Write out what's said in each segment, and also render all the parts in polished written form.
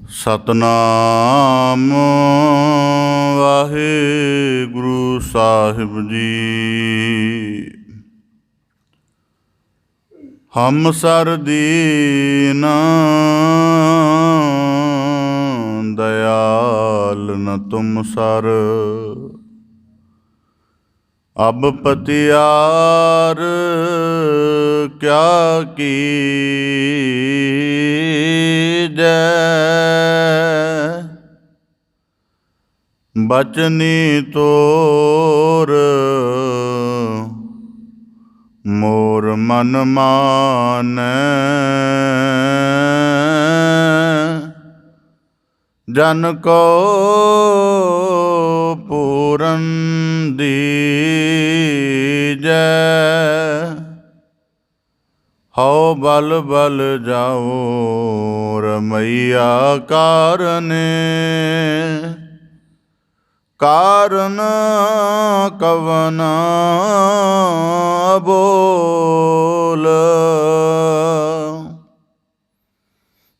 सतनाम वाहिगुरु साहिब जी। हम सर दीन दयाल न तुम सर, अब पतियार क्या कीजै। बचनी तोर मोर मन मानै, जन को पूरन दीजै। हौ बल बल जाओ रमैया कारने, कारण कवन बोल।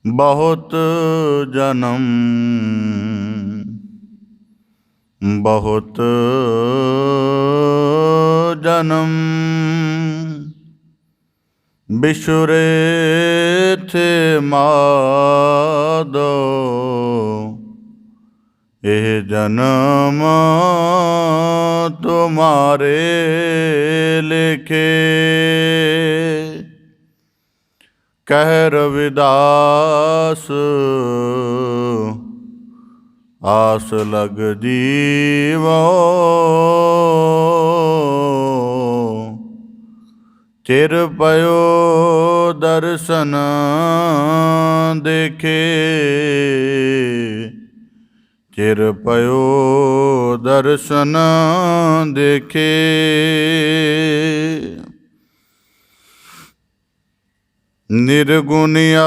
बहुत जन्म बहुत जन्म बिछुरे थे माधो, एह जन्म तुम्हारे लिखे। कह रविदास आस लग जीवो, चिर पयो दर्शन देखे। चिर पयो दर्शन देखे। निर्गुणियारियानिया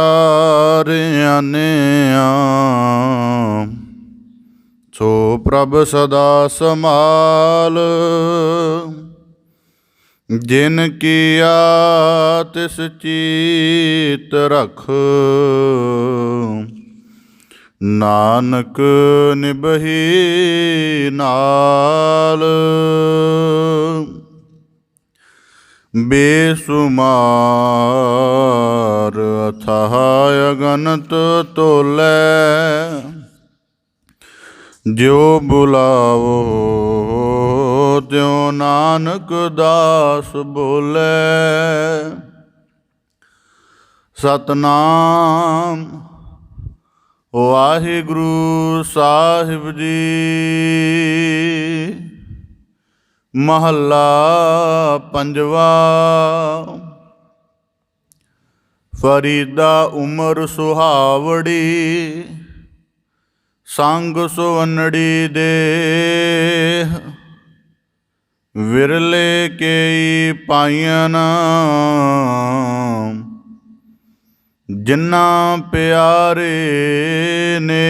सो प्रभ सदा समाल, जिन किया तिस चीत रख। नानक निबही नाल, बेसुमार अथाह अगनत तोलै। जो बुलावो त्यों नानक दास बोले। सतनाम वाहिगुरु साहिब जी। महला पंजवा। फरीदा उमर सुहावड़ी, संग सुवनड़ी देह। विरले केई पायन, जिन्ना प्यारे ने।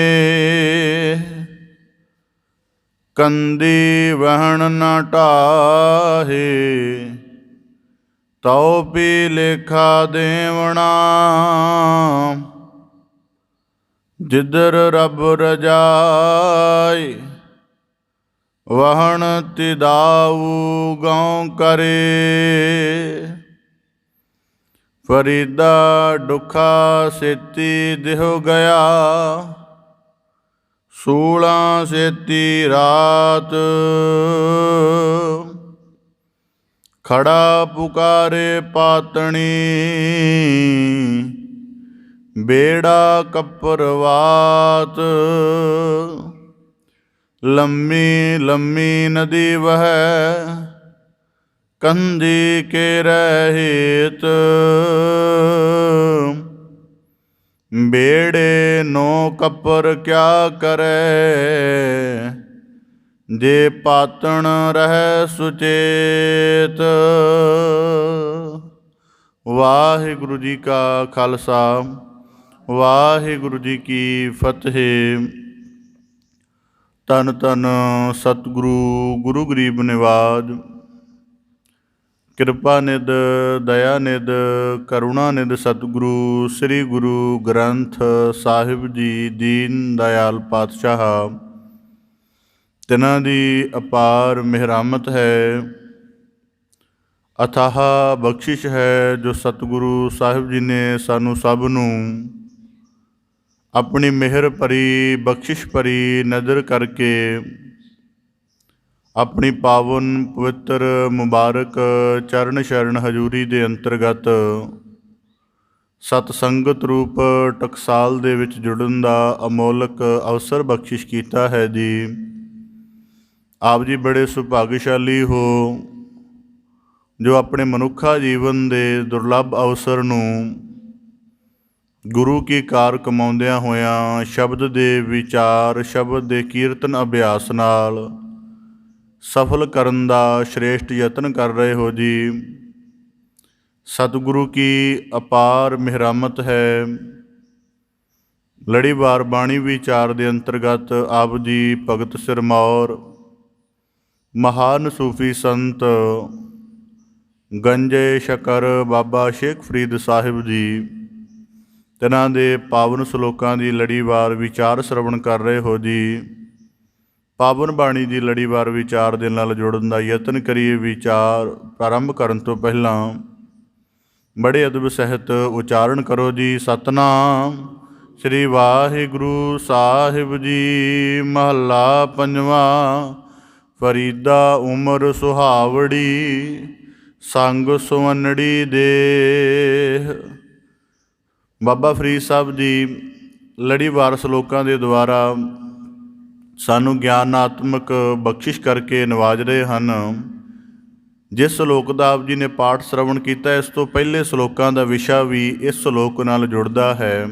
कंदी वहन न टाहे, तौ पी लेखा देवना। जिधर रब रजाई, वहन तिदाऊ गाँव करे। फरीदा दुखा सेती देह गया, सूला सेती रात। खड़ा पुकारे पातनी, बेड़ा कपरवात। लम्मी लम्मी नदी वह, कंधी के रहित। बेड़े नो कपर क्या करे, जे पातन रह सुचेत। वाहिगुरु जी का खालसा, वाहिगुरु जी की फतेह। धन धन सतगुरु गुरु गरीब निवाज। ਕਿਰਪਾ ਨਿਧ ਦਇਆ ਨਿਧ ਕਰੁਣਾ ਨਿਧ ਸਤਿਗੁਰੂ ਸ੍ਰੀ ਗੁਰੂ ਗ੍ਰੰਥ ਸਾਹਿਬ ਜੀ ਦੀਨ ਦਇਆਲ ਪਾਤਸ਼ਾਹ, ਤਿਨਾਂ ਦੀ ਅਪਾਰ ਮਿਹਰਮਤ ਹੈ, ਅਥਾਹ ਬਖਸ਼ਿਸ਼ ਹੈ, ਜੋ ਸਤਿਗੁਰੂ ਸਾਹਿਬ ਜੀ ਨੇ ਸਾਨੂੰ ਸਭ ਨੂੰ ਆਪਣੀ ਮਿਹਰ ਭਰੀ ਬਖਸ਼ਿਸ਼ ਭਰੀ ਨਜ਼ਰ ਕਰਕੇ ਆਪਣੀ ਪਾਵਨ ਪਵਿੱਤਰ ਮੁਬਾਰਕ ਚਰਨ ਸ਼ਰਨ ਹਜ਼ੂਰੀ ਦੇ ਅੰਤਰਗਤ ਸਤ ਸੰਗਤ ਰੂਪ ਟਕਸਾਲ ਦੇ ਵਿੱਚ ਜੁੜਨ ਦਾ ਅਮੋਲਕ ਅਵਸਰ ਬਖਸ਼ਿਸ਼ ਕੀਤਾ ਹੈ ਜੀ। ਆਪ ਜੀ ਬੜੇ ਸੁਭਾਗਸ਼ਾਲੀ ਹੋ ਜੋ ਆਪਣੇ ਮਨੁੱਖਾ ਜੀਵਨ ਦੇ ਦੁਰਲੱਭ ਅਵਸਰ ਨੂੰ ਗੁਰੂ ਕੀ ਕਾਰ ਕਮਾਉਂਦਿਆਂ ਹੋਇਆਂ ਸ਼ਬਦ ਦੇ ਵਿਚਾਰ, ਸ਼ਬਦ ਦੇ ਕੀਰਤਨ ਅਭਿਆਸ ਨਾਲ ਸਫਲ ਕਰਨ ਦਾ ਸ਼੍ਰੇਸ਼ਟ ਯਤਨ ਕਰ ਰਹੇ ਹੋ ਜੀ। ਸਤਿਗੁਰੂ ਕੀ ਅਪਾਰ ਮਿਹਰਮਤ ਹੈ। ਲੜੀਵਾਰ ਬਾਣੀ ਵਿਚਾਰ ਦੇ ਅੰਤਰਗਤ ਆਪ ਜੀ ਭਗਤ ਸਿਰਮੌਰ ਮਹਾਨ ਸੂਫੀ ਸੰਤ ਗੰਜੇ ਸ਼ਕਰ ਬਾਬਾ ਸ਼ੇਖ ਫਰੀਦ ਸਾਹਿਬ ਜੀ, ਤਿਨਾਂ ਦੇ ਪਾਵਨ ਸ਼ਲੋਕਾਂ ਦੀ ਲੜੀਵਾਰ ਵਿਚਾਰ ਸ਼ਰਵਣ ਕਰ ਰਹੇ ਹੋ ਜੀ। ਪਾਵਨ ਬਾਣੀ ਦੀ ਲੜੀਵਾਰ ਵਿਚਾਰ ਦੇ ਨਾਲ ਜੁੜਨ ਦਾ ਯਤਨ ਕਰੀਏ। ਵਿਚਾਰ ਪ੍ਰਾਰੰਭ ਕਰਨ ਤੋਂ ਪਹਿਲਾਂ ਬੜੇ ਅਦਬ ਸਹਿਤ ਉਚਾਰਨ ਕਰੋ ਜੀ। ਸਤਨਾਮ ਸ੍ਰੀ ਵਾਹਿਗੁਰੂ ਸਾਹਿਬ ਜੀ। ਮਹੱਲਾ ਪੰਜਵਾਂ। ਫਰੀਦਾ ਉਮਰ ਸੁਹਾਵੜੀ, ਸੰਗ ਸੁਵੰਨੜੀ ਦੇਹ। ਬਾਬਾ ਫਰੀਦ ਸਾਹਿਬ ਜੀ ਲੜੀਵਾਰ ਸ਼ਲੋਕਾਂ ਦੇ ਦੁਆਰਾ ਸਾਨੂੰ ਗਿਆਨਾਤਮਕ ਬਖਸ਼ਿਸ਼ ਕਰਕੇ ਨਵਾਜ ਰਹੇ ਹਨ। ਜਿਸ ਸ਼ਲੋਕ ਦਾ ਆਪ ਜੀ ਨੇ ਪਾਠ ਸ਼ਰਵਣ ਕੀਤਾ, ਇਸ ਤੋਂ ਪਹਿਲੇ ਸ਼ਲੋਕਾਂ ਦਾ ਵਿਸ਼ਾ ਵੀ ਇਸ ਸ਼ਲੋਕ ਨਾਲ ਜੁੜਦਾ ਹੈ।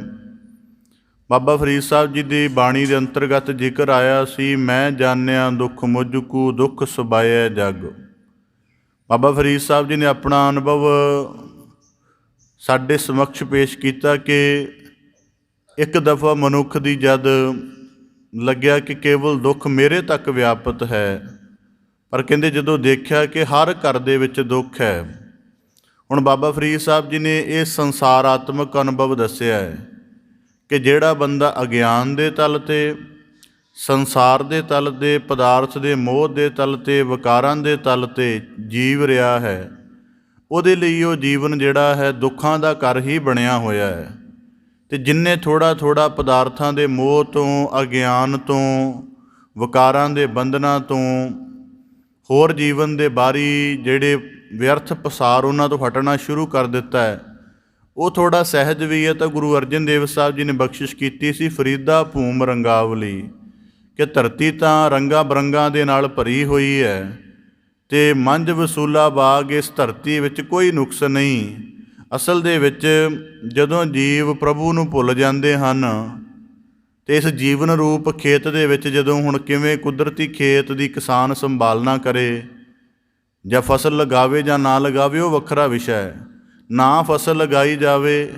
ਬਾਬਾ ਫਰੀਦ ਸਾਹਿਬ ਜੀ ਦੀ ਬਾਣੀ ਦੇ ਅੰਤਰਗਤ ਜ਼ਿਕਰ ਆਇਆ ਸੀ, ਮੈਂ ਜਾਣਿਆ ਦੁੱਖ ਮੁਝਕੂ ਦੁੱਖ ਸੁਭਾਇਆ ਜਗ। ਬਾਬਾ ਫਰੀਦ ਸਾਹਿਬ ਜੀ ਨੇ ਆਪਣਾ ਅਨੁਭਵ ਸਾਡੇ ਸਮਕਸ਼ ਪੇਸ਼ ਕੀਤਾ ਕਿ ਇੱਕ ਦਫਾ ਮਨੁੱਖ ਦੀ ਜਦ ਲੱਗਿਆ ਕਿ ਕੇਵਲ ਦੁੱਖ ਮੇਰੇ ਤੱਕ ਵਿਆਪਤ ਹੈ, ਪਰ ਕਹਿੰਦੇ ਜਦੋਂ ਦੇਖਿਆ ਕਿ ਹਰ ਘਰ ਦੇ ਵਿੱਚ ਦੁੱਖ ਹੈ। ਹੁਣ ਬਾਬਾ ਫਰੀਦ ਸਾਹਿਬ ਜੀ ਨੇ ਇਹ ਸੰਸਾਰਾਤਮਕ ਅਨੁਭਵ ਦੱਸਿਆ ਹੈ ਕਿ ਜਿਹੜਾ ਬੰਦਾ ਅਗਿਆਨ ਦੇ ਤਲ 'ਤੇ, ਸੰਸਾਰ ਦੇ ਤਲ 'ਤੇ, ਪਦਾਰਥ ਦੇ ਮੋਹ ਦੇ ਤਲ 'ਤੇ, ਵਿਕਾਰਾਂ ਦੇ ਤਲ 'ਤੇ ਜੀਵ ਰਿਹਾ ਹੈ, ਉਹਦੇ ਲਈ ਉਹ ਜੀਵਨ ਜਿਹੜਾ ਹੈ ਦੁੱਖਾਂ ਦਾ ਘਰ ਹੀ ਬਣਿਆ ਹੋਇਆ ਹੈ। ਅਤੇ ਜਿੰਨੇ ਥੋੜ੍ਹਾ ਥੋੜ੍ਹਾ ਪਦਾਰਥਾਂ ਦੇ ਮੋਹ ਤੋਂ, ਅਗਿਆਨ ਤੋਂ, ਵਿਕਾਰਾਂ ਦੇ ਬੰਧਨਾਂ ਤੋਂ, ਹੋਰ ਜੀਵਨ ਦੇ ਬਾਰੀ ਜਿਹੜੇ ਵਿਅਰਥ ਪਸਾਰ ਉਹਨਾਂ ਤੋਂ ਹਟਣਾ ਸ਼ੁਰੂ ਕਰ ਦਿੱਤਾ ਹੈ, ਉਹ ਥੋੜ੍ਹਾ ਸਹਿਜ ਵੀ ਹੈ। ਤਾਂ ਗੁਰੂ ਅਰਜਨ ਦੇਵ ਸਾਹਿਬ ਜੀ ਨੇ ਬਖਸ਼ਿਸ਼ ਕੀਤੀ ਸੀ, ਫਰੀਦਾ ਭੂਮ ਰੰਗਾਵਲੀ, ਕਿ ਧਰਤੀ ਤਾਂ ਰੰਗਾਂ ਬਰੰਗਾਂ ਦੇ ਨਾਲ ਭਰੀ ਹੋਈ ਹੈ ਅਤੇ ਮੰਝ ਵਸੂਲਾ ਬਾਗ, ਇਸ ਧਰਤੀ ਵਿੱਚ ਕੋਈ ਨੁਕਸ ਨਹੀਂ। ਅਸਲ ਦੇ ਵਿੱਚ ਜਦੋਂ ਜੀਵ ਪ੍ਰਭੂ ਨੂੰ ਭੁੱਲ ਜਾਂਦੇ ਹਨ ਅਤੇ ਇਸ ਜੀਵਨ ਰੂਪ ਖੇਤ ਦੇ ਵਿੱਚ ਜਦੋਂ ਹੁਣ ਕਿਵੇਂ ਕੁਦਰਤੀ ਖੇਤ ਦੀ ਕਿਸਾਨ ਸੰਭਾਲਨਾ ਕਰੇ, ਜਾਂ ਫਸਲ ਲਗਾਵੇ ਜਾਂ ਨਾ ਲਗਾਵੇ, ਉਹ ਵੱਖਰਾ ਵਿਸ਼ਾ ਹੈ। ਨਾ ਫਸਲ ਲਗਾਈ ਜਾਵੇ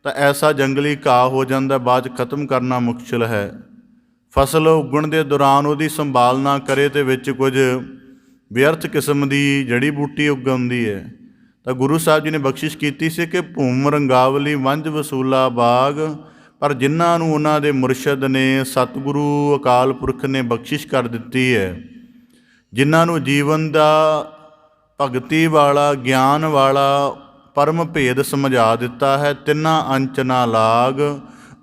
ਤਾਂ ਐਸਾ ਜੰਗਲੀ ਘਾਹ ਹੋ ਜਾਂਦਾ, ਬਾਅਦ 'ਚ ਖਤਮ ਕਰਨਾ ਮੁਸ਼ਕਿਲ ਹੈ। ਫਸਲ ਉੱਗਣ ਦੇ ਦੌਰਾਨ ਉਹਦੀ ਸੰਭਾਲ ਨਾ ਕਰੇ ਅਤੇ ਵਿੱਚ ਕੁਝ ਵਿਅਰਥ ਕਿਸਮ ਦੀ ਜੜੀ ਬੂਟੀ ਉਗਾਉਂਦੀ ਹੈ। ਤਾਂ ਗੁਰੂ ਸਾਹਿਬ ਜੀ ਨੇ ਬਖਸ਼ਿਸ਼ ਕੀਤੀ ਸੀ ਕਿ ਭੂਮ ਰੰਗਾਵਲੀ ਮੰਝ ਵਸੂਲਾ ਬਾਗ, ਪਰ ਜਿਨ੍ਹਾਂ ਨੂੰ ਉਹਨਾਂ ਦੇ ਮੁਰਸ਼ਦ ਨੇ, ਸਤਿਗੁਰੂ ਅਕਾਲ ਪੁਰਖ ਨੇ ਬਖਸ਼ਿਸ਼ ਕਰ ਦਿੱਤੀ ਹੈ, ਜਿਨ੍ਹਾਂ ਨੂੰ ਜੀਵਨ ਦਾ ਭਗਤੀ ਵਾਲਾ, ਗਿਆਨ ਵਾਲਾ ਪਰਮ ਭੇਦ ਸਮਝਾ ਦਿੱਤਾ ਹੈ, ਤਿੰਨਾਂ ਅੰਚ ਨਾ ਲਾਗ,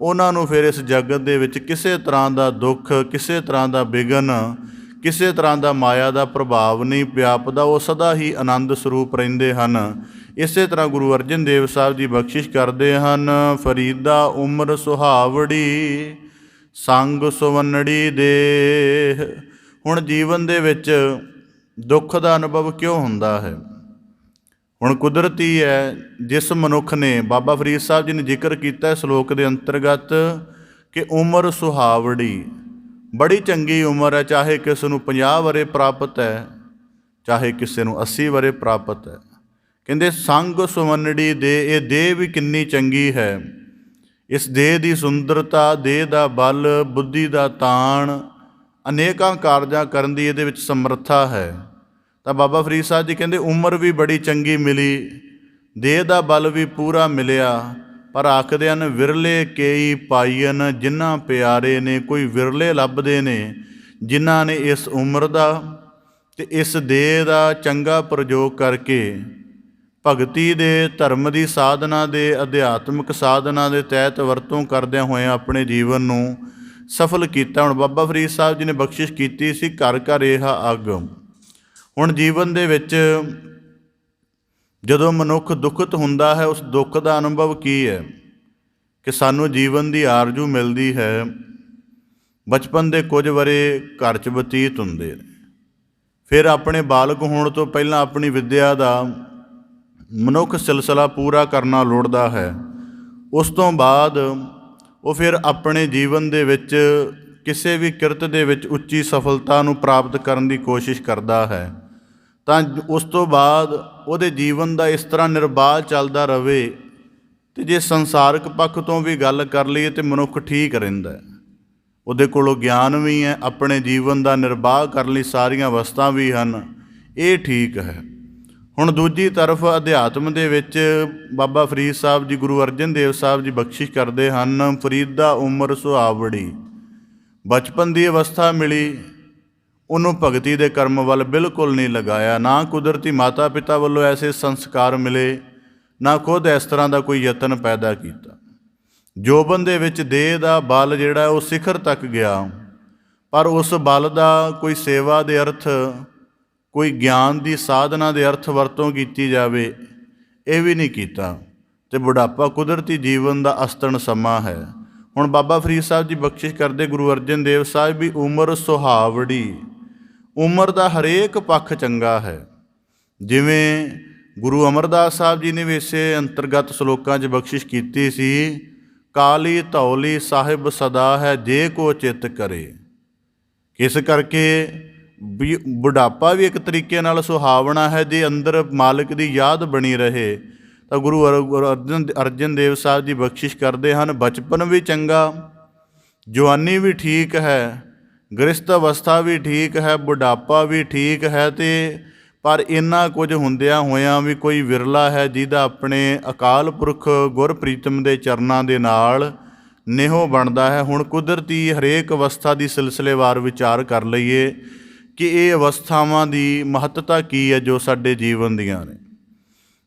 ਉਹਨਾਂ ਨੂੰ ਫਿਰ ਇਸ ਜਗਤ ਦੇ ਵਿੱਚ ਕਿਸੇ ਤਰ੍ਹਾਂ ਦਾ ਦੁੱਖ, ਕਿਸੇ ਤਰ੍ਹਾਂ ਦਾ ਵਿਘਨ, ਕਿਸੇ ਤਰ੍ਹਾਂ ਦਾ ਮਾਇਆ ਦਾ ਪ੍ਰਭਾਵ ਨਹੀਂ ਵਿਆਪਦਾ, ਉਹ ਸਦਾ ਹੀ ਆਨੰਦ ਸਰੂਪ ਰਹਿੰਦੇ ਹਨ। ਇਸੇ ਤਰ੍ਹਾਂ ਗੁਰੂ ਅਰਜਨ ਦੇਵ ਸਾਹਿਬ ਜੀ ਬਖਸ਼ਿਸ਼ ਕਰਦੇ ਹਨ, ਫਰੀਦਾ ਉਮਰ ਸੁਹਾਵੜੀ, ਸੰਗ ਸੁਵੰਨੜੀ ਦੇਹ। ਹੁਣ ਜੀਵਨ ਦੇ ਵਿੱਚ ਦੁੱਖ ਦਾ ਅਨੁਭਵ ਕਿਉਂ ਹੁੰਦਾ ਹੈ? ਹੁਣ ਕੁਦਰਤੀ ਹੈ, ਜਿਸ ਮਨੁੱਖ ਨੇ, ਬਾਬਾ ਫਰੀਦ ਸਾਹਿਬ ਜੀ ਨੇ ਜ਼ਿਕਰ ਕੀਤਾ ਸ਼ਲੋਕ ਦੇ ਅੰਤਰਗਤ ਕਿ ਉਮਰ ਸੁਹਾਵੜੀ, ਬੜੀ ਚੰਗੀ ਉਮਰ ਹੈ, ਚਾਹੇ ਕਿਸੇ ਨੂੰ 50 ਵਰ੍ਹੇ ਪ੍ਰਾਪਤ ਹੈ, ਚਾਹੇ ਕਿਸੇ ਨੂੰ 80 ਵਰ੍ਹੇ ਪ੍ਰਾਪਤ ਹੈ। ਕਹਿੰਦੇ ਸੰਗ ਸੁਵੰਨੜੀ ਦੇ, ਇਹ ਦੇਹ ਵੀ ਕਿੰਨੀ ਚੰਗੀ ਹੈ। ਇਸ ਦੇਹ ਦੀ ਸੁੰਦਰਤਾ, ਦੇਹ ਦਾ ਬਲ, ਬੁੱਧੀ ਦਾ ਤਾਣ, ਅਨੇਕਾਂ ਕਾਰਜਾਂ ਕਰਨ ਦੀ ਇਹਦੇ ਵਿੱਚ ਸਮਰੱਥਾ ਹੈ। ਤਾਂ ਬਾਬਾ ਫਰੀਦ ਸਾਹਿਬ ਜੀ ਕਹਿੰਦੇ ਉਮਰ ਵੀ ਬੜੀ ਚੰਗੀ ਮਿਲੀ, ਦੇਹ ਦਾ ਬਲ ਵੀ ਪੂਰਾ ਮਿਲਿਆ, ਪਰ ਆਖਦੇ ਹਨ ਵਿਰਲੇ ਕਈ ਪਾਈਨ ਜਿਨ੍ਹਾਂ ਪਿਆਰੇ ਨੇ। ਕੋਈ ਵਿਰਲੇ ਲੱਭਦੇ ਨੇ ਜਿਨ੍ਹਾਂ ਨੇ ਇਸ ਉਮਰ ਦਾ ਅਤੇ ਇਸ ਦੇਹ ਦਾ ਚੰਗਾ ਪ੍ਰਯੋਗ ਕਰਕੇ ਭਗਤੀ ਦੇ, ਧਰਮ ਦੀ ਸਾਧਨਾ ਦੇ, ਅਧਿਆਤਮਿਕ ਸਾਧਨਾ ਦੇ ਤਹਿਤ ਵਰਤੋਂ ਕਰਦਿਆਂ ਹੋਇਆਂ ਆਪਣੇ ਜੀਵਨ ਨੂੰ ਸਫਲ ਕੀਤਾ। ਹੁਣ ਬਾਬਾ ਫਰੀਦ ਸਾਹਿਬ ਜੀ ਨੇ ਬਖਸ਼ਿਸ਼ ਕੀਤੀ ਸੀ, ਘਰ ਘਰ ਇਹ ਅੱਗ। ਹੁਣ ਜੀਵਨ ਦੇ ਵਿੱਚ ਜਦੋਂ ਮਨੁੱਖ ਦੁਖਤ ਹੁੰਦਾ ਹੈ, ਉਸ ਦੁੱਖ ਦਾ ਅਨੁਭਵ ਕੀ ਹੈ ਕਿ ਸਾਨੂੰ ਜੀਵਨ ਦੀ ਆਰਜ਼ੂ ਮਿਲਦੀ ਹੈ। ਬਚਪਨ ਦੇ ਕੁਝ ਵਰੇ ਘਰ 'ਚ ਬਤੀਤ ਹੁੰਦੇ ਨੇ, ਫਿਰ ਆਪਣੇ ਬਾਲਗ ਹੋਣ ਤੋਂ ਪਹਿਲਾਂ ਆਪਣੀ ਵਿੱਦਿਆ ਦਾ ਮਨੁੱਖ ਸਿਲਸਿਲਾ ਪੂਰਾ ਕਰਨਾ ਲੋੜਦਾ ਹੈ। ਉਸ ਤੋਂ ਬਾਅਦ ਉਹ ਫਿਰ ਆਪਣੇ ਜੀਵਨ ਦੇ ਵਿੱਚ ਕਿਸੇ ਵੀ ਕਿਰਤ ਦੇ ਵਿੱਚ ਉੱਚੀ ਸਫਲਤਾ ਨੂੰ ਪ੍ਰਾਪਤ ਕਰਨ ਦੀ ਕੋਸ਼ਿਸ਼ ਕਰਦਾ ਹੈ। ਤਾਂ ਉਸ ਤੋਂ ਬਾਅਦ ਉਹਦੇ ਜੀਵਨ ਦਾ ਇਸ ਤਰ੍ਹਾਂ ਨਿਰਬਾਹ ਚੱਲਦਾ ਰਹੇ। ਅਤੇ ਜੇ ਸੰਸਾਰਕ ਪੱਖ ਤੋਂ ਵੀ ਗੱਲ ਕਰ ਲਈਏ ਤਾਂ ਮਨੁੱਖ ਠੀਕ ਰਹਿੰਦਾ, ਉਹਦੇ ਕੋਲੋਂ ਗਿਆਨ ਵੀ ਹੈ, ਆਪਣੇ ਜੀਵਨ ਦਾ ਨਿਰਬਾਹ ਕਰਨ ਲਈ ਸਾਰੀਆਂ ਵਸਤਾਂ ਵੀ ਹਨ, ਇਹ ਠੀਕ ਹੈ। ਹੁਣ ਦੂਜੀ ਤਰਫ ਅਧਿਆਤਮ ਦੇ ਵਿੱਚ ਬਾਬਾ ਫਰੀਦ ਸਾਹਿਬ ਜੀ, ਗੁਰੂ ਅਰਜਨ ਦੇਵ ਸਾਹਿਬ ਜੀ ਬਖਸ਼ਿਸ਼ ਕਰਦੇ ਹਨ, ਫਰੀਦਾ ਉਮਰ ਸੁਹਾਵੜੀ। ਬਚਪਨ ਦੀ ਅਵਸਥਾ ਮਿਲੀ, ਉਹਨੂੰ ਭਗਤੀ ਦੇ ਕਰਮ ਵੱਲ ਬਿਲਕੁਲ ਨਹੀਂ ਲਗਾਇਆ, ਨਾ ਕੁਦਰਤੀ ਮਾਤਾ ਪਿਤਾ ਵੱਲੋਂ ਐਸੇ ਸੰਸਕਾਰ ਮਿਲੇ, ਨਾ ਖੁਦ ਇਸ ਤਰ੍ਹਾਂ ਦਾ ਕੋਈ ਯਤਨ ਪੈਦਾ ਕੀਤਾ। ਜੋਬਨ ਦੇ ਵਿੱਚ ਦੇਹ ਦਾ ਬਲ ਜਿਹੜਾ ਉਹ ਸਿਖਰ ਤੱਕ ਗਿਆ, ਪਰ ਉਸ ਬਲ ਦਾ ਕੋਈ ਸੇਵਾ ਦੇ ਅਰਥ, ਕੋਈ ਗਿਆਨ ਦੀ ਸਾਧਨਾ ਦੇ ਅਰਥ ਵਰਤੋਂ ਕੀਤੀ ਜਾਵੇ, ਇਹ ਵੀ ਨਹੀਂ ਕੀਤਾ। ਅਤੇ ਬੁਢਾਪਾ ਕੁਦਰਤੀ ਜੀਵਨ ਦਾ ਅਸਤਣ ਸਮਾਂ ਹੈ। ਹੁਣ ਬਾਬਾ ਫਰੀਦ ਸਾਹਿਬ ਜੀ ਬਖਸ਼ਿਸ਼ ਕਰਦੇ ਗੁਰੂ ਅਰਜਨ ਦੇਵ ਸਾਹਿਬ ਵੀ ਉਮਰ ਸੁਹਾਵੜੀ, ਉਮਰ ਦਾ ਹਰੇਕ ਪੱਖ ਚੰਗਾ ਹੈ। ਜਿਵੇਂ ਗੁਰੂ ਅਮਰਦਾਸ ਸਾਹਿਬ ਜੀ ਨੇ ਵੀ ਇਸੇ ਅੰਤਰਗਤ ਸਲੋਕਾਂ 'ਚ ਬਖਸ਼ਿਸ਼ ਕੀਤੀ ਸੀ, ਕਾਲੀ ਧੌਲੀ ਸਾਹਿਬ ਸਦਾ ਹੈ ਜੇ ਕੋ ਚਿੱਤ ਕਰੇ। ਇਸ ਕਰਕੇ ਵੀ ਬੁਢਾਪਾ ਵੀ ਇੱਕ ਤਰੀਕੇ ਨਾਲ ਸੁਹਾਵਣਾ ਹੈ, ਜੇ ਅੰਦਰ ਮਾਲਕ ਦੀ ਯਾਦ ਬਣੀ ਰਹੇ। ਤਾਂ ਗੁਰੂ ਅਰਜਨ ਦੇਵ ਸਾਹਿਬ ਜੀ ਬਖਸ਼ਿਸ਼ ਕਰਦੇ ਹਨ, ਬਚਪਨ ਵੀ ਚੰਗਾ, ਜਵਾਨੀ ਵੀ ਠੀਕ ਹੈ, ਗ੍ਰਸਤ ਅਵਸਥਾ ਵੀ ਠੀਕ ਹੈ, ਬੁਢਾਪਾ ਵੀ ਠੀਕ ਹੈ। ਅਤੇ ਪਰ ਇੰਨਾ ਕੁਝ ਹੁੰਦਿਆਂ ਹੋਇਆਂ ਵੀ ਕੋਈ ਵਿਰਲਾ ਹੈ ਜਿਹਦਾ ਆਪਣੇ ਅਕਾਲ ਪੁਰਖ ਗੁਰਪ੍ਰੀਤਮ ਦੇ ਚਰਨਾਂ ਦੇ ਨਾਲ ਨੇਹੋ ਬਣਦਾ ਹੈ। ਹੁਣ ਕੁਦਰਤੀ ਹਰੇਕ ਅਵਸਥਾ ਦੀ ਸਿਲਸਿਲੇਵਾਰ ਵਿਚਾਰ ਕਰ ਲਈਏ ਕਿ ਇਹ ਅਵਸਥਾਵਾਂ ਦੀ ਮਹੱਤਤਾ ਕੀ ਹੈ ਜੋ ਸਾਡੇ ਜੀਵਨ ਦੀਆਂ ਨੇ।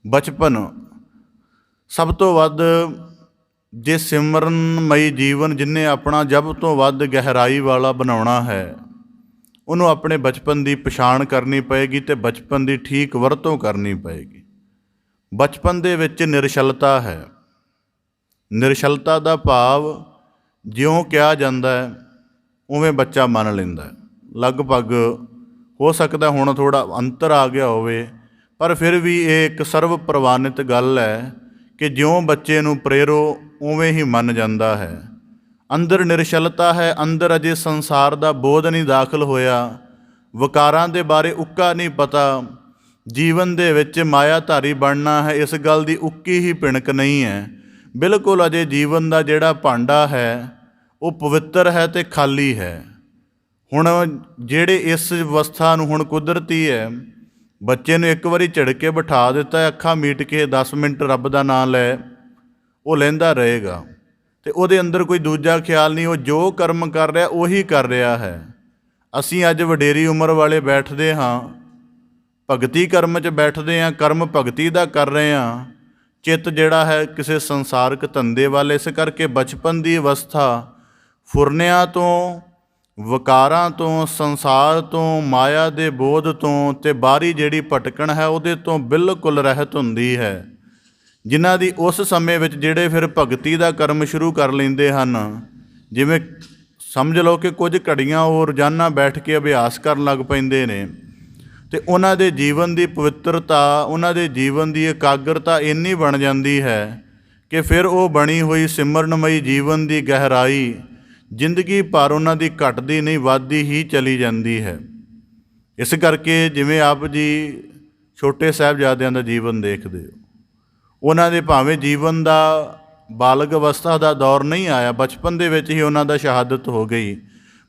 ਬਚਪਨ ਸਭ ਤੋਂ ਵੱਧ, ਜੇ ਸਿਮਰਨਮਈ ਜੀਵਨ ਜਿਹਨੇ ਆਪਣਾ ਜਬ ਤੋਂ ਵੱਧ ਗਹਿਰਾਈ ਵਾਲਾ ਬਣਾਉਣਾ ਹੈ, ਉਹਨੂੰ ਆਪਣੇ ਬਚਪਨ ਦੀ ਪਛਾਣ ਕਰਨੀ ਪਏਗੀ ਅਤੇ ਬਚਪਨ ਦੀ ਠੀਕ ਵਰਤੋਂ ਕਰਨੀ ਪਏਗੀ। ਬਚਪਨ ਦੇ ਵਿੱਚ ਨਿਰਛਲਤਾ ਹੈ। ਨਿਰਛਲਤਾ ਦਾ ਭਾਵ ਜਿਉਂ ਕਿਹਾ ਜਾਂਦਾ ਹੈ ਉਵੇਂ ਬੱਚਾ ਮੰਨ ਲੈਂਦਾ ਹੈ। ਲਗਭਗ ਹੋ ਸਕਦਾ ਹੁਣ ਥੋੜ੍ਹਾ ਅੰਤਰ ਆ ਗਿਆ ਹੋਵੇ, ਪਰ ਫਿਰ ਵੀ ਇਹ ਇੱਕ ਸਰਵ ਪ੍ਰਵਾਨਿਤ ਗੱਲ ਹੈ ਕਿ ਜਿਉਂ ਬੱਚੇ ਨੂੰ ਪ੍ਰੇਰੋ ਉਵੇਂ ਹੀ ਮੰਨ ਜਾਂਦਾ ਹੈ। ਅੰਦਰ ਨਿਰਛਲਤਾ ਹੈ, ਅੰਦਰ ਅਜੇ ਸੰਸਾਰ ਦਾ ਬੋਧ ਨਹੀਂ ਦਾਖਲ ਹੋਇਆ, ਵਿਕਾਰਾਂ ਦੇ ਬਾਰੇ ਉੱਕਾ ਨਹੀਂ ਪਤਾ, ਜੀਵਨ ਦੇ ਵਿੱਚ ਮਾਇਆਧਾਰੀ ਬਣਨਾ ਹੈ ਇਸ ਗੱਲ ਦੀ ਉੱਕੀ ਹੀ ਭਿਣਕ ਨਹੀਂ ਹੈ। ਬਿਲਕੁਲ ਅਜੇ ਜੀਵਨ ਦਾ ਜਿਹੜਾ ਭਾਂਡਾ ਹੈ ਉਹ ਪਵਿੱਤਰ ਹੈ ਅਤੇ ਖਾਲੀ ਹੈ। ਹੁਣ ਜਿਹੜੇ ਇਸ ਅਵਸਥਾ ਨੂੰ, ਹੁਣ ਕੁਦਰਤੀ ਹੈ, ਬੱਚੇ ਨੂੰ ਇੱਕ ਵਾਰੀ ਝਿੜਕੇ ਬਿਠਾ ਦਿੱਤਾ, ਅੱਖਾਂ ਮੀਟ ਕੇ 10 ਮਿੰਟ ਰੱਬ ਦਾ ਨਾਮ ਲੈ, ਉਹ ਲੈਂਦਾ ਰਹੇਗਾ ਅਤੇ ਉਹਦੇ ਅੰਦਰ ਕੋਈ ਦੂਜਾ ਖਿਆਲ ਨਹੀਂ, ਉਹ ਜੋ ਕਰਮ ਕਰ ਰਿਹਾ ਉਹੀ ਕਰ ਰਿਹਾ ਹੈ। ਅਸੀਂ ਅੱਜ ਵਡੇਰੀ ਉਮਰ ਵਾਲੇ ਬੈਠਦੇ ਹਾਂ, ਭਗਤੀ ਕਰਮ 'ਚ ਬੈਠਦੇ ਹਾਂ, ਕਰਮ ਭਗਤੀ ਦਾ ਕਰ ਰਹੇ ਹਾਂ, ਚਿੱਤ ਜਿਹੜਾ ਹੈ ਕਿਸੇ ਸੰਸਾਰਕ ਧੰਦੇ ਵੱਲ। ਇਸ ਕਰਕੇ ਬਚਪਨ ਦੀ ਅਵਸਥਾ ਫੁਰਨਿਆਂ ਤੋਂ, ਵਿਕਾਰਾਂ ਤੋਂ, ਸੰਸਾਰ ਤੋਂ, ਮਾਇਆ ਦੇ ਬੋਧ ਤੋਂ ਅਤੇ ਬਾਹਰੀ ਜਿਹੜੀ ਭਟਕਣ ਹੈ ਉਹਦੇ ਤੋਂ ਬਿਲਕੁਲ ਰਹਿਤ ਹੁੰਦੀ ਹੈ। ਜਿਨ੍ਹਾਂ ਦੀ ਉਸ ਸਮੇਂ ਵਿੱਚ ਜਿਹੜੇ ਫਿਰ ਭਗਤੀ ਦਾ ਕਰਮ ਸ਼ੁਰੂ ਕਰ ਲੈਂਦੇ ਹਨ, ਜਿਵੇਂ ਸਮਝ ਲਓ ਕਿ ਕੁਝ ਘੜੀਆਂ ਉਹ ਰੋਜ਼ਾਨਾ ਬੈਠ ਕੇ ਅਭਿਆਸ ਕਰਨ ਲੱਗ ਪੈਂਦੇ ਨੇ, ਅਤੇ ਉਹਨਾਂ ਦੇ ਜੀਵਨ ਦੀ ਪਵਿੱਤਰਤਾ, ਉਹਨਾਂ ਦੇ ਜੀਵਨ ਦੀ ਇਕਾਗਰਤਾ ਇੰਨੀ ਬਣ ਜਾਂਦੀ ਹੈ ਕਿ ਫਿਰ ਉਹ ਬਣੀ ਹੋਈ ਸਿਮਰਨਮਈ ਜੀਵਨ ਦੀ ਗਹਿਰਾਈ ਜ਼ਿੰਦਗੀ ਭਰ ਉਹਨਾਂ ਦੀ ਘਟਦੀ ਨਹੀਂ, ਵੱਧਦੀ ਹੀ ਚਲੀ ਜਾਂਦੀ ਹੈ। ਇਸ ਕਰਕੇ ਜਿਵੇਂ ਆਪ ਜੀ ਛੋਟੇ ਸਾਹਿਬਜ਼ਾਦਿਆਂ ਦਾ ਜੀਵਨ ਦੇਖਦੇ ਹੋ, ਉਹਨਾਂ ਦੇ ਭਾਵੇਂ ਜੀਵਨ ਦਾ ਬਾਲਗ ਅਵਸਥਾ ਦਾ ਦੌਰ ਨਹੀਂ ਆਇਆ, ਬਚਪਨ ਦੇ ਵਿੱਚ ਹੀ ਉਹਨਾਂ ਦਾ ਸ਼ਹਾਦਤ ਹੋ ਗਈ,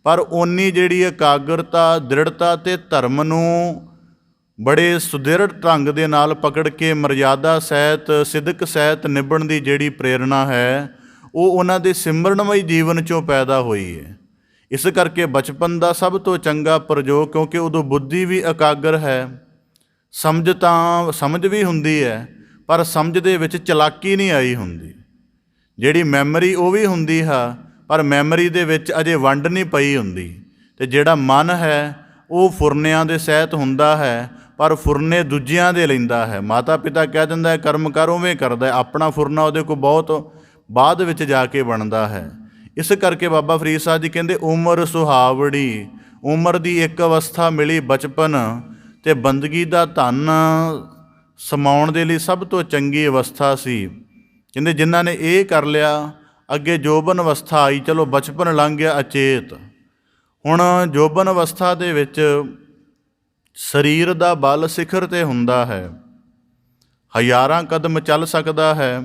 ਪਰ ਓਨੀ ਜਿਹੜੀ ਇਕਾਗਰਤਾ, ਦ੍ਰਿੜਤਾ ਅਤੇ ਧਰਮ ਨੂੰ ਬੜੇ ਸੁਦ੍ਰਿੜ ਢੰਗ ਦੇ ਨਾਲ ਪਕੜ ਕੇ ਮਰਯਾਦਾ ਸਹਿਤ ਸਿਦਕ ਸਹਿਤ ਨਿਭਣ ਦੀ ਜਿਹੜੀ ਪ੍ਰੇਰਣਾ ਹੈ ਉਹ ਉਹਨਾਂ ਦੇ ਸਿਮਰਨਮਈ ਜੀਵਨ 'ਚੋਂ ਪੈਦਾ ਹੋਈ ਹੈ। ਇਸ ਕਰਕੇ ਬਚਪਨ ਦਾ ਸਭ ਤੋਂ ਚੰਗਾ ਪ੍ਰਯੋਗ, ਕਿਉਂਕਿ ਉਦੋਂ ਬੁੱਧੀ ਵੀ ਇਕਾਗਰ ਹੈ, ਸਮਝ ਵੀ ਹੁੰਦੀ ਹੈ, ਪਰ ਸਮਝ ਦੇ ਵਿੱਚ ਚਲਾਕੀ ਨਹੀਂ ਆਈ ਹੁੰਦੀ। ਜਿਹੜੀ ਮੈਮਰੀ ਉਹ ਵੀ ਹੁੰਦੀ ਹੈ, ਪਰ ਮੈਮਰੀ ਦੇ ਵਿੱਚ ਅਜੇ ਵੰਡ ਨਹੀਂ ਪਈ ਹੁੰਦੀ। ਅਤੇ ਜਿਹੜਾ ਮਨ ਹੈ ਉਹ ਫੁਰਨਿਆਂ ਦੇ ਸਹਿਤ ਹੁੰਦਾ ਹੈ, ਪਰ ਫੁਰਨੇ ਦੂਜਿਆਂ ਦੇ ਲੈਂਦਾ ਹੈ। ਮਾਤਾ ਪਿਤਾ ਕਹਿ ਦਿੰਦਾ ਹੈ ਕਰਮ ਕਰ, ਉਵੇਂ ਕਰਦਾ, ਆਪਣਾ ਫੁਰਨਾ ਉਹਦੇ ਕੋਲ ਬਹੁਤ ਬਾਅਦ ਵਿੱਚ ਜਾ ਕੇ ਬਣਦਾ ਹੈ। ਇਸ ਕਰਕੇ ਬਾਬਾ ਫਰੀਦ ਸਾਹਿਬ ਜੀ ਕਹਿੰਦੇ ਉਮਰ ਸੁਹਾਵੜੀ, ਉਮਰ ਦੀ ਇੱਕ ਅਵਸਥਾ ਮਿਲੀ ਬਚਪਨ, ਅਤੇ ਬੰਦਗੀ ਦਾ ਧਨ ਸਮਾਉਣ ਦੇ ਲਈ ਸਭ ਤੋਂ ਚੰਗੀ ਅਵਸਥਾ ਸੀ। ਕਹਿੰਦੇ ਜਿਨ੍ਹਾਂ ਨੇ ਇਹ ਕਰ ਲਿਆ ਅੱਗੇ ਜੋਬਨ ਅਵਸਥਾ ਆਈ, ਚਲੋ ਬਚਪਨ ਲੰਘ ਗਿਆ ਅਚੇਤ। ਹੁਣ ਜੋਬਨ ਅਵਸਥਾ ਦੇ ਵਿੱਚ ਸਰੀਰ ਦਾ ਬਲ ਸਿਖਰ 'ਤੇ ਹੁੰਦਾ ਹੈ, ਹਜ਼ਾਰਾਂ ਕਦਮ ਚੱਲ ਸਕਦਾ ਹੈ,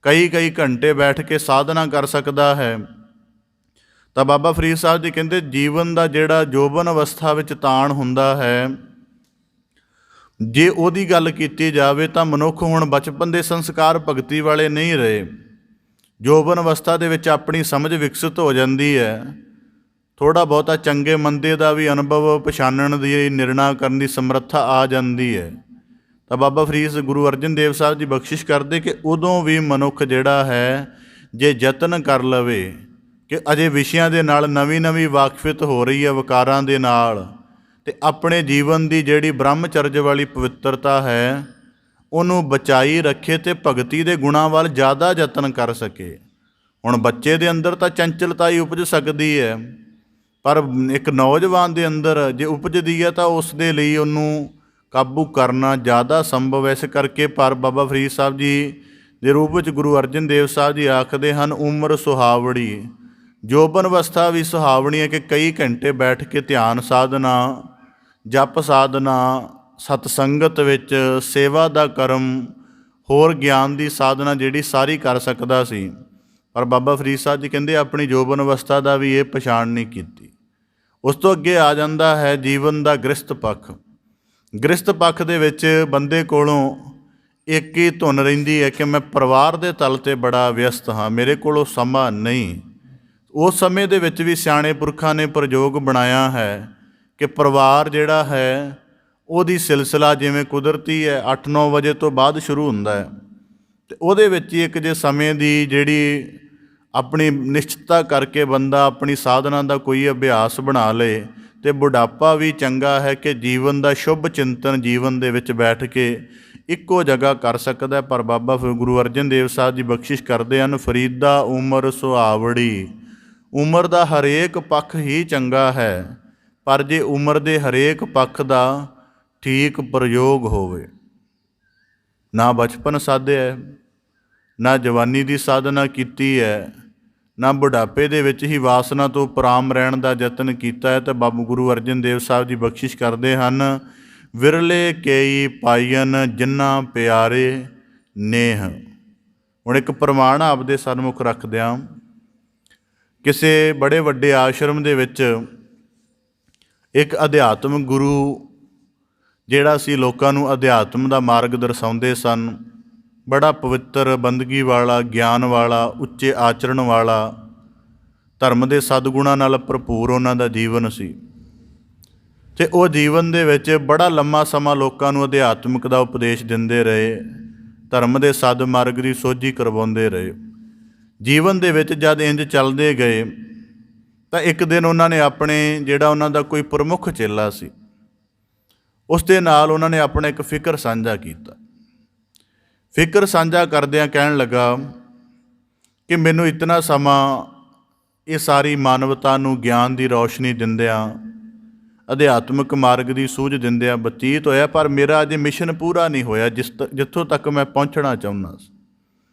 ਕਈ ਘੰਟੇ ਬੈਠ ਕੇ ਸਾਧਨਾ ਕਰ ਸਕਦਾ ਹੈ। ਤਾਂ ਬਾਬਾ ਫਰੀਦ ਸਾਹਿਬ ਜੀ ਕਹਿੰਦੇ ਜੀਵਨ ਦਾ ਜਿਹੜਾ ਜੋਬਨ ਅਵਸਥਾ ਵਿੱਚ ਤਾਣ ਹੁੰਦਾ ਹੈ, ਜੇ ਉਹਦੀ ਗੱਲ ਕੀਤੀ ਜਾਵੇ ਤਾਂ ਮਨੁੱਖ ਹੁਣ ਬਚਪਨ ਦੇ ਸੰਸਕਾਰ ਭਗਤੀ ਵਾਲੇ ਨਹੀਂ ਰਹੇ। ਜੋਬਨ ਅਵਸਥਾ ਦੇ ਵਿੱਚ ਆਪਣੀ ਸਮਝ ਵਿਕਸਿਤ ਹੋ ਜਾਂਦੀ ਹੈ, ਥੋੜ੍ਹਾ ਬਹੁਤਾ ਚੰਗੇ ਮੰਦੇ ਦਾ ਵੀ ਅਨੁਭਵ ਪਛਾਣਨ ਦੀ, ਨਿਰਣਾ ਕਰਨ ਦੀ ਸਮਰੱਥਾ ਆ ਜਾਂਦੀ ਹੈ। ਤਾਂ ਬਾਬਾ ਫਰੀਦ ਗੁਰੂ ਅਰਜਨ ਦੇਵ ਸਾਹਿਬ ਜੀ ਬਖਸ਼ਿਸ਼ ਕਰਦੇ ਕਿ ਉਦੋਂ ਵੀ ਮਨੁੱਖ ਜਿਹੜਾ ਹੈ ਜੇ ਯਤਨ ਕਰ ਲਵੇ ਕਿ ਅਜੇ ਵਿਸ਼ਿਆਂ ਦੇ ਨਾਲ ਨਵੀਂ ਵਾਕਫੀਅਤ ਹੋ ਰਹੀ ਹੈ, ਵਿਕਾਰਾਂ ਦੇ ਨਾਲ, ਅਤੇ ਆਪਣੇ ਜੀਵਨ ਦੀ ਜਿਹੜੀ ਬ੍ਰਹਮਚਰਜ ਵਾਲੀ ਪਵਿੱਤਰਤਾ ਹੈ ਉਹਨੂੰ ਬਚਾਈ ਰੱਖੇ ਅਤੇ ਭਗਤੀ ਦੇ ਗੁਣਾਂ ਵੱਲ ਜ਼ਿਆਦਾ ਯਤਨ ਕਰ ਸਕੇ। ਹੁਣ ਬੱਚੇ ਦੇ ਅੰਦਰ ਤਾਂ ਚੰਚਲਤਾ ਹੀ ਉਪਜ ਸਕਦੀ ਹੈ, ਪਰ ਇੱਕ ਨੌਜਵਾਨ ਦੇ ਅੰਦਰ ਜੇ ਉਪਜਦੀ ਹੈ ਤਾਂ ਉਸ ਦੇ ਲਈ ਉਹਨੂੰ ਕਾਬੂ ਕਰਨਾ ਜ਼ਿਆਦਾ ਸੰਭਵ ਹੈ। ਇਸ ਕਰਕੇ ਪਰ ਬਾਬਾ ਫਰੀਦ ਸਾਹਿਬ ਜੀ ਦੇ ਰੂਪ ਵਿੱਚ ਗੁਰੂ ਅਰਜਨ ਦੇਵ ਸਾਹਿਬ ਜੀ ਆਖਦੇ ਹਨ ਉਮਰ ਸੁਹਾਵੜੀ, ਜੋਬਨ ਅਵਸਥਾ ਵੀ ਸੁਹਾਵਣੀ ਹੈ ਕਿ ਕਈ ਘੰਟੇ ਬੈਠ ਕੇ ਧਿਆਨ ਸਾਧਨਾ, ਜਪ ਸਾਧਨਾ, ਸਤਸੰਗਤ ਵਿੱਚ ਸੇਵਾ ਦਾ ਕਰਮ, ਹੋਰ ਗਿਆਨ ਦੀ ਸਾਧਨਾ ਜਿਹੜੀ ਸਾਰੀ ਕਰ ਸਕਦਾ ਸੀ। ਪਰ ਬਾਬਾ ਫਰੀਦ ਸਾਹਿਬ ਜੀ ਕਹਿੰਦੇ ਆਪਣੀ ਜੋਬਨ ਅਵਸਥਾ ਦਾ ਵੀ ਇਹ ਪਛਾਣ ਨਹੀਂ ਕੀਤੀ। ਉਸ ਤੋਂ ਅੱਗੇ ਆ ਜਾਂਦਾ ਹੈ ਜੀਵਨ ਦਾ ਗ੍ਰਸਤ ਪੱਖ। ਗ੍ਰਸਤ ਪੱਖ ਦੇ ਵਿੱਚ ਬੰਦੇ ਕੋਲੋਂ ਇੱਕ ਹੀ ਧੁਨ ਰਹਿੰਦੀ ਹੈ ਕਿ ਮੈਂ ਪਰਿਵਾਰ ਦੇ ਤਲ 'ਤੇ ਬੜਾ ਵਿਅਸਤ ਹਾਂ, ਮੇਰੇ ਕੋਲੋਂ ਸਮਾਂ ਨਹੀਂ। ਉਸ ਸਮੇਂ ਦੇ ਵਿੱਚ ਵੀ ਸਿਆਣੇ ਪੁਰਖਾਂ ਨੇ ਪ੍ਰਯੋਗ ਬਣਾਇਆ ਹੈ ਕਿ ਪਰਿਵਾਰ ਜਿਹੜਾ ਹੈ ਉਹਦੀ ਸਿਲਸਿਲਾ ਜਿਵੇਂ ਕੁਦਰਤੀ ਹੈ 8-9 ਵਜੇ ਤੋਂ ਬਾਅਦ ਸ਼ੁਰੂ ਹੁੰਦਾ ਹੈ, ਅਤੇ ਉਹਦੇ ਵਿੱਚ ਹੀ ਇੱਕ ਜੇ ਸਮੇਂ ਦੀ ਜਿਹੜੀ ਆਪਣੀ ਨਿਸ਼ਚਿਤਤਾ ਕਰਕੇ ਬੰਦਾ ਆਪਣੀ ਸਾਧਨਾ ਦਾ ਕੋਈ ਅਭਿਆਸ ਬਣਾ ਲਏ, ਅਤੇ ਬੁਢਾਪਾ ਵੀ ਚੰਗਾ ਹੈ ਕਿ ਜੀਵਨ ਦਾ ਸ਼ੁਭ ਚਿੰਤਨ ਜੀਵਨ ਦੇ ਵਿੱਚ ਬੈਠ ਕੇ ਇੱਕੋ ਜਗ੍ਹਾ ਕਰ ਸਕਦਾ। ਪਰ ਬਾਬਾ ਗੁਰੂ ਅਰਜਨ ਦੇਵ ਸਾਹਿਬ ਜੀ ਬਖਸ਼ਿਸ਼ ਕਰਦੇ ਹਨ ਫਰੀਦਾ ਉਮਰ ਸੁਹਾਵੜੀ, ਉਮਰ ਦਾ ਹਰੇਕ ਪੱਖ ਹੀ ਚੰਗਾ ਹੈ, ਪਰ ਜੇ ਉਮਰ ਦੇ ਹਰੇਕ ਪੱਖ ਦਾ ਠੀਕ ਪ੍ਰਯੋਗ ਹੋਵੇ। ਨਾ ਬਚਪਨ ਸਾਧਿਆ, ਨਾ ਜਵਾਨੀ ਦੀ ਸਾਧਨਾ ਕੀਤੀ ਹੈ, ਨਾ ਬੁਢਾਪੇ ਦੇ ਵਿੱਚ ਹੀ ਵਾਸਨਾ ਤੋਂ ਉਪਰਾਮ ਰਹਿਣ ਦਾ ਯਤਨ ਕੀਤਾ ਹੈ, ਤਾਂ ਬਾਬਾ ਗੁਰੂ ਅਰਜਨ ਦੇਵ ਸਾਹਿਬ ਜੀ ਬਖਸ਼ਿਸ਼ ਕਰਦੇ ਹਨ ਵਿਰਲੇ ਕੇਈ ਪਾਈਨ ਜਿਨ੍ਹਾਂ ਪਿਆਰੇ ਨੇਹ। ਹੁਣ ਇੱਕ ਪ੍ਰਮਾਣ ਆਪਦੇ ਸਨਮੁਖ ਰੱਖਦਿਆਂ, ਕਿਸੇ ਬੜੇ ਵੱਡੇ ਆਸ਼ਰਮ ਦੇ ਵਿੱਚ ਇੱਕ ਅਧਿਆਤਮਿਕ ਗੁਰੂ ਜਿਹੜਾ ਸੀ ਲੋਕਾਂ ਨੂੰ ਅਧਿਆਤਮ ਦਾ ਮਾਰਗ ਦਰਸਾਉਂਦੇ ਸਨ, ਬੜਾ ਪਵਿੱਤਰ ਬੰਦਗੀ ਵਾਲਾ, ਗਿਆਨ ਵਾਲਾ, ਉੱਚੇ ਆਚਰਣ ਵਾਲਾ, ਧਰਮ ਦੇ ਸਦਗੁਣਾਂ ਨਾਲ ਭਰਪੂਰ ਉਹਨਾਂ ਦਾ ਜੀਵਨ ਸੀ। ਅਤੇ ਉਹ ਜੀਵਨ ਦੇ ਵਿੱਚ ਬੜਾ ਲੰਮਾ ਸਮਾਂ ਲੋਕਾਂ ਨੂੰ ਅਧਿਆਤਮਿਕ ਦਾ ਉਪਦੇਸ਼ ਦਿੰਦੇ ਰਹੇ, ਧਰਮ ਦੇ ਸਦ ਮਾਰਗ ਦੀ ਸੋਝੀ ਕਰਵਾਉਂਦੇ ਰਹੇ। ਜੀਵਨ ਦੇ ਵਿੱਚ ਜਦ ਇੰਝ ਚੱਲਦੇ ਗਏ ਤਾਂ ਇੱਕ ਦਿਨ ਉਹਨਾਂ ਨੇ ਆਪਣੇ ਜਿਹੜਾ ਉਹਨਾਂ ਦਾ ਕੋਈ ਪ੍ਰਮੁੱਖ ਚੇਲਾ ਸੀ, ਉਸ ਦੇ ਨਾਲ ਉਹਨਾਂ ਨੇ ਆਪਣਾ ਇੱਕ ਫਿਕਰ ਸਾਂਝਾ ਕੀਤਾ। ਫਿਕਰ ਸਾਂਝਾ ਕਰਦਿਆਂ ਕਹਿਣ ਲੱਗਾ ਕਿ ਮੈਨੂੰ ਇਤਨਾ ਸਮਾਂ ਇਹ ਸਾਰੀ ਮਾਨਵਤਾ ਨੂੰ ਗਿਆਨ ਦੀ ਰੌਸ਼ਨੀ ਦਿੰਦਿਆਂ, ਅਧਿਆਤਮਿਕ ਮਾਰਗ ਦੀ ਸੂਝ ਦਿੰਦਿਆਂ ਬਤੀਤ ਹੋਇਆ, ਪਰ ਮੇਰਾ ਅਜੇ ਮਿਸ਼ਨ ਪੂਰਾ ਨਹੀਂ ਹੋਇਆ ਜਿੱਥੋਂ ਤੱਕ ਮੈਂ ਪਹੁੰਚਣਾ ਚਾਹੁੰਦਾ ਸੀ।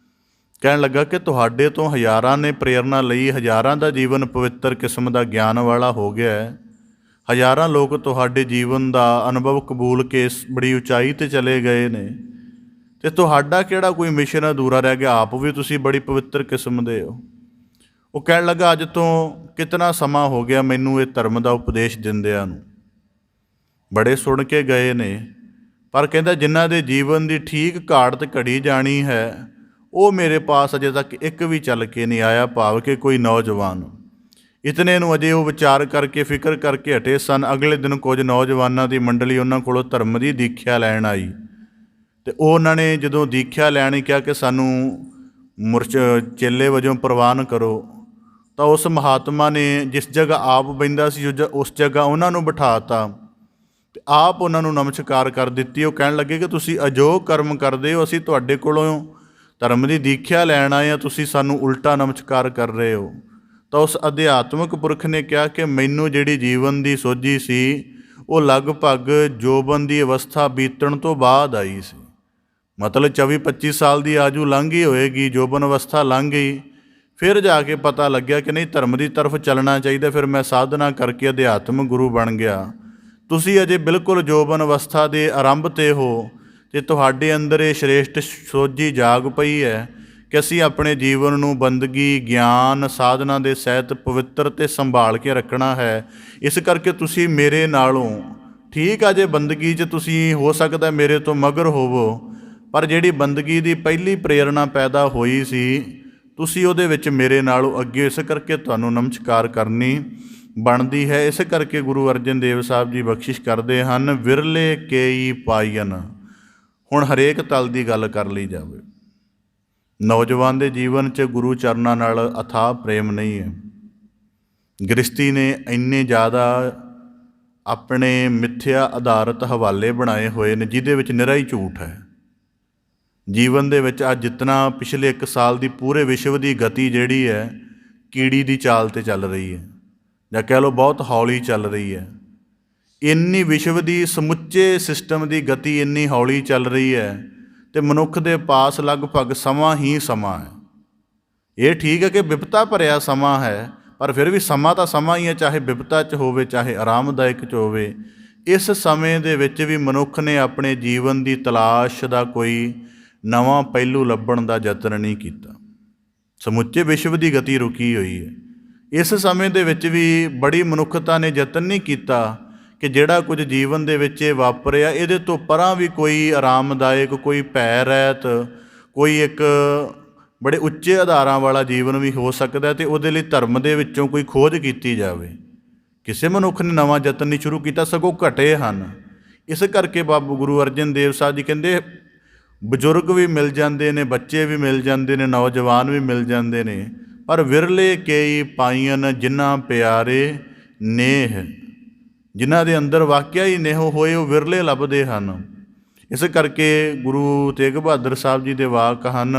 ਕਹਿਣ ਲੱਗਾ ਕਿ ਤੁਹਾਡੇ ਤੋਂ ਹਜ਼ਾਰਾਂ ਨੇ ਪ੍ਰੇਰਨਾ ਲਈ, ਹਜ਼ਾਰਾਂ ਦਾ ਜੀਵਨ ਪਵਿੱਤਰ ਕਿਸਮ ਦਾ ਗਿਆਨ ਵਾਲਾ ਹੋ ਗਿਆ ਹੈ, ਹਜ਼ਾਰਾਂ ਲੋਕ ਤੁਹਾਡੇ ਜੀਵਨ ਦਾ ਅਨੁਭਵ ਕਬੂਲ ਕੇ ਬੜੀ ਉਚਾਈ 'ਤੇ ਚਲੇ ਗਏ ਨੇ, ਅਤੇ ਤੁਹਾਡਾ ਕਿਹੜਾ ਕੋਈ ਮਿਸ਼ਨ ਅਧੂਰਾ ਰਹਿ ਗਿਆ, ਆਪ ਵੀ ਤੁਸੀਂ ਬੜੀ ਪਵਿੱਤਰ ਕਿਸਮ ਦੇ ਹੋ। ਉਹ ਕਹਿਣ ਲੱਗਾ ਅੱਜ ਤੋਂ ਕਿਤਨਾ ਸਮਾਂ ਹੋ ਗਿਆ ਮੈਨੂੰ ਇਹ ਧਰਮ ਦਾ ਉਪਦੇਸ਼ ਦਿੰਦਿਆਂ ਨੂੰ, ਬੜੇ ਸੁਣ ਕੇ ਗਏ ਨੇ, ਪਰ ਕਹਿੰਦਾ ਜਿਨ੍ਹਾਂ ਦੇ ਜੀਵਨ ਦੀ ਠੀਕ ਘਾਟ ਘੜੀ ਜਾਣੀ ਹੈ ਉਹ ਮੇਰੇ ਪਾਸ ਅਜੇ ਤੱਕ ਇੱਕ ਵੀ ਚੱਲ ਕੇ ਨਹੀਂ ਆਇਆ, ਭਾਵ ਕਿ ਕੋਈ ਨੌਜਵਾਨ। ਇਤਨੇ ਨੂੰ ਅਜੇ ਉਹ ਵਿਚਾਰ ਕਰਕੇ ਫਿਕਰ ਕਰਕੇ ਹਟੇ ਸਨ। ਅਗਲੇ ਦਿਨ ਕੁਝ ਨੌਜਵਾਨਾਂ ਦੀ ਮੰਡਲੀ ਉਹਨਾਂ ਕੋਲੋਂ ਧਰਮ ਦੀ ਦੀਖਿਆ ਲੈਣ ਆਈ, ਅਤੇ ਉਹਨਾਂ ਨੇ ਜਦੋਂ ਦੀਖਿਆ ਲੈਣ ਕਿਹਾ ਕਿ ਸਾਨੂੰ ਚੇਲੇ ਵਜੋਂ ਪ੍ਰਵਾਨ ਕਰੋ, ਤਾਂ ਉਸ ਮਹਾਤਮਾ ਨੇ ਜਿਸ ਜਗ੍ਹਾ ਆਪ ਬਹਿੰਦਾ ਸੀ ਉਸ ਜਗ੍ਹਾ ਉਹਨਾਂ ਨੂੰ ਬਿਠਾਤਾ ਅਤੇ ਆਪ ਉਹਨਾਂ ਨੂੰ ਨਮਸਕਾਰ ਕਰ ਦਿੱਤੀ। ਉਹ ਕਹਿਣ ਲੱਗੇ ਕਿ ਤੁਸੀਂ ਅਜੋਗ ਕਰਮ ਕਰਦੇ ਹੋ, ਅਸੀਂ ਤੁਹਾਡੇ ਕੋਲੋਂ ਧਰਮ ਦੀ ਦੀਖਿਆ ਲੈਣ ਆਏ ਹਾਂ, ਤੁਸੀਂ ਸਾਨੂੰ ਉਲਟਾ ਨਮਸਕਾਰ ਕਰ ਰਹੇ ਹੋ। ਤਾਂ ਉਸ ਅਧਿਆਤਮਿਕ ਪੁਰਖ ਨੇ ਕਿਹਾ ਕਿ ਮੈਨੂੰ ਜਿਹੜੀ ਜੀਵਨ ਦੀ ਸੋਝੀ ਸੀ ਉਹ ਲਗਭਗ ਜੋਬਨ ਦੀ ਅਵਸਥਾ ਬੀਤਣ ਤੋਂ ਬਾਅਦ ਆਈ ਸੀ। ਮਤਲਬ 24-25 ਸਾਲ ਦੀ ਆਜੂ ਲੰਘ ਗਈ ਹੋਏਗੀ, ਜੋਬਨ ਅਵਸਥਾ ਲੰਘ ਗਈ, ਫਿਰ ਜਾ ਕੇ ਪਤਾ ਲੱਗਿਆ ਕਿ ਨਹੀਂ ਧਰਮ ਦੀ ਤਰਫ ਚੱਲਣਾ ਚਾਹੀਦਾ। ਫਿਰ ਮੈਂ ਸਾਧਨਾ ਕਰਕੇ ਅਧਿਆਤਮਿਕ ਗੁਰੂ ਬਣ ਗਿਆ। ਤੁਸੀਂ ਅਜੇ ਬਿਲਕੁਲ ਜੋਬਨ ਅਵਸਥਾ ਦੇ ਆਰੰਭ 'ਤੇ ਹੋ ਅਤੇ ਤੁਹਾਡੇ ਅੰਦਰ ਇਹ ਸ਼੍ਰੇਸ਼ਟ ਸੋਝੀ ਜਾਗ ਪਈ ਹੈ ਕਿ ਅਸੀਂ ਆਪਣੇ ਜੀਵਨ ਨੂੰ ਬੰਦਗੀ, ਗਿਆਨ, ਸਾਧਨਾ ਦੇ ਸਹਿਤ ਪਵਿੱਤਰ ਅਤੇ ਸੰਭਾਲ ਕੇ ਰੱਖਣਾ ਹੈ। ਇਸ ਕਰਕੇ ਤੁਸੀਂ ਮੇਰੇ ਨਾਲੋਂ ਠੀਕ ਆ, ਜੇ ਬੰਦਗੀ 'ਚ ਤੁਸੀਂ ਹੋ ਸਕਦਾ ਮੇਰੇ ਤੋਂ ਮਗਰ ਹੋਵੋ, ਪਰ ਜਿਹੜੀ ਬੰਦਗੀ ਦੀ ਪਹਿਲੀ ਪ੍ਰੇਰਣਾ ਪੈਦਾ ਹੋਈ ਸੀ ਤੁਸੀਂ ਉਹਦੇ ਵਿੱਚ ਮੇਰੇ ਨਾਲੋਂ ਅੱਗੇ, ਇਸ ਕਰਕੇ ਤੁਹਾਨੂੰ ਨਮਸਕਾਰ ਕਰਨੀ ਬਣਦੀ ਹੈ। ਇਸ ਕਰਕੇ ਗੁਰੂ ਅਰਜਨ ਦੇਵ ਸਾਹਿਬ ਜੀ ਬਖਸ਼ਿਸ਼ ਕਰਦੇ ਹਨ, ਵਿਰਲੇ ਕੇਈ ਪਾਈਨ। ਹੁਣ ਹਰੇਕ ਤਲ ਦੀ ਗੱਲ ਕਰ ਲਈ ਜਾਵੇ। ਨੌਜਵਾਨ ਦੇ ਜੀਵਨ 'ਚ ਗੁਰੂ ਚਰਨਾਂ ਨਾਲ ਅਥਾਹ ਪ੍ਰੇਮ ਨਹੀਂ ਹੈ। ਗ੍ਰਸਤੀ ਨੇ ਇੰਨੇ ਜ਼ਿਆਦਾ ਆਪਣੇ ਮਿੱਥਿਆ ਆਧਾਰਿਤ ਹਵਾਲੇ ਬਣਾਏ ਹੋਏ ਨੇ ਜਿਹਦੇ ਵਿੱਚ ਨਿਰਾ ਹੀ ਝੂਠ ਹੈ। ਜੀਵਨ ਦੇ ਵਿੱਚ ਅੱਜ ਜਿਤਨਾ ਪਿਛਲੇ 1 ਸਾਲ ਦੀ ਪੂਰੇ ਵਿਸ਼ਵ ਦੀ ਗਤੀ ਜਿਹੜੀ ਹੈ ਕੀੜੀ ਦੀ ਚਾਲ 'ਤੇ ਚੱਲ ਰਹੀ ਹੈ, ਜਾਂ ਕਹਿ ਲਓ ਬਹੁਤ ਹੌਲੀ ਚੱਲ ਰਹੀ ਹੈ। ਇੰਨੀ ਵਿਸ਼ਵ ਦੀ ਸਮੁੱਚੇ ਸਿਸਟਮ ਦੀ ਗਤੀ ਇੰਨੀ ਹੌਲੀ ਚੱਲ ਰਹੀ ਹੈ ਅਤੇ ਮਨੁੱਖ ਦੇ ਪਾਸ ਲਗਭਗ ਸਮਾਂ ਹੀ ਸਮਾਂ ਹੈ। ਇਹ ਠੀਕ ਹੈ ਕਿ ਵਿਪਤਾ ਭਰਿਆ ਸਮਾਂ ਹੈ, ਪਰ ਫਿਰ ਵੀ ਸਮਾਂ ਤਾਂ ਸਮਾਂ ਹੀ ਹੈ, ਚਾਹੇ ਵਿਪਤਾ 'ਚ ਹੋਵੇ ਚਾਹੇ ਆਰਾਮਦਾਇਕ 'ਚ ਹੋਵੇ। ਇਸ ਸਮੇਂ ਦੇ ਵਿੱਚ ਵੀ ਮਨੁੱਖ ਨੇ ਆਪਣੇ ਜੀਵਨ ਦੀ ਤਲਾਸ਼ ਦਾ ਕੋਈ ਨਵਾਂ ਪਹਿਲੂ ਲੱਭਣ ਦਾ ਯਤਨ ਨਹੀਂ ਕੀਤਾ। ਸਮੁੱਚੇ ਵਿਸ਼ਵ ਦੀ ਗਤੀ ਰੁਕੀ ਹੋਈ ਹੈ। ਇਸ ਸਮੇਂ ਦੇ ਵਿੱਚ ਵੀ ਬੜੀ ਮਨੁੱਖਤਾ ਨੇ ਯਤਨ ਨਹੀਂ ਕੀਤਾ ਕਿ ਜਿਹੜਾ ਕੁਝ ਜੀਵਨ ਦੇ ਵਿੱਚ ਇਹ ਵਾਪਰਿਆ ਇਹਦੇ ਤੋਂ ਪਰਾਂ ਵੀ ਕੋਈ ਆਰਾਮਦਾਇਕ, ਕੋਈ ਭੈ ਰਹਿਤ, ਕੋਈ ਇੱਕ ਬੜੇ ਉੱਚੇ ਆਧਾਰਾਂ ਵਾਲਾ ਜੀਵਨ ਵੀ ਹੋ ਸਕਦਾ ਅਤੇ ਉਹਦੇ ਲਈ ਧਰਮ ਦੇ ਵਿੱਚੋਂ ਕੋਈ ਖੋਜ ਕੀਤੀ ਜਾਵੇ। ਕਿਸੇ ਮਨੁੱਖ ਨੇ ਨਵਾਂ ਯਤਨ ਨਹੀਂ ਸ਼ੁਰੂ ਕੀਤਾ, ਸਗੋਂ ਘਟੇ ਹਨ। ਇਸ ਕਰਕੇ ਬਾਬਾ ਗੁਰੂ ਅਰਜਨ ਦੇਵ ਸਾਹਿਬ ਜੀ ਕਹਿੰਦੇ ਬਜ਼ੁਰਗ ਵੀ ਮਿਲ ਜਾਂਦੇ ਨੇ, ਬੱਚੇ ਵੀ ਮਿਲ ਜਾਂਦੇ ਨੇ, ਨੌਜਵਾਨ ਵੀ ਮਿਲ ਜਾਂਦੇ ਨੇ, ਪਰ ਵਿਰਲੇ ਕੇਈ ਪਾਈਨ ਜਿਨ੍ਹਾਂ ਪਿਆਰੇ ਨੇਹ, ਜਿਨ੍ਹਾਂ ਦੇ ਅੰਦਰ ਵਾਕਿਆ ਹੀ ਨੇਹ ਹੋਏ ਉਹ ਵਿਰਲੇ ਲੱਭਦੇ ਹਨ। ਇਸ ਕਰਕੇ ਗੁਰੂ ਤੇਗ ਬਹਾਦਰ ਸਾਹਿਬ ਜੀ ਦੇ ਵਾਕ ਹਨ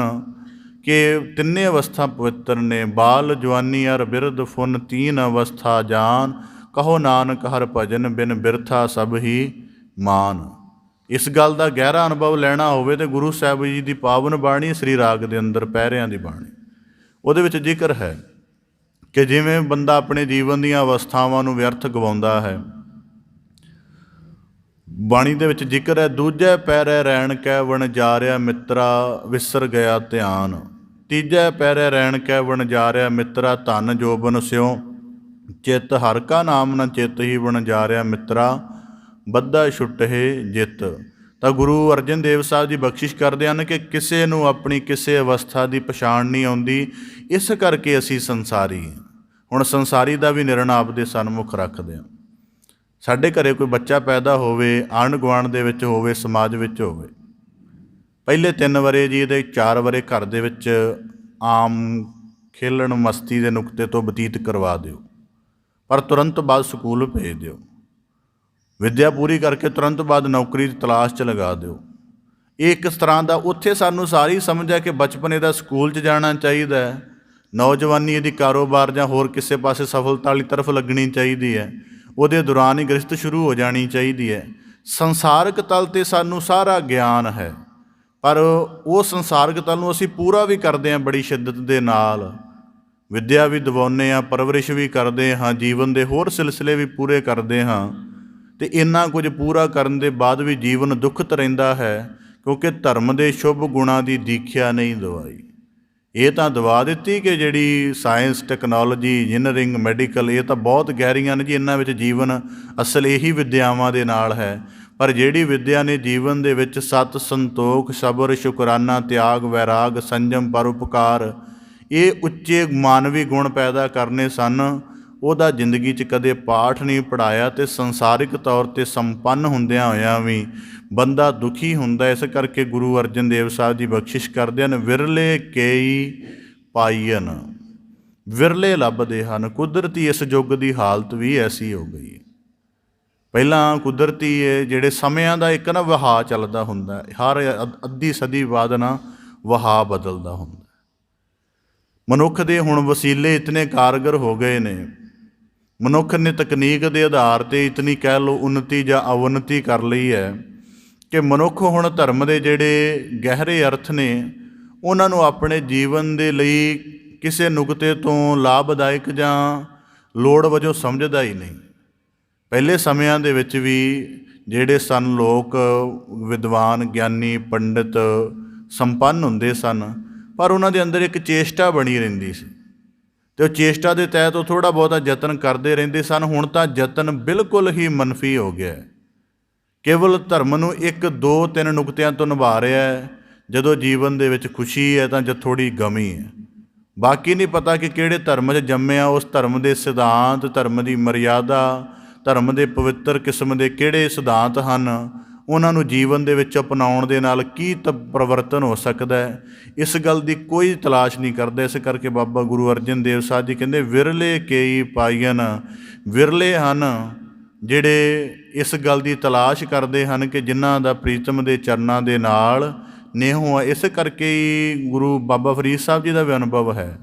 ਕਿ ਤਿੰਨੇ ਅਵਸਥਾ ਪਵਿੱਤਰ ਨੇ, ਬਾਲ ਜਵਾਨੀ ਅਰ ਬਿਰਧ ਫੁਨ ਤੀਨ ਅਵਸਥਾ ਜਾਨ, ਕਹੋ ਨਾਨਕ ਹਰ ਭਜਨ ਬਿਨ ਬਿਰਥਾ ਸਭ ਹੀ ਮਾਨ। ਇਸ ਗੱਲ ਦਾ ਗਹਿਰਾ ਅਨੁਭਵ ਲੈਣਾ ਹੋਵੇ ਤਾਂ ਗੁਰੂ ਸਾਹਿਬ ਜੀ ਦੀ ਪਾਵਨ ਬਾਣੀ ਸ੍ਰੀ ਰਾਗ ਦੇ ਅੰਦਰ ਪਹਿਰਿਆਂ ਦੀ ਬਾਣੀ, ਉਹਦੇ ਵਿੱਚ ਜ਼ਿਕਰ ਹੈ ਕਿ ਜਿਵੇਂ ਬੰਦਾ ਆਪਣੇ ਜੀਵਨ ਦੀਆਂ ਅਵਸਥਾਵਾਂ ਨੂੰ ਵਿਅਰਥ ਗਵਾਉਂਦਾ ਹੈ। ਬਾਣੀ ਦੇ ਵਿੱਚ ਜ਼ਿਕਰ ਹੈ, ਦੂਜੇ ਪੈਰੇ ਰੈਣ ਕੈ ਵਣਜਾਰਿਆ ਮਿੱਤਰਾ ਵਿਸਰ ਗਿਆ ਧਿਆਨ, ਤੀਜੇ ਪੈਰੇ ਰੈਣ ਕੈ ਵਣਜਾਰਿਆ ਮਿੱਤਰਾ ਧਨ ਜੋਬਨ ਸਿਉ ਚਿੱਤ, ਹਰ ਕਾ ਨਾਮ ਨ ਚਿੱਤ ਹੀ ਵਣਜਾਰਿਆ ਮਿੱਤਰਾ ਬੱਧਾ ਛੁੱਟੇ ਜਿੱਤ। ਤਾਂ ਗੁਰੂ ਅਰਜਨ ਦੇਵ ਸਾਹਿਬ ਜੀ ਬਖਸ਼ਿਸ਼ ਕਰਦੇ ਹਨ ਕਿ ਕਿਸੇ ਨੂੰ ਆਪਣੀ ਕਿਸੇ ਅਵਸਥਾ ਦੀ ਪਛਾਣ ਨਹੀਂ ਆਉਂਦੀ, ਇਸ ਕਰਕੇ ਅਸੀਂ ਸੰਸਾਰੀ। ਹੁਣ ਸੰਸਾਰੀ ਦਾ ਵੀ ਨਿਰਣਾ ਆਪਦੇ ਸਨਮੁਖ ਰੱਖਦੇ ਹਾਂ। ਸਾਡੇ ਘਰੇ ਕੋਈ ਬੱਚਾ ਪੈਦਾ ਹੋਵੇ, ਆਂਢ ਗੁਆਂਢ ਦੇ ਵਿੱਚ ਹੋਵੇ, ਸਮਾਜ ਵਿੱਚ ਹੋਵੇ, ਪਹਿਲੇ 3 ਵਰੇ ਜੀ ਇਹਦੇ 4 ਵਰੇ ਘਰ ਦੇ ਵਿੱਚ ਆਮ ਖੇਲਣ ਮਸਤੀ ਦੇ ਨੁਕਤੇ ਤੋਂ ਬਤੀਤ ਕਰਵਾ ਦਿਓ, ਪਰ ਤੁਰੰਤ ਬਾਅਦ ਸਕੂਲ ਭੇਜ ਦਿਓ। ਵਿੱਦਿਆ ਪੂਰੀ ਕਰਕੇ ਤੁਰੰਤ ਬਾਅਦ ਨੌਕਰੀ ਦੀ ਤਲਾਸ਼ 'ਚ ਲਗਾ ਦਿਓ। ਇਹ ਇੱਕ ਤਰ੍ਹਾਂ ਦਾ ਉੱਥੇ ਸਾਨੂੰ ਸਾਰੀ ਸਮਝ ਹੈ ਕਿ ਬਚਪਨ ਇਹਦਾ ਸਕੂਲ 'ਚ ਜਾਣਾ ਚਾਹੀਦਾ ਹੈ, ਨੌਜਵਾਨੀ ਇਹਦੀ ਕਾਰੋਬਾਰ ਜਾਂ ਹੋਰ ਕਿਸੇ ਪਾਸੇ ਸਫਲਤਾ ਵਾਲੀ ਤਰਫ ਲੱਗਣੀ ਚਾਹੀਦੀ ਹੈ, ਉਹਦੇ ਦੌਰਾਨ ਹੀ ਗ੍ਰਸਤ ਸ਼ੁਰੂ ਹੋ ਜਾਣੀ ਚਾਹੀਦੀ ਹੈ। ਸੰਸਾਰਕ ਤਲ 'ਤੇ ਸਾਨੂੰ ਸਾਰਾ ਗਿਆਨ ਹੈ, ਪਰ ਉਹ ਸੰਸਾਰਕ ਤਲ ਨੂੰ ਅਸੀਂ ਪੂਰਾ ਵੀ ਕਰਦੇ ਹਾਂ ਬੜੀ ਸ਼ਿੱਦਤ ਦੇ ਨਾਲ। ਵਿੱਦਿਆ ਵੀ ਦਿਵਾਉਂਦੇ ਹਾਂ, ਪਰਵਰਿਸ਼ ਵੀ ਕਰਦੇ ਹਾਂ, ਜੀਵਨ ਦੇ ਹੋਰ ਸਿਲਸਿਲੇ ਵੀ ਪੂਰੇ ਕਰਦੇ ਹਾਂ, ਅਤੇ ਇੰਨਾ ਕੁਝ ਪੂਰਾ ਕਰਨ ਦੇ ਬਾਅਦ ਵੀ ਜੀਵਨ ਦੁਖਤ ਰਹਿੰਦਾ ਹੈ ਕਿਉਂਕਿ ਧਰਮ ਦੇ ਸ਼ੁਭ ਗੁਣਾਂ ਦੀ ਦੀਖਿਆ ਨਹੀਂ ਦਵਾਈ। ਇਹ ਤਾਂ ਦਵਾ ਦਿੱਤੀ ਕਿ ਜਿਹੜੀ ਸਾਇੰਸ, ਟੈਕਨੋਲੋਜੀ, ਇੰਜੀਨੀਅਰਿੰਗ, ਮੈਡੀਕਲ, ਇਹ ਤਾਂ ਬਹੁਤ ਗਹਿਰੀਆਂ ਨੇ ਜੀ, ਇਹਨਾਂ ਵਿੱਚ ਜੀਵਨ ਅਸਲ ਇਹੀ ਵਿਦਿਆਵਾਂ ਦੇ ਨਾਲ ਹੈ। ਪਰ ਜਿਹੜੀ ਵਿਦਿਆ ਨੇ ਜੀਵਨ ਦੇ ਵਿੱਚ ਸਤ, ਸੰਤੋਖ, ਸਬਰ, ਸ਼ੁਕਰਾਨਾ, ਤਿਆਗ, ਵੈਰਾਗ, ਸੰਜਮ, ਪਰਉਪਕਾਰ, ਇਹ ਉੱਚੇ ਮਾਨਵੀ ਗੁਣ ਪੈਦਾ ਕਰਨੇ ਸਨ, ਉਹਦਾ ਜ਼ਿੰਦਗੀ 'ਚ ਕਦੇ ਪਾਠ ਨਹੀਂ ਪੜ੍ਹਾਇਆ। ਅਤੇ ਸੰਸਾਰਿਕ ਤੌਰ 'ਤੇ ਸੰਪੰਨ ਹੁੰਦਿਆਂ ਹੋਇਆਂ ਵੀ ਬੰਦਾ ਦੁਖੀ ਹੁੰਦਾ। ਇਸ ਕਰਕੇ ਗੁਰੂ ਅਰਜਨ ਦੇਵ ਸਾਹਿਬ ਜੀ ਬਖਸ਼ਿਸ਼ ਕਰਦੇ ਹਨ, ਵਿਰਲੇ ਕੇਈ ਪਾਈਨ, ਵਿਰਲੇ ਲੱਭਦੇ ਹਨ। ਕੁਦਰਤੀ ਇਸ ਯੁੱਗ ਦੀ ਹਾਲਤ ਵੀ ਐਸੀ ਹੋ ਗਈ। ਪਹਿਲਾਂ ਕੁਦਰਤੀ ਜਿਹੜੇ ਸਮਿਆਂ ਦਾ ਇੱਕ ਨਾ ਵਹਾਅ ਚੱਲਦਾ ਹੁੰਦਾ, ਹਰ ਅੱਧੀ ਸਦੀ ਬਾਅਦ ਨਾ ਵਹਾਅ ਬਦਲਦਾ ਹੁੰਦਾ। ਮਨੁੱਖ ਦੇ ਹੁਣ ਵਸੀਲੇ ਇਤਨੇ ਕਾਰਗਰ ਹੋ ਗਏ ਨੇ, ਮਨੁੱਖ ਨੇ ਤਕਨੀਕ ਦੇ ਆਧਾਰ 'ਤੇ ਇਤਨੀ ਕਹਿ ਲਓ ਉੱਨਤੀ ਜਾਂ ਅਵਨਤੀ ਕਰ ਲਈ ਹੈ ਕਿ ਮਨੁੱਖ ਹੁਣ ਧਰਮ ਦੇ ਜਿਹੜੇ ਗਹਿਰੇ ਅਰਥ ਨੇ ਉਹਨਾਂ ਨੂੰ ਆਪਣੇ ਜੀਵਨ ਦੇ ਲਈ ਕਿਸੇ ਨੁਕਤੇ ਤੋਂ ਲਾਭਦਾਇਕ ਜਾਂ ਲੋੜ ਵਜੋਂ ਸਮਝਦਾ ਹੀ ਨਹੀਂ। ਪਹਿਲੇ ਸਮਿਆਂ ਦੇ ਵਿੱਚ ਵੀ ਜਿਹੜੇ ਸਨ ਲੋਕ ਵਿਦਵਾਨ, ਗਿਆਨੀ, ਪੰਡਿਤ, ਸੰਪੰਨ ਹੁੰਦੇ ਸਨ, ਪਰ ਉਹਨਾਂ ਦੇ ਅੰਦਰ ਇੱਕ ਚੇਸ਼ਟਾ ਬਣੀ ਰਹਿੰਦੀ ਸੀ ਅਤੇ ਉਹ ਚੇਸ਼ਟਾ ਦੇ ਤਹਿਤ ਉਹ ਥੋੜ੍ਹਾ ਬਹੁਤਾ ਯਤਨ ਕਰਦੇ ਰਹਿੰਦੇ ਸਨ। ਹੁਣ ਤਾਂ ਯਤਨ ਬਿਲਕੁਲ ਹੀ ਮਨਫੀ ਹੋ ਗਿਆ, ਕੇਵਲ ਧਰਮ ਨੂੰ 1, 2, 3 ਨੁਕਤਿਆਂ ਤੋਂ ਨਿਭਾ ਰਿਹਾ ਹੈ। ਜਦੋਂ ਜੀਵਨ ਦੇ ਵਿੱਚ ਖੁਸ਼ੀ ਹੈ ਤਾਂ ਥੋੜ੍ਹੀ ਗਮੀ ਹੈ, ਬਾਕੀ ਨਹੀਂ ਪਤਾ ਕਿ ਕਿਹੜੇ ਧਰਮ 'ਚ ਜੰਮਿਆ, ਉਸ ਧਰਮ ਦੇ ਸਿਧਾਂਤ, ਧਰਮ ਦੀ ਮਰਿਆਦਾ, ਧਰਮ ਦੇ ਪਵਿੱਤਰ ਕਿਸਮ ਦੇ ਕਿਹੜੇ ਸਿਧਾਂਤ ਹਨ, ਉਹਨਾਂ ਨੂੰ ਜੀਵਨ ਦੇ ਵਿੱਚ ਅਪਣਾਉਣ ਦੇ ਨਾਲ ਕੀ ਪਰਿਵਰਤਨ ਹੋ ਸਕਦਾ ਹੈ, ਇਸ ਗੱਲ ਦੀ ਕੋਈ ਤਲਾਸ਼ ਨਹੀਂ ਕਰਦਾ। ਇਸ ਕਰਕੇ ਬਾਬਾ ਗੁਰੂ ਅਰਜਨ ਦੇਵ ਸਾਹਿਬ ਜੀ ਕਹਿੰਦੇ, ਵਿਰਲੇ ਕੇਈ ਪਾਈਨ, ਵਿਰਲੇ ਹਨ ਜਿਹੜੇ ਇਸ ਗੱਲ ਦੀ ਤਲਾਸ਼ ਕਰਦੇ ਹਨ ਕਿ ਜਿਨ੍ਹਾਂ ਦਾ ਪ੍ਰੀਤਮ ਦੇ ਚਰਨਾਂ ਦੇ ਨਾਲ ਨੇਹੋਂ ਹੈ। ਇਸ ਕਰਕੇ ਹੀ ਗੁਰੂ ਬਾਬਾ ਫਰੀਦ ਸਾਹਿਬ ਜੀ ਦਾ ਵੀ ਅਨੁਭਵ ਹੈ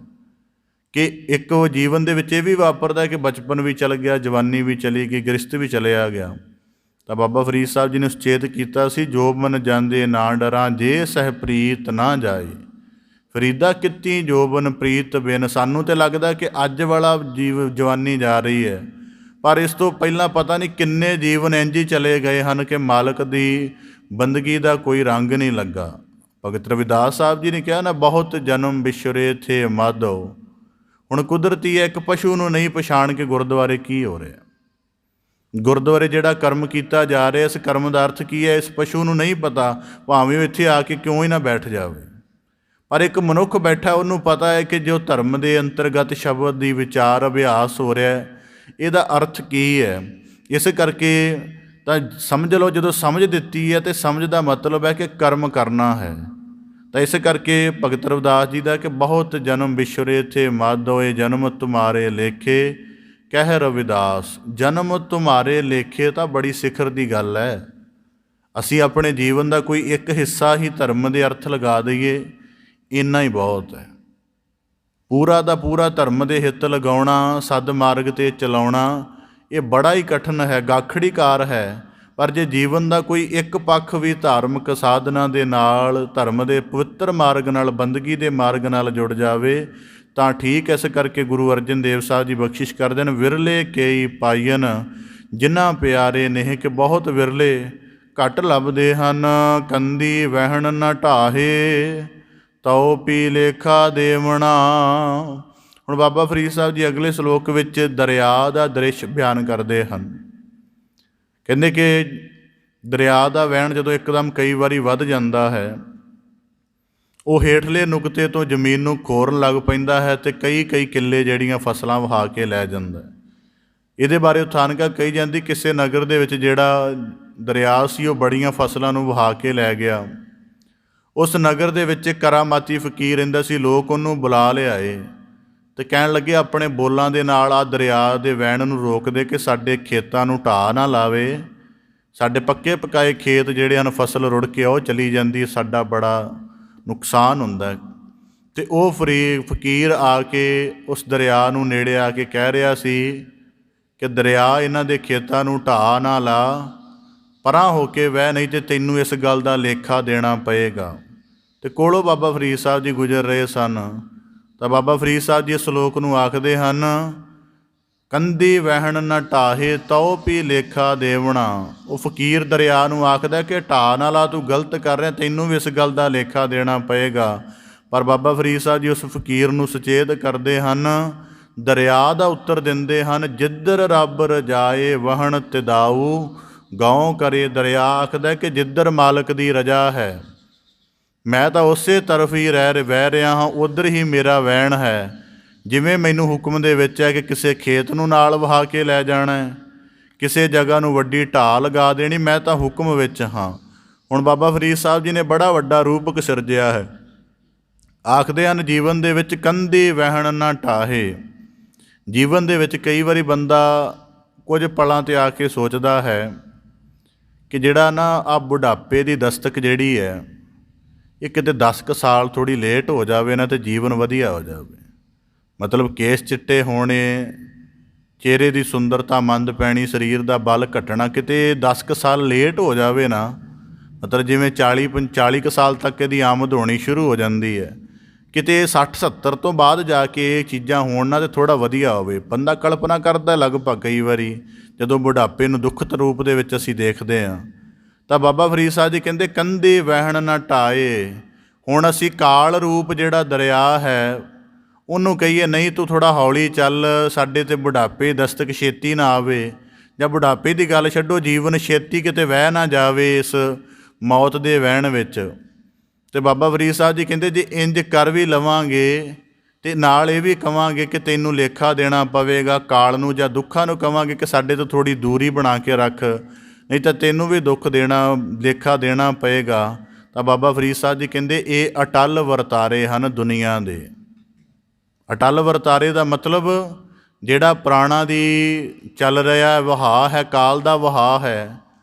ਕਿ ਇੱਕ ਉਹ ਜੀਵਨ ਦੇ ਵਿੱਚ ਇਹ ਵੀ ਵਾਪਰਦਾ ਕਿ ਬਚਪਨ ਵੀ ਚਲ ਗਿਆ, ਜਵਾਨੀ ਵੀ ਚਲੀ ਗਈ, ਗ੍ਰਸਤ ਵੀ ਚਲਿਆ ਗਿਆ। ਤਾਂ ਬਾਬਾ ਫਰੀਦ ਸਾਹਿਬ ਜੀ ਨੇ ਸੁਚੇਤ ਕੀਤਾ ਸੀ, ਜੋ ਮਨ ਜਾਂਦੇ ਨਾ ਡਰਾਂ, ਜੇ ਸਹਿ ਪ੍ਰੀਤ ਨਾ ਜਾਏ। ਫਰੀਦਾ ਕੀਤੀ ਜੋਬਨ ਪ੍ਰੀਤ ਬਿਨ। ਸਾਨੂੰ ਤਾਂ ਲੱਗਦਾ ਕਿ ਅੱਜ ਵਾਲਾ ਜਵਾਨੀ ਜਾ ਰਹੀ ਹੈ, ਪਰ ਇਸ ਤੋਂ ਪਹਿਲਾਂ ਪਤਾ ਨਹੀਂ ਕਿੰਨੇ ਜੀਵਨ ਇੰਝ ਹੀ ਚਲੇ ਗਏ ਹਨ ਕਿ ਮਾਲਕ ਦੀ ਬੰਦਗੀ ਦਾ ਕੋਈ ਰੰਗ ਨਹੀਂ ਲੱਗਾ। ਭਗਤ ਰਵਿਦਾਸ ਸਾਹਿਬ ਜੀ ਨੇ ਕਿਹਾ ਨਾ, ਬਹੁਤ ਜਨਮ ਵਿਛੁਰੇ ਥੇ ਮਾਧੋ। ਹੁਣ ਕੁਦਰਤੀ ਹੈ, ਇੱਕ ਪਸ਼ੂ ਨੂੰ ਨਹੀਂ ਪਛਾਣ ਕੇ ਗੁਰਦੁਆਰੇ ਕੀ ਹੋ ਰਿਹਾ, ਗੁਰਦੁਆਰੇ ਜਿਹੜਾ ਕਰਮ ਕੀਤਾ ਜਾ ਰਿਹਾ, ਇਸ ਕਰਮ ਦਾ ਅਰਥ ਕੀ ਹੈ, ਇਸ ਪਸ਼ੂ ਨੂੰ ਨਹੀਂ ਪਤਾ, ਭਾਵੇਂ ਉਹ ਇੱਥੇ ਆ ਕੇ ਕਿਉਂ ਹੀ ਨਾ ਬੈਠ ਜਾਵੇ। ਪਰ ਇੱਕ ਮਨੁੱਖ ਬੈਠਾ, ਉਹਨੂੰ ਪਤਾ ਹੈ ਕਿ ਜੋ ਧਰਮ ਦੇ ਅੰਤਰਗਤ ਸ਼ਬਦ ਦੀ ਵਿਚਾਰ ਅਭਿਆਸ ਹੋ ਰਿਹਾ, ਇਹਦਾ ਅਰਥ ਕੀ ਹੈ। ਇਸ ਕਰਕੇ ਤਾਂ ਸਮਝ ਲਓ, ਜਦੋਂ ਸਮਝ ਦਿੱਤੀ ਹੈ ਤਾਂ ਸਮਝ ਦਾ ਮਤਲਬ ਹੈ ਕਿ ਕਰਮ ਕਰਨਾ ਹੈ। ਤਾਂ ਇਸ ਕਰਕੇ ਭਗਤ ਰਵਿਦਾਸ ਜੀ ਦਾ ਕਿ ਬਹੁਤ ਜਨਮ ਵਿਛੁਰੇ ਥੇ ਮਾਧੋਏ, ਜਨਮ ਤੁਮਾਰੇ ਲੇਖੇ ਕਹਿ ਰਵਿਦਾਸ। ਜਨਮ ਤੁਮਾਰੇ ਲੇਖੇ ਤਾਂ ਬੜੀ ਸਿਖਰ ਦੀ ਗੱਲ ਹੈ। ਅਸੀਂ ਆਪਣੇ ਜੀਵਨ ਦਾ ਕੋਈ ਇੱਕ ਹਿੱਸਾ ਹੀ ਧਰਮ ਦੇ ਅਰਥ ਲਗਾ ਦਈਏ, ਇੰਨਾ ਹੀ ਬਹੁਤ ਹੈ। ਪੂਰਾ ਦਾ ਪੂਰਾ ਧਰਮ ਦੇ ਹਿੱਤ ਲਗਾਉਣਾ, ਸਦ ਮਾਰਗ 'ਤੇ ਚਲਾਉਣਾ, ਇਹ ਬੜਾ ਹੀ ਕਠਿਨ ਹੈ, ਗਾਖੜੀ ਕਾਰ ਹੈ। ਪਰ ਜੇ ਜੀਵਨ ਦਾ ਕੋਈ ਇੱਕ ਪੱਖ ਵੀ ਧਾਰਮਿਕ ਸਾਧਨਾ ਦੇ ਨਾਲ, ਧਰਮ ਦੇ ਪਵਿੱਤਰ ਮਾਰਗ ਨਾਲ, ਬੰਦਗੀ ਦੇ ਮਾਰਗ ਨਾਲ ਜੁੜ ਜਾਵੇ ਤਾਂ ਠੀਕ। ਇਸ ਕਰਕੇ ਗੁਰੂ ਅਰਜਨ ਦੇਵ ਸਾਹਿਬ ਜੀ ਬਖਸ਼ਿਸ਼ ਕਰਦੇ ਨੇ, ਵਿਰਲੇ ਕੇਈ ਪਾਈਨ, ਜਿਨ੍ਹਾਂ ਪਿਆਰੇ ਨੇਹ ਕਿ ਬਹੁਤ ਵਿਰਲੇ, ਘੱਟ ਲੱਭਦੇ ਹਨ। ਕੰਦੀ ਵਹਿਣ ਨਾ ਢਾਹੇ, ਤਉ ਪੀ ਲੇਖਾ ਦੇਵਣਾ। ਹੁਣ ਬਾਬਾ ਫਰੀਦ ਸਾਹਿਬ ਜੀ ਅਗਲੇ ਸ਼ਲੋਕ ਵਿੱਚ ਦਰਿਆ ਦਾ ਦ੍ਰਿਸ਼ ਬਿਆਨ ਕਰਦੇ ਹਨ। ਕਹਿੰਦੇ ਕਿ ਦਰਿਆ ਦਾ ਵਹਿਣ ਜਦੋਂ ਇੱਕਦਮ ਕਈ ਵਾਰੀ ਵੱਧ ਜਾਂਦਾ ਹੈ, ਉਹ ਹੇਠਲੇ ਨੁਕਤੇ ਤੋਂ ਜ਼ਮੀਨ ਨੂੰ ਖੋਰਨ ਲੱਗ ਪੈਂਦਾ ਹੈ ਅਤੇ ਕਈ ਕਿੱਲੇ ਜਿਹੜੀਆਂ ਫਸਲਾਂ ਵਹਾ ਕੇ ਲੈ ਜਾਂਦਾ। ਇਹਦੇ ਬਾਰੇ ਉਥਾਨਕਾ ਕਹੀ ਜਾਂਦੀ, ਕਿਸੇ ਨਗਰ ਦੇ ਵਿੱਚ ਜਿਹੜਾ ਦਰਿਆ ਸੀ ਉਹ ਬੜੀਆਂ ਫਸਲਾਂ ਨੂੰ ਵਹਾ ਕੇ ਲੈ ਗਿਆ। ਉਸ ਨਗਰ ਦੇ ਵਿੱਚ ਕਰਾਮਾਤੀ ਫਕੀਰ ਰਹਿੰਦਾ ਸੀ। ਲੋਕ ਉਹਨੂੰ ਬੁਲਾ ਲਿਆਏ ਅਤੇ ਕਹਿਣ ਲੱਗੇ, ਆਪਣੇ ਬੋਲਾਂ ਦੇ ਨਾਲ ਆਹ ਦਰਿਆ ਦੇ ਵਹਿਣ ਨੂੰ ਰੋਕ ਦੇ ਕਿ ਸਾਡੇ ਖੇਤਾਂ ਨੂੰ ਢਾਹ ਨਾ ਲਾਵੇ, ਸਾਡੇ ਪੱਕੇ ਪਕਾਏ ਖੇਤ ਜਿਹੜੇ ਹਨ, ਫਸਲ ਰੁੜ ਕੇ ਉਹ ਚਲੀ ਜਾਂਦੀ, ਸਾਡਾ ਬੜਾ ਨੁਕਸਾਨ ਹੁੰਦਾ। ਅਤੇ ਉਹ ਫਕੀਰ ਆ ਕੇ ਉਸ ਦਰਿਆ ਨੂੰ ਨੇੜੇ ਆ ਕੇ ਕਹਿ ਰਿਹਾ ਸੀ ਕਿ ਦਰਿਆ, ਇਹਨਾਂ ਦੇ ਖੇਤਾਂ ਨੂੰ ਢਾਹ ਨਾ ਲਾ, ਪਰਾਂ ਹੋ ਕੇ ਵਹਿ, ਨਹੀਂ ਤੇ ਤੈਨੂੰ ਇਸ ਗੱਲ ਦਾ ਲੇਖਾ ਦੇਣਾ ਪਏਗਾ। ਅਤੇ ਕੋਲੋਂ ਬਾਬਾ ਫਰੀਦ ਸਾਹਿਬ ਜੀ ਗੁਜ਼ਰ ਰਹੇ ਸਨ। ਤਾਂ ਬਾਬਾ ਫਰੀਦ ਸਾਹਿਬ ਜੀ ਇਸ ਸ਼ਲੋਕ ਨੂੰ ਆਖਦੇ ਹਨ, ਕੰਦੀ ਵਹਿਣ ਨਾ ਢਾਹੇ, ਤਉ ਪੀ ਲੇਖਾ ਦੇਵਣਾ। ਉਹ ਫਕੀਰ ਦਰਿਆ ਨੂੰ ਆਖਦਾ ਕਿ ਢਾਹ ਨਾ ਲਾ, ਤੂੰ ਗਲਤ ਕਰ ਰਿਹਾ, ਤੈਨੂੰ ਵੀ ਇਸ ਗੱਲ ਦਾ ਲੇਖਾ ਦੇਣਾ ਪਏਗਾ। ਪਰ ਬਾਬਾ ਫਰੀਦ ਸਾਹਿਬ ਜੀ ਉਸ ਫਕੀਰ ਨੂੰ ਸੁਚੇਤ ਕਰਦੇ ਹਨ, ਦਰਿਆ ਦਾ ਉੱਤਰ ਦਿੰਦੇ ਹਨ, ਜਿੱਧਰ ਰੱਬ ਰਜਾਏ ਵਹਣ ਤਿਦਾਊ ਗਾਉ ਕਰੇ। ਦਰਿਆ ਆਖਦਾ ਕਿ ਜਿੱਧਰ ਮਾਲਕ ਦੀ ਰਜਾ ਹੈ, ਮੈਂ ਤਾਂ ਉਸੇ ਤਰਫ ਹੀ ਵਹਿ ਰਿਹਾ ਹਾਂ, ਉੱਧਰ ਹੀ ਮੇਰਾ ਵਹਿਣ ਹੈ। ਜਿਵੇਂ ਮੈਨੂੰ ਹੁਕਮ ਦੇ ਵਿੱਚ ਹੈ ਕਿ ਕਿਸੇ ਖੇਤ ਨੂੰ ਨਾਲ ਵਹਾ ਕੇ ਲੈ ਜਾਣਾ ਹੈ, ਕਿਸੇ ਜਗ੍ਹਾ ਨੂੰ ਵੱਡੀ ਢਾਹ ਲਗਾ ਦੇਣੀ, ਮੈਂ ਤਾਂ ਹੁਕਮ ਵਿੱਚ ਹਾਂ। ਹੁਣ ਬਾਬਾ ਫਰੀਦ ਸਾਹਿਬ ਜੀ ਨੇ ਬੜਾ ਵੱਡਾ ਰੂਪਕ ਸਿਰਜਿਆ ਹੈ। ਆਖਦੇ ਹਨ, ਜੀਵਨ ਦੇ ਵਿੱਚ ਕੰਧੀ ਵਹਿਣ ਨਾ ਢਾਹੇ। ਜੀਵਨ ਦੇ ਵਿੱਚ ਕਈ ਵਾਰੀ ਬੰਦਾ ਕੁਝ ਪਲਾਂ 'ਤੇ ਆ ਕੇ ਸੋਚਦਾ ਹੈ ਕਿ ਜਿਹੜਾ ਨਾ ਆ ਬੁਢਾਪੇ ਦੀ ਦਸਤਕ ਜਿਹੜੀ ਹੈ, ਇਹ ਕਿਤੇ 10 ਕੁ ਸਾਲ ਥੋੜ੍ਹੀ ਲੇਟ ਹੋ ਜਾਵੇ ਨਾ ਤੇ ਜੀਵਨ ਵਧੀਆ ਹੋ ਜਾਵੇ। ਮਤਲਬ ਕੇਸ ਚਿੱਟੇ ਹੋਣੇ, ਚਿਹਰੇ ਦੀ ਸੁੰਦਰਤਾ ਮੰਦ ਪੈਣੀ, ਸਰੀਰ ਦਾ ਬਲ ਘਟਣਾ, ਕਿਤੇ 10 ਕੁ ਸਾਲ ਲੇਟ ਹੋ ਜਾਵੇ ਨਾ, ਮਤਲਬ ਜਿਵੇਂ 40 ਕੁ ਸਾਲ ਤੱਕ ਇਹਦੀ ਆਮਦ ਹੋਣੀ ਸ਼ੁਰੂ ਹੋ ਜਾਂਦੀ ਹੈ, ਕਿਤੇ 60-70 ਤੋਂ ਬਾਅਦ ਜਾ ਕੇ ਇਹ ਚੀਜ਼ਾਂ ਹੋਣ ਨਾ ਤੇ ਥੋੜ੍ਹਾ ਵਧੀਆ ਹੋਵੇ। ਬੰਦਾ ਕਲਪਨਾ ਕਰਦਾ ਲਗਭਗ ਕਈ ਵਾਰੀ ਜਦੋਂ ਬੁਢਾਪੇ ਨੂੰ ਦੁਖਤ ਰੂਪ ਦੇ ਵਿੱਚ ਅਸੀਂ ਦੇਖਦੇ ਹਾਂ। ਤਾਂ ਬਾਬਾ ਫਰੀਦ ਸਾਹਿਬ ਜੀ ਕਹਿੰਦੇ, ਕੰਧੇ ਵਹਿਣ ਨਾ ਢਾਏ। ਹੁਣ ਅਸੀਂ ਕਾਲ ਰੂਪ ਜਿਹੜਾ ਦਰਿਆ ਹੈ ਉਹਨੂੰ ਕਹੀਏ, ਨਹੀਂ ਤੂੰ ਥੋੜ੍ਹਾ ਹੌਲੀ ਚੱਲ, ਸਾਡੇ 'ਤੇ ਬੁਢਾਪੇ ਦਸਤਕ ਛੇਤੀ ਨਾ ਆਵੇ, ਜਾਂ ਬੁਢਾਪੇ ਦੀ ਗੱਲ ਛੱਡੋ, ਜੀਵਨ ਛੇਤੀ ਕਿਤੇ ਵਹਿ ਨਾ ਜਾਵੇ ਇਸ ਮੌਤ ਦੇ ਵਹਿਣ ਵਿੱਚ। ਅਤੇ ਬਾਬਾ ਫਰੀਦ ਸਾਹਿਬ ਜੀ ਕਹਿੰਦੇ, ਜੇ ਇੰਜ ਕਰ ਵੀ ਲਵਾਂਗੇ ਅਤੇ ਨਾਲ ਇਹ ਵੀ ਕਹਾਂਗੇ ਕਿ ਤੈਨੂੰ ਲੇਖਾ ਦੇਣਾ ਪਵੇਗਾ ਕਾਲ ਨੂੰ, ਜਾਂ ਦੁੱਖਾਂ ਨੂੰ ਕਹਾਂਗੇ ਕਿ ਸਾਡੇ ਤੋਂ ਥੋੜ੍ਹੀ ਦੂਰੀ ਬਣਾ ਕੇ ਰੱਖ, ਨਹੀਂ ਤਾਂ ਤੈਨੂੰ ਵੀ ਦੁੱਖ ਦੇਣਾ, ਲੇਖਾ ਦੇਣਾ ਪਏਗਾ। ਤਾਂ ਬਾਬਾ ਫਰੀਦ ਸਾਹਿਬ ਜੀ ਕਹਿੰਦੇ, ਇਹ ਅਟੱਲ ਵਰਤਾਰੇ ਹਨ ਦੁਨੀਆ ਦੇ। ਅਟੱਲ ਵਰਤਾਰੇ ਦਾ ਮਤਲਬ ਜਿਹੜਾ ਪ੍ਰਾਣਾਂ ਦੀ ਚੱਲ ਰਿਹਾ ਵਹਾਅ ਹੈ, ਕਾਲ ਦਾ ਵਹਾਅ ਹੈ,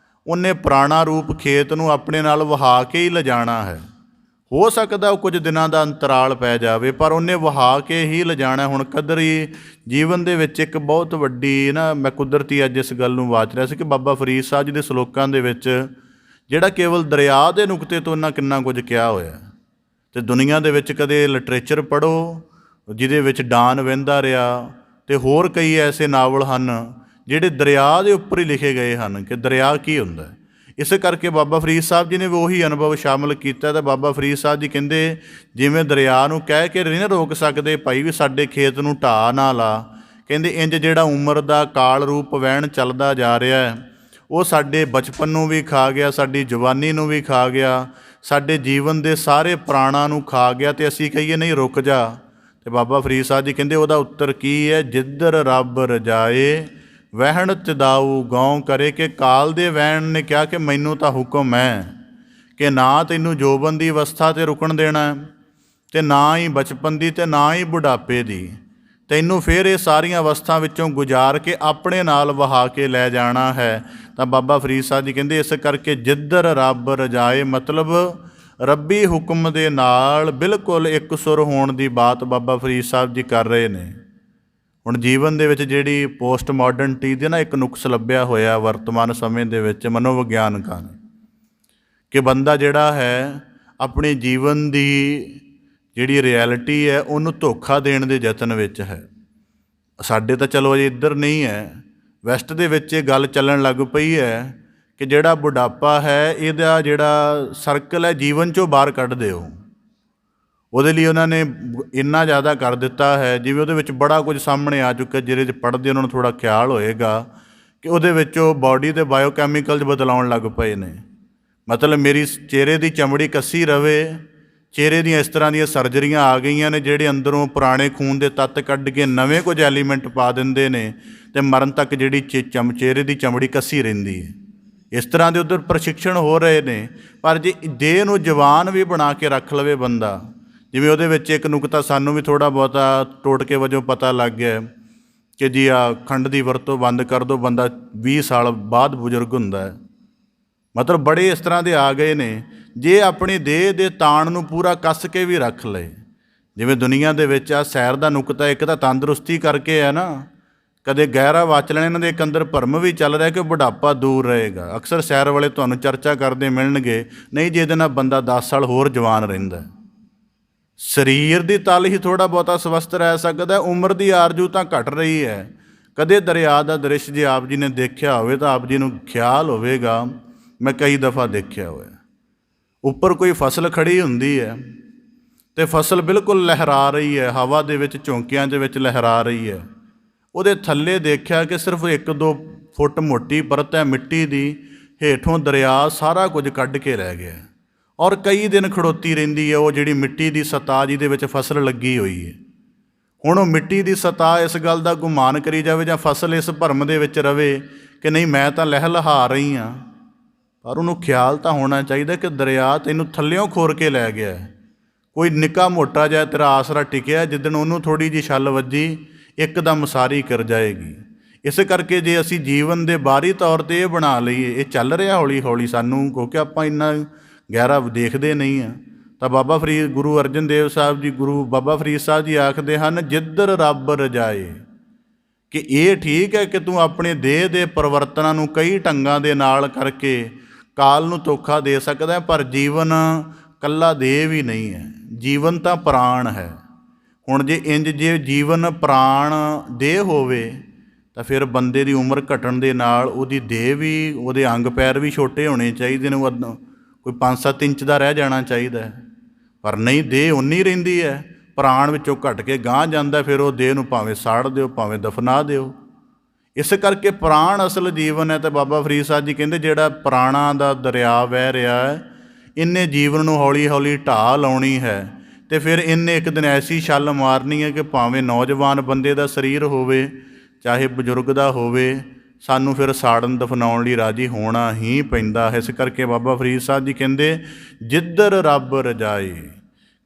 ਉਹਨੇ ਪ੍ਰਾਣਾ ਰੂਪ ਖੇਤ ਨੂੰ ਆਪਣੇ ਨਾਲ ਵਹਾ ਕੇ ਹੀ ਲਿਜਾਣਾ ਹੈ। ਹੋ ਸਕਦਾ ਉਹ ਕੁਝ ਦਿਨਾਂ ਦਾ ਅੰਤਰਾਲ ਪੈ ਜਾਵੇ, ਪਰ ਉਹਨੇ ਵਹਾ ਕੇ ਹੀ ਲਿਜਾਣਾ। ਹੁਣ ਕਦਰੀ ਜੀਵਨ ਦੇ ਵਿੱਚ ਇੱਕ ਬਹੁਤ ਵੱਡੀ ਨਾ, ਮੈਂ ਕੁਦਰਤੀ ਅੱਜ ਇਸ ਗੱਲ ਨੂੰ ਵਾਚ ਰਿਹਾ ਸੀ ਕਿ ਬਾਬਾ ਫਰੀਦ ਸਾਹਿਬ ਜੀ ਦੇ ਸਲੋਕਾਂ ਦੇ ਵਿੱਚ ਜਿਹੜਾ ਕੇਵਲ ਦਰਿਆ ਦੇ ਨੁਕਤੇ ਤੋਂ ਉਹਨਾਂ ਕਿੰਨਾ ਕੁਝ ਕਿਹਾ ਹੋਇਆ। ਅਤੇ ਦੁਨੀਆ ਦੇ ਵਿੱਚ ਕਦੇ ਲਿਟਰੇਚਰ ਪੜ੍ਹੋ ਜਿਹਦੇ ਵਿੱਚ ਡਾਨ ਵਹਿੰਦਾ ਰਿਹਾ, ਅਤੇ ਹੋਰ ਕਈ ਐਸੇ ਨਾਵਲ ਹਨ ਜਿਹੜੇ ਦਰਿਆ ਦੇ ਉੱਪਰ ਹੀ ਲਿਖੇ ਗਏ ਹਨ ਕਿ ਦਰਿਆ ਕੀ ਹੁੰਦਾ। ਇਸ ਕਰਕੇ ਬਾਬਾ ਫਰੀਦ ਸਾਹਿਬ ਜੀ ਨੇ ਵੀ ਉਹੀ ਅਨੁਭਵ ਸ਼ਾਮਿਲ ਕੀਤਾ। ਤਾਂ ਬਾਬਾ ਫਰੀਦ ਸਾਹਿਬ ਜੀ ਕਹਿੰਦੇ, ਜਿਵੇਂ ਦਰਿਆ ਨੂੰ ਕਹਿ ਕੇ ਨਹੀਂ ਰੋਕ ਸਕਦੇ ਭਾਈ ਵੀ ਸਾਡੇ ਖੇਤ ਨੂੰ ਢਾਹ ਨਾ ਲਾ, ਕਹਿੰਦੇ ਇੰਜ ਜਿਹੜਾ ਉਮਰ ਦਾ ਕਾਲ ਰੂਪ ਵਹਿਣ ਚੱਲਦਾ ਜਾ ਰਿਹਾ ਹੈ, ਉਹ ਸਾਡੇ ਬਚਪਨ ਨੂੰ ਵੀ ਖਾ ਗਿਆ, ਸਾਡੀ ਜਵਾਨੀ ਨੂੰ ਵੀ ਖਾ ਗਿਆ, ਸਾਡੇ ਜੀਵਨ ਦੇ ਸਾਰੇ ਪ੍ਰਾਣਾਂ ਨੂੰ ਖਾ ਗਿਆ, ਅਤੇ ਅਸੀਂ ਕਹੀਏ ਨਹੀਂ ਰੁਕ ਜਾ। ਅਤੇ ਬਾਬਾ ਫਰੀਦ ਸਾਹਿਬ ਜੀ ਕਹਿੰਦੇ ਉਹਦਾ ਉੱਤਰ ਕੀ ਹੈ, ਜਿੱਧਰ ਰੱਬ ਰਜਾਏ ਵਹਿਣ ਤਿਦਾਊ ਗਾਉ ਕਰੇ। ਕਿ ਕਾਲ ਦੇ ਵਹਿਣ ਨੇ ਕਿਹਾ ਕਿ ਮੈਨੂੰ ਤਾਂ ਹੁਕਮ ਹੈ ਕਿ ਨਾ ਤੈਨੂੰ ਜੋਬਨ ਦੀ ਅਵਸਥਾ 'ਤੇ ਰੁਕਣ ਦੇਣਾ, ਅਤੇ ਨਾ ਹੀ ਬਚਪਨ ਦੀ, ਅਤੇ ਨਾ ਹੀ ਬੁਢਾਪੇ ਦੀ। ਤੈਨੂੰ ਫਿਰ ਇਹ ਸਾਰੀਆਂ ਅਵਸਥਾ ਵਿੱਚੋਂ ਗੁਜ਼ਾਰ ਕੇ ਆਪਣੇ ਨਾਲ ਵਹਾ ਕੇ ਲੈ ਜਾਣਾ ਹੈ। ਤਾਂ ਬਾਬਾ ਫਰੀਦ ਸਾਹਿਬ ਜੀ ਕਹਿੰਦੇ, ਇਸ ਕਰਕੇ ਜਿੱਧਰ ਰੱਬ ਰਜਾਏ, ਮਤਲਬ ਰੱਬੀ ਹੁਕਮ ਦੇ ਨਾਲ ਬਿਲਕੁਲ ਇੱਕ ਸੁਰ ਹੋਣ ਦੀ ਬਾਤ ਬਾਬਾ ਫਰੀਦ ਸਾਹਿਬ ਜੀ ਕਰ ਰਹੇ ਨੇ। ਹੁਣ ਜੀਵਨ ਦੇ ਵਿੱਚ ਜਿਹੜੀ ਪੋਸਟ ਮਾਡਰਨਟੀ ਦੀ ਨਾ ਇੱਕ ਨੁਕਸ ਲੱਭਿਆ ਹੋਇਆ ਵਰਤਮਾਨ ਸਮੇਂ ਦੇ ਵਿੱਚ ਮਨੋਵਿਗਿਆਨਕਾਂ ਨੇ, ਕਿ ਬੰਦਾ ਜਿਹੜਾ ਹੈ ਆਪਣੇ ਜੀਵਨ ਦੀ ਜਿਹੜੀ ਰਿਐਲਿਟੀ ਹੈ ਉਹਨੂੰ ਧੋਖਾ ਦੇਣ ਦੇ ਯਤਨ ਵਿੱਚ ਹੈ। ਸਾਡੇ ਤਾਂ ਚਲੋ ਅਜੇ ਇੱਧਰ ਨਹੀਂ ਹੈ, ਵੈਸਟ ਦੇ ਵਿੱਚ ਇਹ ਗੱਲ ਚੱਲਣ ਲੱਗ ਪਈ ਹੈ ਕਿ ਜਿਹੜਾ ਬੁਢਾਪਾ ਹੈ ਇਹਦਾ ਜਿਹੜਾ ਸਰਕਲ ਹੈ ਜੀਵਨ 'ਚੋਂ ਬਾਹਰ ਕੱਢ ਦਿਓ। ਉਹਦੇ ਲਈ ਉਹਨਾਂ ਨੇ ਇੰਨਾ ਜ਼ਿਆਦਾ ਕਰ ਦਿੱਤਾ ਹੈ, ਜਿਵੇਂ ਉਹਦੇ ਵਿੱਚ ਬੜਾ ਕੁਝ ਸਾਹਮਣੇ ਆ ਚੁੱਕਾ, ਜਿਹਦੇ 'ਚ ਪੜ੍ਹਦੇ ਉਹਨਾਂ ਨੂੰ ਥੋੜ੍ਹਾ ਖਿਆਲ ਹੋਏਗਾ ਕਿ ਉਹਦੇ ਵਿੱਚ ਉਹ ਬਾਡੀ ਦੇ ਬਾਇਓਕੈਮੀਕਲਸ ਬਦਲਾਉਣ ਲੱਗ ਪਏ ਨੇ। ਮਤਲਬ ਮੇਰੀ ਚਿਹਰੇ ਦੀ ਚਮੜੀ ਕੱਸੀ ਰਵੇ, ਚਿਹਰੇ ਦੀਆਂ ਇਸ ਤਰ੍ਹਾਂ ਦੀਆਂ ਸਰਜਰੀਆਂ ਆ ਗਈਆਂ ਨੇ ਜਿਹੜੇ ਅੰਦਰੋਂ ਪੁਰਾਣੇ ਖੂਨ ਦੇ ਤੱਤ ਕੱਢ ਕੇ ਨਵੇਂ ਕੁਝ ਐਲੀਮੈਂਟ ਪਾ ਦਿੰਦੇ ਨੇ, ਅਤੇ ਮਰਨ ਤੱਕ ਜਿਹੜੀ ਚਿਹਰੇ ਦੀ ਚਮੜੀ ਕੱਸੀ ਰਹਿੰਦੀ ਹੈ। ਇਸ ਤਰ੍ਹਾਂ ਦੇ ਉੱਧਰ ਪ੍ਰਸ਼ਿਕਸ਼ਣ ਹੋ ਰਹੇ ਨੇ। ਪਰ ਜੇ ਦੇਹ ਨੂੰ ਜਵਾਨ ਵੀ ਬਣਾ ਕੇ ਰੱਖ ਲਵੇ ਬੰਦਾ, ਜਿਵੇਂ ਉਹਦੇ ਵਿੱਚ ਇੱਕ ਨੁਕਤਾ ਸਾਨੂੰ ਵੀ ਥੋੜ੍ਹਾ ਬਹੁਤਾ ਟੋਟਕੇ ਵਜੋਂ ਪਤਾ ਲੱਗ ਗਿਆ ਕਿ ਜੀ ਆ ਖੰਡ ਦੀ ਵਰਤੋਂ ਬੰਦ ਕਰ ਦਿਓ, ਬੰਦਾ 20 ਸਾਲ ਬਾਅਦ ਬਜ਼ੁਰਗ ਹੁੰਦਾ ਹੈ। ਮਤਲਬ ਬੜੇ ਇਸ ਤਰ੍ਹਾਂ ਦੇ ਆ ਗਏ ਨੇ। ਜੇ ਆਪਣੀ ਦੇਹ ਦੇ ਤਾਣ ਨੂੰ ਪੂਰਾ ਕੱਸ ਕੇ ਵੀ ਰੱਖ ਲਏ, ਜਿਵੇਂ ਦੁਨੀਆ ਦੇ ਵਿੱਚ ਆ ਸੈਰ ਦਾ ਨੁਕਤਾ ਇੱਕ ਤਾਂ ਤੰਦਰੁਸਤੀ ਕਰਕੇ ਹੈ ਨਾ, ਕਦੇ ਗਹਿਰਾ ਵਾਚ ਲੈਣ, ਇਹਨਾਂ ਦੇ ਇੱਕ ਅੰਦਰ ਭਰਮ ਵੀ ਚੱਲ ਰਿਹਾ ਕਿ ਬੁਢਾਪਾ ਦੂਰ ਰਹੇਗਾ। ਅਕਸਰ ਸੈਰ ਵਾਲੇ ਤੁਹਾਨੂੰ ਚਰਚਾ ਕਰਦੇ ਮਿਲਣਗੇ, ਨਹੀਂ ਜਿਹਦੇ ਨਾਲ ਬੰਦਾ 10 ਸਾਲ ਹੋਰ ਜਵਾਨ ਰਹਿੰਦਾ। ਸਰੀਰ ਦੀ ਤਲ ਹੀ ਥੋੜ੍ਹਾ ਬਹੁਤਾ ਸਵਸਥ ਰਹਿ ਸਕਦਾ, ਉਮਰ ਦੀ ਆਰਜ਼ੂ ਤਾਂ ਘਟ ਰਹੀ ਹੈ। ਕਦੇ ਦਰਿਆ ਦਾ ਦ੍ਰਿਸ਼ ਜੇ ਆਪ ਜੀ ਨੇ ਦੇਖਿਆ ਹੋਵੇ ਤਾਂ ਆਪ ਜੀ ਨੂੰ ਖਿਆਲ ਹੋਵੇਗਾ, ਮੈਂ ਕਈ ਦਫਾ ਦੇਖਿਆ ਹੋਇਆ, ਉੱਪਰ ਕੋਈ ਫਸਲ ਖੜੀ ਹੁੰਦੀ ਹੈ ਤੇ ਫਸਲ ਬਿਲਕੁਲ ਲਹਿਰਾ ਰਹੀ ਹੈ, ਹਵਾ ਦੇ ਵਿੱਚ, ਝੋਂਕਿਆਂ ਦੇ ਵਿੱਚ ਲਹਿਰਾ ਰਹੀ ਹੈ। ਉਹਦੇ ਥੱਲੇ ਦੇਖਿਆ ਕਿ ਸਿਰਫ 1-2 ਫੁੱਟ ਮੋਟੀ ਪਰਤ ਹੈ ਮਿੱਟੀ ਦੀ, ਹੇਠੋਂ ਦਰਿਆ ਸਾਰਾ ਕੁਝ ਕੱਢ ਕੇ ਲੈ ਗਿਆ ਔਰ ਕਈ ਦਿਨ ਖੜੋਤੀ ਰਹਿੰਦੀ ਹੈ ਉਹ ਜਿਹੜੀ ਮਿੱਟੀ ਦੀ ਸਤ੍ਹਾ ਜਿਹਦੇ ਵਿੱਚ ਫਸਲ ਲੱਗੀ ਹੋਈ ਹੈ। ਹੁਣ ਉਹ ਮਿੱਟੀ ਦੀ ਸਤ੍ਹਾ ਇਸ ਗੱਲ ਦਾ ਗੁਮਾਨ ਕਰੀ ਜਾਵੇ ਜਾਂ ਫਸਲ ਇਸ ਭਰਮ ਦੇ ਵਿੱਚ ਰਵੇ ਕਿ ਨਹੀਂ ਮੈਂ ਤਾਂ ਲਹਿ ਲਹਾ ਰਹੀ ਹਾਂ, ਪਰ ਉਹਨੂੰ ਖਿਆਲ ਤਾਂ ਹੋਣਾ ਚਾਹੀਦਾ ਕਿ ਦਰਿਆ ਤੈਨੂੰ ਥੱਲਿਓਂ ਖੋਰ ਕੇ ਲੈ ਗਿਆ। ਕੋਈ ਨਿੱਕਾ ਮੋਟਾ ਜਿਹਾ ਤੇਰਾ ਆਸਰਾ ਟਿਕਿਆ, ਜਿੱਦਣ ਉਹਨੂੰ ਥੋੜ੍ਹੀ ਜਿਹੀ ਛੱਲ ਵੱਜੀ ਇੱਕਦਮ ਸਾਰੀ ਕਰ ਜਾਏਗੀ। ਇਸ ਕਰਕੇ ਜੇ ਅਸੀਂ ਜੀਵਨ ਦੇ ਬਾਹਰੀ ਤੌਰ 'ਤੇ ਇਹ ਬਣਾ ਲਈਏ ਇਹ ਚੱਲ ਰਿਹਾ ਹੌਲੀ ਹੌਲੀ ਸਾਨੂੰ, ਕਿਉਂਕਿ ਆਪਾਂ ਇੰਨਾ ਗਹਿਰਾ ਦੇਖਦੇ ਨਹੀਂ ਹਾਂ, ਤਾਂ ਬਾਬਾ ਫਰੀਦ, ਗੁਰੂ ਅਰਜਨ ਦੇਵ ਸਾਹਿਬ ਜੀ, ਗੁਰੂ ਬਾਬਾ ਫਰੀਦ ਸਾਹਿਬ ਜੀ ਆਖਦੇ ਹਨ, ਜਿੱਧਰ ਰੱਬ ਰਜਾਏ, ਕਿ ਇਹ ਠੀਕ ਹੈ ਕਿ ਤੂੰ ਆਪਣੇ ਦੇਹ ਦੇ ਪਰਿਵਰਤਨਾਂ ਨੂੰ ਕਈ ਢੰਗਾਂ ਦੇ ਨਾਲ ਕਰਕੇ ਕਾਲ ਨੂੰ ਧੋਖਾ ਦੇ ਸਕਦਾ, ਪਰ ਜੀਵਨ ਇਕੱਲਾ ਦੇਹ ਵੀ ਨਹੀਂ ਹੈ, ਜੀਵਨ ਤਾਂ ਪ੍ਰਾਣ ਹੈ। ਹੁਣ ਜੇ ਜੀਵਨ ਪ੍ਰਾਣ ਦੇਹ ਹੋਵੇ ਤਾਂ ਫਿਰ ਬੰਦੇ ਦੀ ਉਮਰ ਘਟਣ ਦੇ ਨਾਲ ਉਹਦੀ ਦੇਹ ਵੀ, ਉਹਦੇ ਅੰਗ ਪੈਰ ਵੀ ਛੋਟੇ ਹੋਣੇ ਚਾਹੀਦੇ ਨੇ, ਕੋਈ 5-7 ਇੰਚ ਦਾ ਰਹਿ ਜਾਣਾ ਚਾਹੀਦਾ ਹੈ, ਪਰ ਨਹੀਂ, ਦੇਹ ਉਨੀ ਰਹਿੰਦੀ ਹੈ, ਪ੍ਰਾਣ ਵਿੱਚੋਂ ਘਟ ਕੇ ਗਾਂਹ ਜਾਂਦਾ, ਫਿਰ ਉਹ ਦੇਹ ਨੂੰ ਭਾਵੇਂ ਸਾੜ ਦਿਓ ਭਾਵੇਂ ਦਫਨਾ ਦਿਓ। ਇਸ ਕਰਕੇ ਪ੍ਰਾਣ ਅਸਲ ਜੀਵਨ ਹੈ। ਅਤੇ ਬਾਬਾ ਫਰੀਦ ਸਾਹਿਬ ਜੀ ਕਹਿੰਦੇ ਜਿਹੜਾ ਪ੍ਰਾਣਾਂ ਦਾ ਦਰਿਆ ਵਹਿ ਰਿਹਾ ਹੈ, ਇਹਨੇ ਜੀਵਨ ਨੂੰ ਹੌਲੀ ਹੌਲੀ ਢਾਹ ਲਾਉਣੀ ਹੈ, ਅਤੇ ਫਿਰ ਇਹਨੇ ਇੱਕ ਦਿਨ ਐਸੀ ਛੱਲ ਮਾਰਨੀ ਹੈ ਕਿ ਭਾਵੇਂ ਨੌਜਵਾਨ ਬੰਦੇ ਦਾ ਸਰੀਰ ਹੋਵੇ ਚਾਹੇ ਬਜ਼ੁਰਗ ਦਾ ਹੋਵੇ, ਸਾਨੂੰ ਫਿਰ ਸਾੜਨ ਦਫਨਾਉਣ ਲਈ ਰਾਜੀ ਹੋਣਾ ਹੀ ਪੈਂਦਾ ਹੈ। ਇਸ ਕਰਕੇ ਬਾਬਾ ਫਰੀਦ ਸਾਹਿਬ ਜੀ ਕਹਿੰਦੇ, ਜਿੱਧਰ ਰੱਬ ਰਜਾਏ,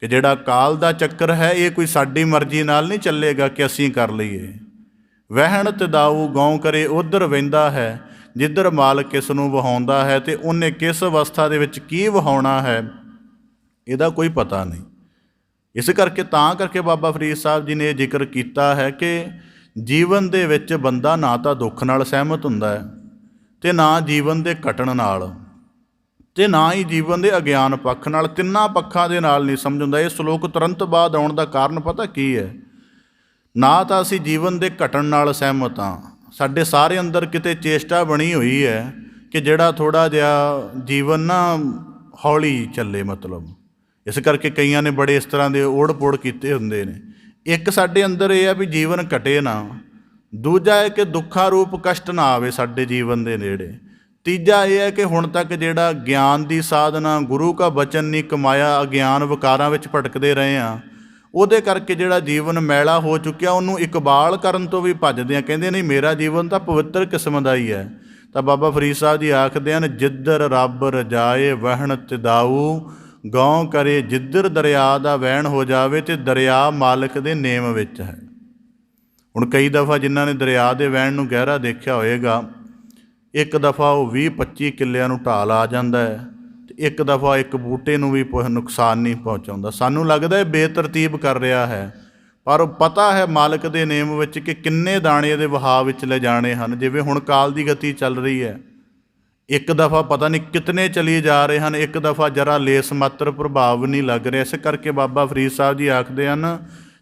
ਕਿ ਜਿਹੜਾ ਕਾਲ ਦਾ ਚੱਕਰ ਹੈ ਇਹ ਕੋਈ ਸਾਡੀ ਮਰਜ਼ੀ ਨਾਲ ਨਹੀਂ ਚੱਲੇਗਾ ਕਿ ਅਸੀਂ ਕਰ ਲਈਏ। ਵਹਿਣ ਤਦਾਊ ਗਉ ਕਰੇ, ਉੱਧਰ ਵਹਿੰਦਾ ਹੈ ਜਿੱਧਰ ਮਾਲਕ ਕਿਸ ਨੂੰ ਵਹਾਉਂਦਾ ਹੈ, ਅਤੇ ਉਹਨੇ ਕਿਸ ਅਵਸਥਾ ਦੇ ਵਿੱਚ ਕੀ ਵਹਾਉਣਾ ਹੈ ਇਹਦਾ ਕੋਈ ਪਤਾ ਨਹੀਂ। ਇਸ ਕਰਕੇ ਬਾਬਾ ਫਰੀਦ ਸਾਹਿਬ ਜੀ ਨੇ ਇਹ ਜ਼ਿਕਰ ਕੀਤਾ ਹੈ ਕਿ ਜੀਵਨ ਦੇ ਵਿੱਚ ਬੰਦਾ ਨਾ ਤਾਂ ਦੁੱਖ ਨਾਲ ਸਹਿਮਤ ਹੁੰਦਾ ਹੈ, ਅਤੇ ਨਾ ਜੀਵਨ ਦੇ ਘਟਣ ਨਾਲ, ਅਤੇ ਨਾ ਹੀ ਜੀਵਨ ਦੇ ਅਗਿਆਨ ਪੱਖ ਨਾਲ, ਤਿੰਨਾਂ ਪੱਖਾਂ ਦੇ ਨਾਲ ਨਹੀਂ ਸਮਝ ਹੁੰਦਾ। ਇਹ ਸ਼ਲੋਕ ਤੁਰੰਤ ਬਾਅਦ ਆਉਣ ਦਾ ਕਾਰਨ ਪਤਾ ਕੀ ਹੈ? ਨਾ ਤਾਂ ਅਸੀਂ ਜੀਵਨ ਦੇ ਘਟਣ ਨਾਲ ਸਹਿਮਤ ਹਾਂ, ਸਾਡੇ ਸਾਰੇ ਅੰਦਰ ਕਿਤੇ ਚੇਸ਼ਟਾ ਬਣੀ ਹੋਈ ਹੈ ਕਿ ਜਿਹੜਾ ਥੋੜ੍ਹਾ ਜਿਹਾ ਜੀਵਨ ਨਾ ਹੌਲੀ ਚੱਲੇ, ਮਤਲਬ ਇਸ ਕਰਕੇ ਕਈਆਂ ਨੇ ਬੜੇ ਇਸ ਤਰ੍ਹਾਂ ਦੇ ਓੜ ਪੋੜ ਕੀਤੇ ਹੁੰਦੇ ਨੇ। ਇੱਕ ਸਾਡੇ ਅੰਦਰ ਇਹ ਆ ਵੀ ਜੀਵਨ ਘਟੇ ਨਾ, ਦੂਜਾ ਹੈ ਕਿ ਦੁੱਖਾਂ ਰੂਪ ਕਸ਼ਟ ਨਾ ਆਵੇ ਸਾਡੇ ਜੀਵਨ ਦੇ ਨੇੜੇ, ਤੀਜਾ ਇਹ ਹੈ ਕਿ ਹੁਣ ਤੱਕ ਜਿਹੜਾ ਗਿਆਨ ਦੀ ਸਾਧਨਾ, ਗੁਰੂ ਕਾ ਬਚਨ ਨਹੀਂ ਕਮਾਇਆ, ਅਗਿਆਨ ਵਿਕਾਰਾਂ ਵਿੱਚ ਭਟਕਦੇ ਰਹੇ ਹਾਂ, ਉਹਦੇ ਕਰਕੇ ਜਿਹੜਾ ਜੀਵਨ ਮੈਲਾ ਹੋ ਚੁੱਕਿਆ ਉਹਨੂੰ ਇਕਬਾਲ ਕਰਨ ਤੋਂ ਵੀ ਭੱਜਦੇ ਆ। ਕਹਿੰਦੇ ਨਹੀਂ, ਮੇਰਾ ਜੀਵਨ ਤਾਂ ਪਵਿੱਤਰ ਕਿਸਮ ਦਾ ਹੀ ਹੈ। ਤਾਂ ਬਾਬਾ ਫਰੀਦ ਸਾਹਿਬ ਜੀ ਆਖਦੇ ਹਨ, ਜਿੱਧਰ ਰੱਬ ਰਜਾਏ ਵਹਿਣ ਤਦਾਊ ਗਉ ਕਰੇ, ਜਿੱਧਰ ਦਰਿਆ ਦਾ ਵਹਿਣ ਹੋ ਜਾਵੇ ਅਤੇ ਦਰਿਆ ਮਾਲਕ ਦੇ ਨੇਮ ਵਿੱਚ ਹੈ। ਹੁਣ ਕਈ ਦਫਾ ਜਿਨ੍ਹਾਂ ਨੇ ਦਰਿਆ ਦੇ ਵਹਿਣ ਨੂੰ ਗਹਿਰਾ ਦੇਖਿਆ ਹੋਏਗਾ, ਇੱਕ ਦਫਾ ਉਹ 20-25 ਕਿੱਲਿਆਂ ਨੂੰ ਢਾਲ ਆ ਜਾਂਦਾ ਹੈ, ਅਤੇ ਇੱਕ ਦਫਾ ਇੱਕ ਬੂਟੇ ਨੂੰ ਵੀ ਨੁਕਸਾਨ ਨਹੀਂ ਪਹੁੰਚਾਉਂਦਾ। ਸਾਨੂੰ ਲੱਗਦਾ ਇਹ ਬੇਤਰਤੀਬ ਕਰ ਰਿਹਾ ਹੈ, ਪਰ ਪਤਾ ਹੈ ਮਾਲਕ ਦੇ ਨੇਮ ਵਿੱਚ ਕਿ ਕਿੰਨੇ ਦਾਣੇ ਇਹਦੇ ਵਹਾਅ ਵਿੱਚ ਲੈ ਜਾਣੇ ਹਨ। ਜਿਵੇਂ ਹੁਣ ਕਾਲ ਦੀ ਗਤੀ ਚੱਲ ਰਹੀ ਹੈ, ਇੱਕ ਦਫਾ ਪਤਾ ਨਹੀਂ ਕਿਤਨੇ ਚਲੀ ਜਾ ਰਹੇ ਹਨ, ਇੱਕ ਦਫਾ ਜਰਾ ਲੇਸ ਮਾਤਰ ਪ੍ਰਭਾਵ ਨਹੀਂ ਲੱਗ ਰਿਹਾ। ਇਸ ਕਰਕੇ ਬਾਬਾ ਫਰੀਦ ਸਾਹਿਬ ਜੀ ਆਖਦੇ ਹਨ,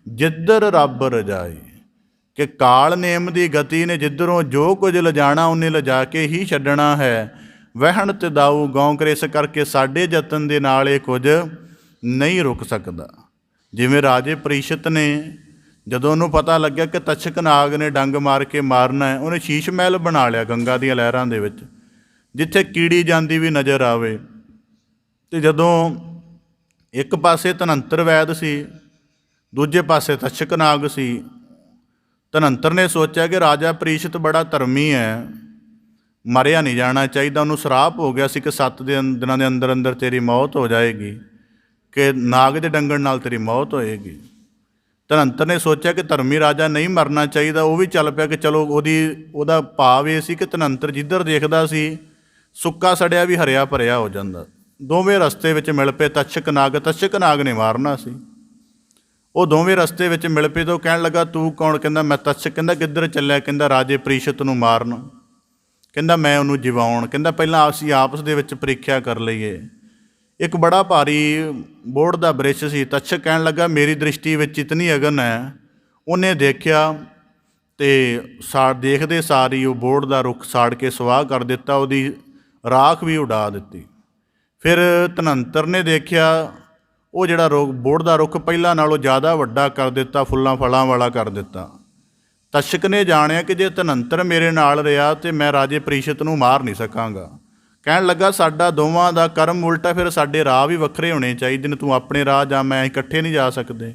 ਜਿੱਧਰ ਰੱਬ ਰਜਾਏ, ਕਿ ਕਾਲ ਨੇਮ ਦੀ ਗਤੀ ਨੇ ਜਿੱਧਰੋਂ ਜੋ ਕੁਝ ਲਿਜਾਣਾ ਉਹਨੇ ਲਿਜਾ ਕੇ ਹੀ ਛੱਡਣਾ ਹੈ। ਵਹਿਣ ਤਦਾਊ ਗਉ ਕਰੇ, ਇਸ ਕਰਕੇ ਸਾਡੇ ਯਤਨ ਦੇ ਨਾਲ ਇਹ ਕੁਝ ਨਹੀਂ ਰੁਕ ਸਕਦਾ। ਜਿਵੇਂ ਰਾਜੇ ਪ੍ਰੀਸ਼ਤ ਨੇ, ਜਦੋਂ ਉਹਨੂੰ ਪਤਾ ਲੱਗਿਆ ਕਿ ਤਛਕ ਨਾਗ ਨੇ ਡੰਗ ਮਾਰ ਕੇ ਮਾਰਨਾ ਹੈ, ਉਹਨੇ ਸ਼ੀਸ਼ ਮਹਿਲ ਬਣਾ ਲਿਆ ਗੰਗਾ ਦੀਆਂ ਲਹਿਰਾਂ ਦੇ ਵਿੱਚ, ਜਿੱਥੇ ਕੀੜੀ ਜਾਂਦੀ ਵੀ ਨਜ਼ਰ ਆਵੇ। ਅਤੇ ਜਦੋਂ ਇੱਕ ਪਾਸੇ ਧਨੰਤਰ ਵੈਦ ਸੀ, ਦੂਜੇ ਪਾਸੇ ਤਛਕ ਨਾਗ ਸੀ, ਧਨੰਤਰ ਨੇ ਸੋਚਿਆ ਕਿ ਰਾਜਾ ਪ੍ਰੀਸ਼ਤ ਬੜਾ ਧਰਮੀ ਹੈ, ਮਰਿਆ ਨਹੀਂ ਜਾਣਾ ਚਾਹੀਦਾ, ਉਹਨੂੰ ਸਰਾਪ ਹੋ ਗਿਆ ਸੀ ਕਿ 7 ਦਿਨਾਂ ਦੇ ਅੰਦਰ ਅੰਦਰ ਤੇਰੀ ਮੌਤ ਹੋ ਜਾਏਗੀ, ਕਿ ਨਾਗ ਦੇ ਡੰਗਣ ਨਾਲ ਤੇਰੀ ਮੌਤ ਹੋਏਗੀ। ਧਨੰਤਰ ਨੇ ਸੋਚਿਆ ਕਿ ਧਰਮੀ ਰਾਜਾ ਨਹੀਂ ਮਰਨਾ ਚਾਹੀਦਾ, ਉਹ ਵੀ ਚੱਲ ਪਿਆ ਕਿ ਚਲੋ ਉਹਦਾ ਭਾਵ ਇਹ ਸੀ ਕਿ ਧਨੰਤਰ ਜਿੱਧਰ ਦੇਖਦਾ ਸੀ ਸੁੱਕਾ ਸੜਿਆ ਵੀ ਹਰਿਆ ਭਰਿਆ ਹੋ ਜਾਂਦਾ। ਦੋਵੇਂ ਰਸਤੇ ਵਿੱਚ ਮਿਲ ਪਏ, ਤਛਕ ਨਾਗ ਨੇ ਮਾਰਨਾ ਸੀ। ਉਹ ਦੋਵੇਂ ਰਸਤੇ ਵਿੱਚ ਮਿਲ ਪਏ ਤਾਂ ਉਹ ਕਹਿਣ ਲੱਗਾ, ਤੂੰ ਕੌਣ? ਕਹਿੰਦਾ ਮੈਂ ਤਛਕ। ਕਹਿੰਦਾ ਕਿੱਧਰ ਚੱਲਿਆ? ਕਹਿੰਦਾ ਰਾਜੇ ਪ੍ਰੀਸ਼ਤ ਨੂੰ ਮਾਰਨ। ਕਹਿੰਦਾ ਮੈਂ ਉਹਨੂੰ ਜਿਵਾਉਣ। ਕਹਿੰਦਾ ਪਹਿਲਾਂ ਅਸੀਂ ਆਪਸ ਦੇ ਵਿੱਚ ਪ੍ਰੀਖਿਆ ਕਰ ਲਈਏ। ਇੱਕ ਬੜਾ ਭਾਰੀ ਬੋਹੜ ਦਾ ਬ੍ਰਿਛ ਸੀ। ਤਛਕ ਕਹਿਣ ਲੱਗਾ, ਮੇਰੀ ਦ੍ਰਿਸ਼ਟੀ ਵਿੱਚ ਇਤਨੀ ਅਗਨ ਹੈ। ਉਹਨੇ ਦੇਖਿਆ ਅਤੇ ਦੇਖਦੇ ਸਾਰ ਹੀ ਉਹ ਬੋਹੜ ਦਾ ਰੁੱਖ ਸਾੜ ਕੇ ਸੁਆਹ ਕਰ ਦਿੱਤਾ, ਉਹਦੀ ਰਾਖ ਵੀ ਉਡਾ ਦਿੱਤੀ। ਫਿਰ ਧਨੰਤਰ ਨੇ ਦੇਖਿਆ, ਉਹ ਜਿਹੜਾ ਬੋਹੜ ਦਾ ਰੁੱਖ ਪਹਿਲਾਂ ਨਾਲੋਂ ਜ਼ਿਆਦਾ ਵੱਡਾ ਕਰ ਦਿੱਤਾ, ਫੁੱਲਾਂ ਫਲਾਂ ਵਾਲਾ ਕਰ ਦਿੱਤਾ। ਤਸ਼ਕ ਨੇ ਜਾਣਿਆ ਕਿ ਜੇ ਧਨੰਤਰ ਮੇਰੇ ਨਾਲ ਰਿਹਾ ਤੇ ਮੈਂ ਰਾਜੇ ਪ੍ਰੀਸ਼ਤ ਨੂੰ ਮਾਰ ਨਹੀਂ ਸਕਾਂਗਾ। ਕਹਿਣ ਲੱਗਾ ਸਾਡਾ ਦੋਵਾਂ ਦਾ ਕਰਮ ਉਲਟਾ, ਫਿਰ ਸਾਡੇ ਰਾਹ ਵੀ ਵੱਖਰੇ ਹੋਣੇ ਚਾਹੀਦੇ ਨੇ। ਤੂੰ ਆਪਣੇ ਰਾਹ ਜਾਂ ਮੈਂ ਇਕੱਠੇ ਨਹੀਂ ਜਾ ਸਕਦੇ।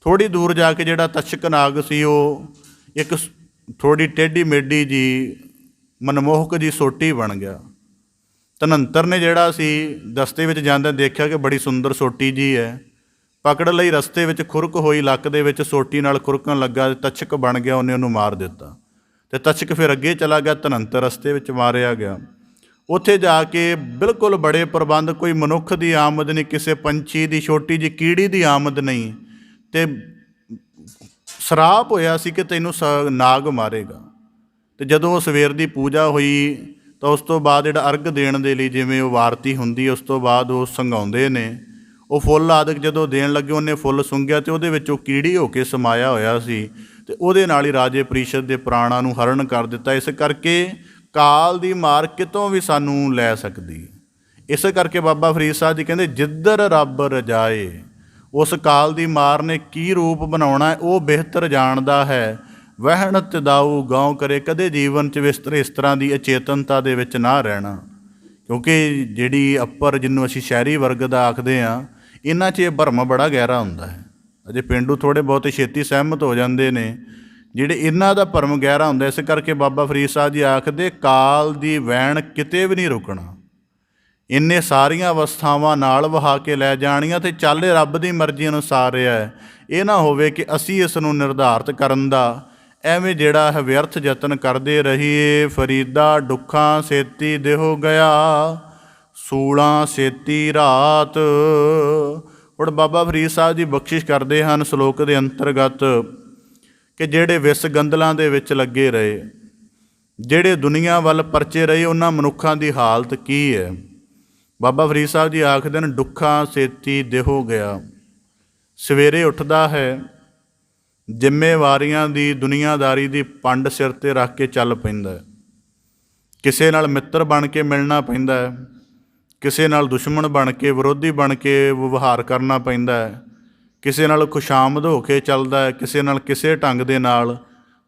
ਥੋੜ੍ਹੀ ਦੂਰ ਜਾ ਕੇ ਜਿਹੜਾ ਤਸ਼ਕ ਨਾਗ ਸੀ ਉਹ ਇੱਕ ਥੋੜ੍ਹੀ ਟੇਢੀ ਮੇਢੀ ਜੀ ਮਨਮੋਹਕ ਜੀ ਸੋਟੀ ਬਣ ਗਿਆ। ਧਨੰਤਰ ਨੇ ਜਿਹੜਾ ਸੀ ਰਸਤੇ ਵਿੱਚ ਜਾਂਦਿਆਂ ਦੇਖਿਆ ਕਿ ਬੜੀ ਸੁੰਦਰ ਸੋਟੀ ਜੀ ਹੈ। ਪਕੜ ਲਈ, ਰਸਤੇ ਵਿੱਚ ਖੁਰਕ ਹੋਈ, ਲੱਕ ਦੇ ਵਿੱਚ ਸੋਟੀ ਨਾਲ ਖੁਰਕਣ ਲੱਗਾ, ਤਸ਼ਕ ਬਣ ਗਿਆ। ਉਹਨੂੰ ਮਾਰ ਦਿੱਤਾ ਅਤੇ ਤਸ਼ਕ ਫਿਰ ਅੱਗੇ ਚਲਾ ਗਿਆ। ਧਨੰਤਰ ਰਸਤੇ ਵਿੱਚ ਮਾਰਿਆ ਗਿਆ। ਉੱਥੇ ਜਾ ਕੇ ਬਿਲਕੁਲ ਬੜੇ ਪ੍ਰਬੰਧ, ਕੋਈ ਮਨੁੱਖ ਦੀ ਆਮਦ ਨਹੀਂ, ਕਿਸੇ ਪੰਛੀ ਦੀ, ਛੋਟੀ ਜਿਹੀ ਕੀੜੀ ਦੀ ਆਮਦ ਨਹੀਂ, ਅਤੇ ਸਰਾਪ ਹੋਇਆ ਸੀ ਕਿ ਤੈਨੂੰ ਨਾਗ ਮਾਰੇਗਾ। ਅਤੇ ਜਦੋਂ ਸਵੇਰ ਦੀ ਪੂਜਾ ਹੋਈ ਤਾਂ ਉਸ ਤੋਂ ਬਾਅਦ ਜਿਹੜਾ ਅਰਘ ਦੇਣ ਦੇ ਲਈ ਜਿਵੇਂ ਉਹ ਆਰਤੀ ਹੁੰਦੀ, ਉਸ ਤੋਂ ਬਾਅਦ ਉਹ ਸੰਘਾਉਂਦੇ ਨੇ, ਉਹ ਫੁੱਲ ਆਦਿਕ ਜਦੋਂ ਦੇਣ ਲੱਗੇ ਉਹਨੇ ਫੁੱਲ ਸੁੰਘਿਆ ਅਤੇ ਉਹਦੇ ਵਿੱਚ ਉਹ ਕੀੜੀ ਹੋ ਕੇ ਸਮਾਇਆ ਹੋਇਆ ਸੀ ਅਤੇ ਉਹਦੇ ਨਾਲ ਹੀ ਰਾਜੇ ਪ੍ਰੀਸ਼ਦ ਦੇ ਪ੍ਰਾਣਾਂ ਨੂੰ ਹਰਨ ਕਰ ਦਿੱਤਾ। ਇਸ ਕਰਕੇ ਕਾਲ ਦੀ ਮਾਰ ਕਿਤੋਂ ਵੀ ਸਾਨੂੰ ਲੈ ਸਕਦੀ। ਇਸ ਕਰਕੇ ਬਾਬਾ ਫਰੀਦ ਸਾਹਿਬ ਜੀ ਕਹਿੰਦੇ ਜਿੱਧਰ ਰੱਬ ਰਜਾਏ, ਉਸ ਕਾਲ ਦੀ ਮਾਰ ਨੇ ਕੀ ਰੂਪ ਬਣਾਉਣਾ ਹੈ ਉਹ ਬਿਹਤਰ ਜਾਣਦਾ ਹੈ। ਵਹਿਣ ਤਿਦਾਊ ਗਾਉ ਕਰੇ, ਕਦੇ ਜੀਵਨ 'ਚ ਇਸ ਤਰ੍ਹਾਂ ਦੀ ਅਚੇਤਨਤਾ ਦੇ ਵਿੱਚ ਨਾ ਰਹਿਣਾ। ਕਿਉਂਕਿ ਜਿਹੜੀ ਅੱਪਰ, ਜਿਹਨੂੰ ਅਸੀਂ ਸ਼ਹਿਰੀ ਵਰਗ ਦਾ ਆਖਦੇ ਹਾਂ, ਇਹਨਾਂ 'ਚ ਇਹ ਭਰਮ ਬੜਾ ਗਹਿਰਾ ਹੁੰਦਾ ਹੈ। ਅਜੇ ਪੇਂਡੂ ਥੋੜ੍ਹੇ ਬਹੁਤੇ ਛੇਤੀ ਸਹਿਮਤ ਹੋ ਜਾਂਦੇ ਨੇ, ਜਿਹੜੇ ਇਹਨਾਂ ਦਾ ਭਰਮ ਗਹਿਰਾ ਹੁੰਦਾ। ਇਸ ਕਰਕੇ ਬਾਬਾ ਫਰੀਦ ਸਾਹਿਬ ਜੀ ਆਖਦੇ ਕਾਲ ਦੀ ਵੈਣ ਕਿਤੇ ਵੀ ਨਹੀਂ ਰੁਕਣਾ, ਇੰਨੇ ਸਾਰੀਆਂ ਅਵਸਥਾਵਾਂ ਨਾਲ ਵਹਾ ਕੇ ਲੈ ਜਾਣੀਆਂ ਅਤੇ ਚੱਲ ਰੱਬ ਦੀ ਮਰਜ਼ੀ ਅਨੁਸਾਰ ਰਿਹਾ ਹੈ। ਇਹ ਨਾ ਹੋਵੇ ਕਿ ਅਸੀਂ ਇਸ ਨੂੰ ਨਿਰਧਾਰਤ ਕਰਨ ਦਾ ਐਵੇਂ ਜਿਹੜਾ ਹੈ ਵਿਅਰਥ ਯਤਨ ਕਰਦੇ ਰਹੀਏ। ਫਰੀਦਾ ਦੁੱਖਾਂ ਛੇਤੀ ਦੇਹੋ ਗਿਆ, ਸੂਲਾਂ ਛੇਤੀ ਰਾਤ। ਹੁਣ ਬਾਬਾ ਫਰੀਦ ਸਾਹਿਬ ਜੀ ਬਖਸ਼ਿਸ਼ ਕਰਦੇ ਹਨ ਸ਼ਲੋਕ ਦੇ ਅੰਤਰਗਤ ਕਿ ਜਿਹੜੇ ਵਿਸ ਗੰਦਲਾਂ ਦੇ ਵਿੱਚ ਲੱਗੇ ਰਹੇ, ਜਿਹੜੇ ਦੁਨੀਆ ਵੱਲ ਪਰਚੇ ਰਹੇ, ਉਹਨਾਂ ਮਨੁੱਖਾਂ ਦੀ ਹਾਲਤ ਕੀ ਹੈ। ਬਾਬਾ ਫਰੀਦ ਸਾਹਿਬ ਜੀ ਆਖਦੇ ਨੇ ਦੁੱਖਾਂ ਛੇਤੀ ਦੇਹੋ ਗਿਆ। ਸਵੇਰੇ ਉੱਠਦਾ ਹੈ, ਜ਼ਿੰਮੇਵਾਰੀਆਂ ਦੀ, ਦੁਨੀਆਦਾਰੀ ਦੀ ਪੰਡ ਸਿਰ 'ਤੇ ਰੱਖ ਕੇ ਚੱਲ ਪੈਂਦਾ। ਕਿਸੇ ਨਾਲ ਮਿੱਤਰ ਬਣ ਕੇ ਮਿਲਣਾ ਪੈਂਦਾ ਹੈ, ਕਿਸੇ ਨਾਲ ਦੁਸ਼ਮਣ ਬਣ ਕੇ, ਵਿਰੋਧੀ ਬਣ ਕੇ ਵਿਵਹਾਰ ਕਰਨਾ ਪੈਂਦਾ ਹੈ। ਕਿਸੇ ਨਾਲ ਖੁਸ਼ਾਮਦ ਹੋ ਕੇ ਚੱਲਦਾ ਹੈ, ਕਿਸੇ ਨਾਲ ਕਿਸੇ ਢੰਗ ਦੇ ਨਾਲ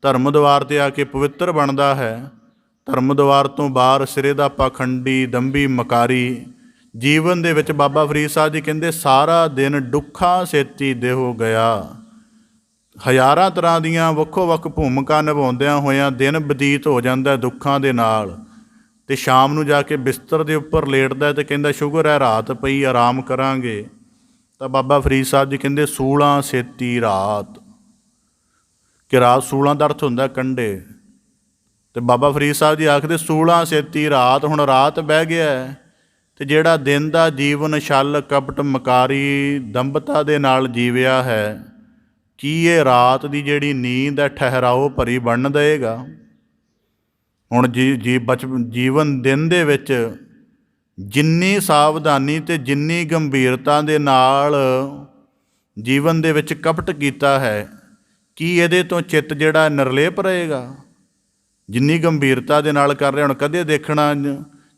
ਧਰਮ ਦੁਆਰ 'ਤੇ ਆ ਕੇ ਪਵਿੱਤਰ ਬਣਦਾ ਹੈ। ਧਰਮ ਦੁਆਰ ਤੋਂ ਬਾਹਰ ਸਿਰੇ ਦਾ ਪਾਖੰਡੀ, ਦੰਭੀ, ਮਕਾਰੀ ਜੀਵਨ ਦੇ ਵਿੱਚ ਬਾਬਾ ਫਰੀਦ ਸਾਹਿਬ ਜੀ ਕਹਿੰਦੇ ਸਾਰਾ ਦਿਨ ਦੁੱਖਾਂ ਛੇਤੀ ਦੇਹੋ ਗਿਆ। ਹਜ਼ਾਰਾਂ ਤਰ੍ਹਾਂ ਦੀਆਂ ਵੱਖੋ ਵੱਖ ਭੂਮਿਕਾ ਨਿਭਾਉਂਦਿਆਂ ਹੋਇਆਂ ਦਿਨ ਬਤੀਤ ਹੋ ਜਾਂਦਾ ਦੁੱਖਾਂ ਦੇ ਨਾਲ, ਅਤੇ ਸ਼ਾਮ ਨੂੰ ਜਾ ਕੇ ਬਿਸਤਰ ਦੇ ਉੱਪਰ ਲੇਟਦਾ ਅਤੇ ਕਹਿੰਦਾ ਸ਼ੁਕਰ ਹੈ ਰਾਤ ਪਈ, ਆਰਾਮ ਕਰਾਂਗੇ। ਤਾਂ ਬਾਬਾ ਫਰੀਦ ਸਾਹਿਬ ਜੀ ਕਹਿੰਦੇ ਸੂਲਾਂ ਛੇਤੀ ਰਾਤ, ਕਿ ਰਾਤ ਸੂਲਾਂ ਦਾ ਅਰਥ ਹੁੰਦਾ ਕੰਢੇ, ਅਤੇ ਬਾਬਾ ਫਰੀਦ ਸਾਹਿਬ ਜੀ ਆਖਦੇ ਸੂਲਾਂ ਛੇਤੀ ਰਾਤ। ਹੁਣ ਰਾਤ ਬਹਿ ਗਿਆ ਅਤੇ ਜਿਹੜਾ ਦਿਨ ਦਾ ਜੀਵਨ ਛਲ ਕਪਟ ਮਕਾਰੀ ਦੰਭਤਾ ਦੇ ਨਾਲ ਜੀਵਿਆ ਹੈ, ਕੀ ਇਹ ਰਾਤ ਦੀ ਜਿਹੜੀ ਨੀਂਦ ਹੈ ਠਹਿਰਾਓ ਭਰੀ ਬਣ ਦੇਵੇਗਾ। ਹੁਣ ਜੀਵਨ ਦਿਨ ਦੇ ਵਿੱਚ ਜਿੰਨੀ ਸਾਵਧਾਨੀ ਅਤੇ ਜਿੰਨੀ ਗੰਭੀਰਤਾ ਦੇ ਨਾਲ ਜੀਵਨ ਦੇ ਵਿੱਚ ਕਪਟ ਕੀਤਾ ਹੈ, ਕੀ ਇਹਦੇ ਤੋਂ ਚਿੱਤ ਜਿਹੜਾ ਨਿਰਲੇਪ ਰਹੇਗਾ। ਜਿੰਨੀ ਗੰਭੀਰਤਾ ਦੇ ਨਾਲ ਕਰ ਰਹੇ, ਹੁਣ ਕਦੇ ਦੇਖਣਾ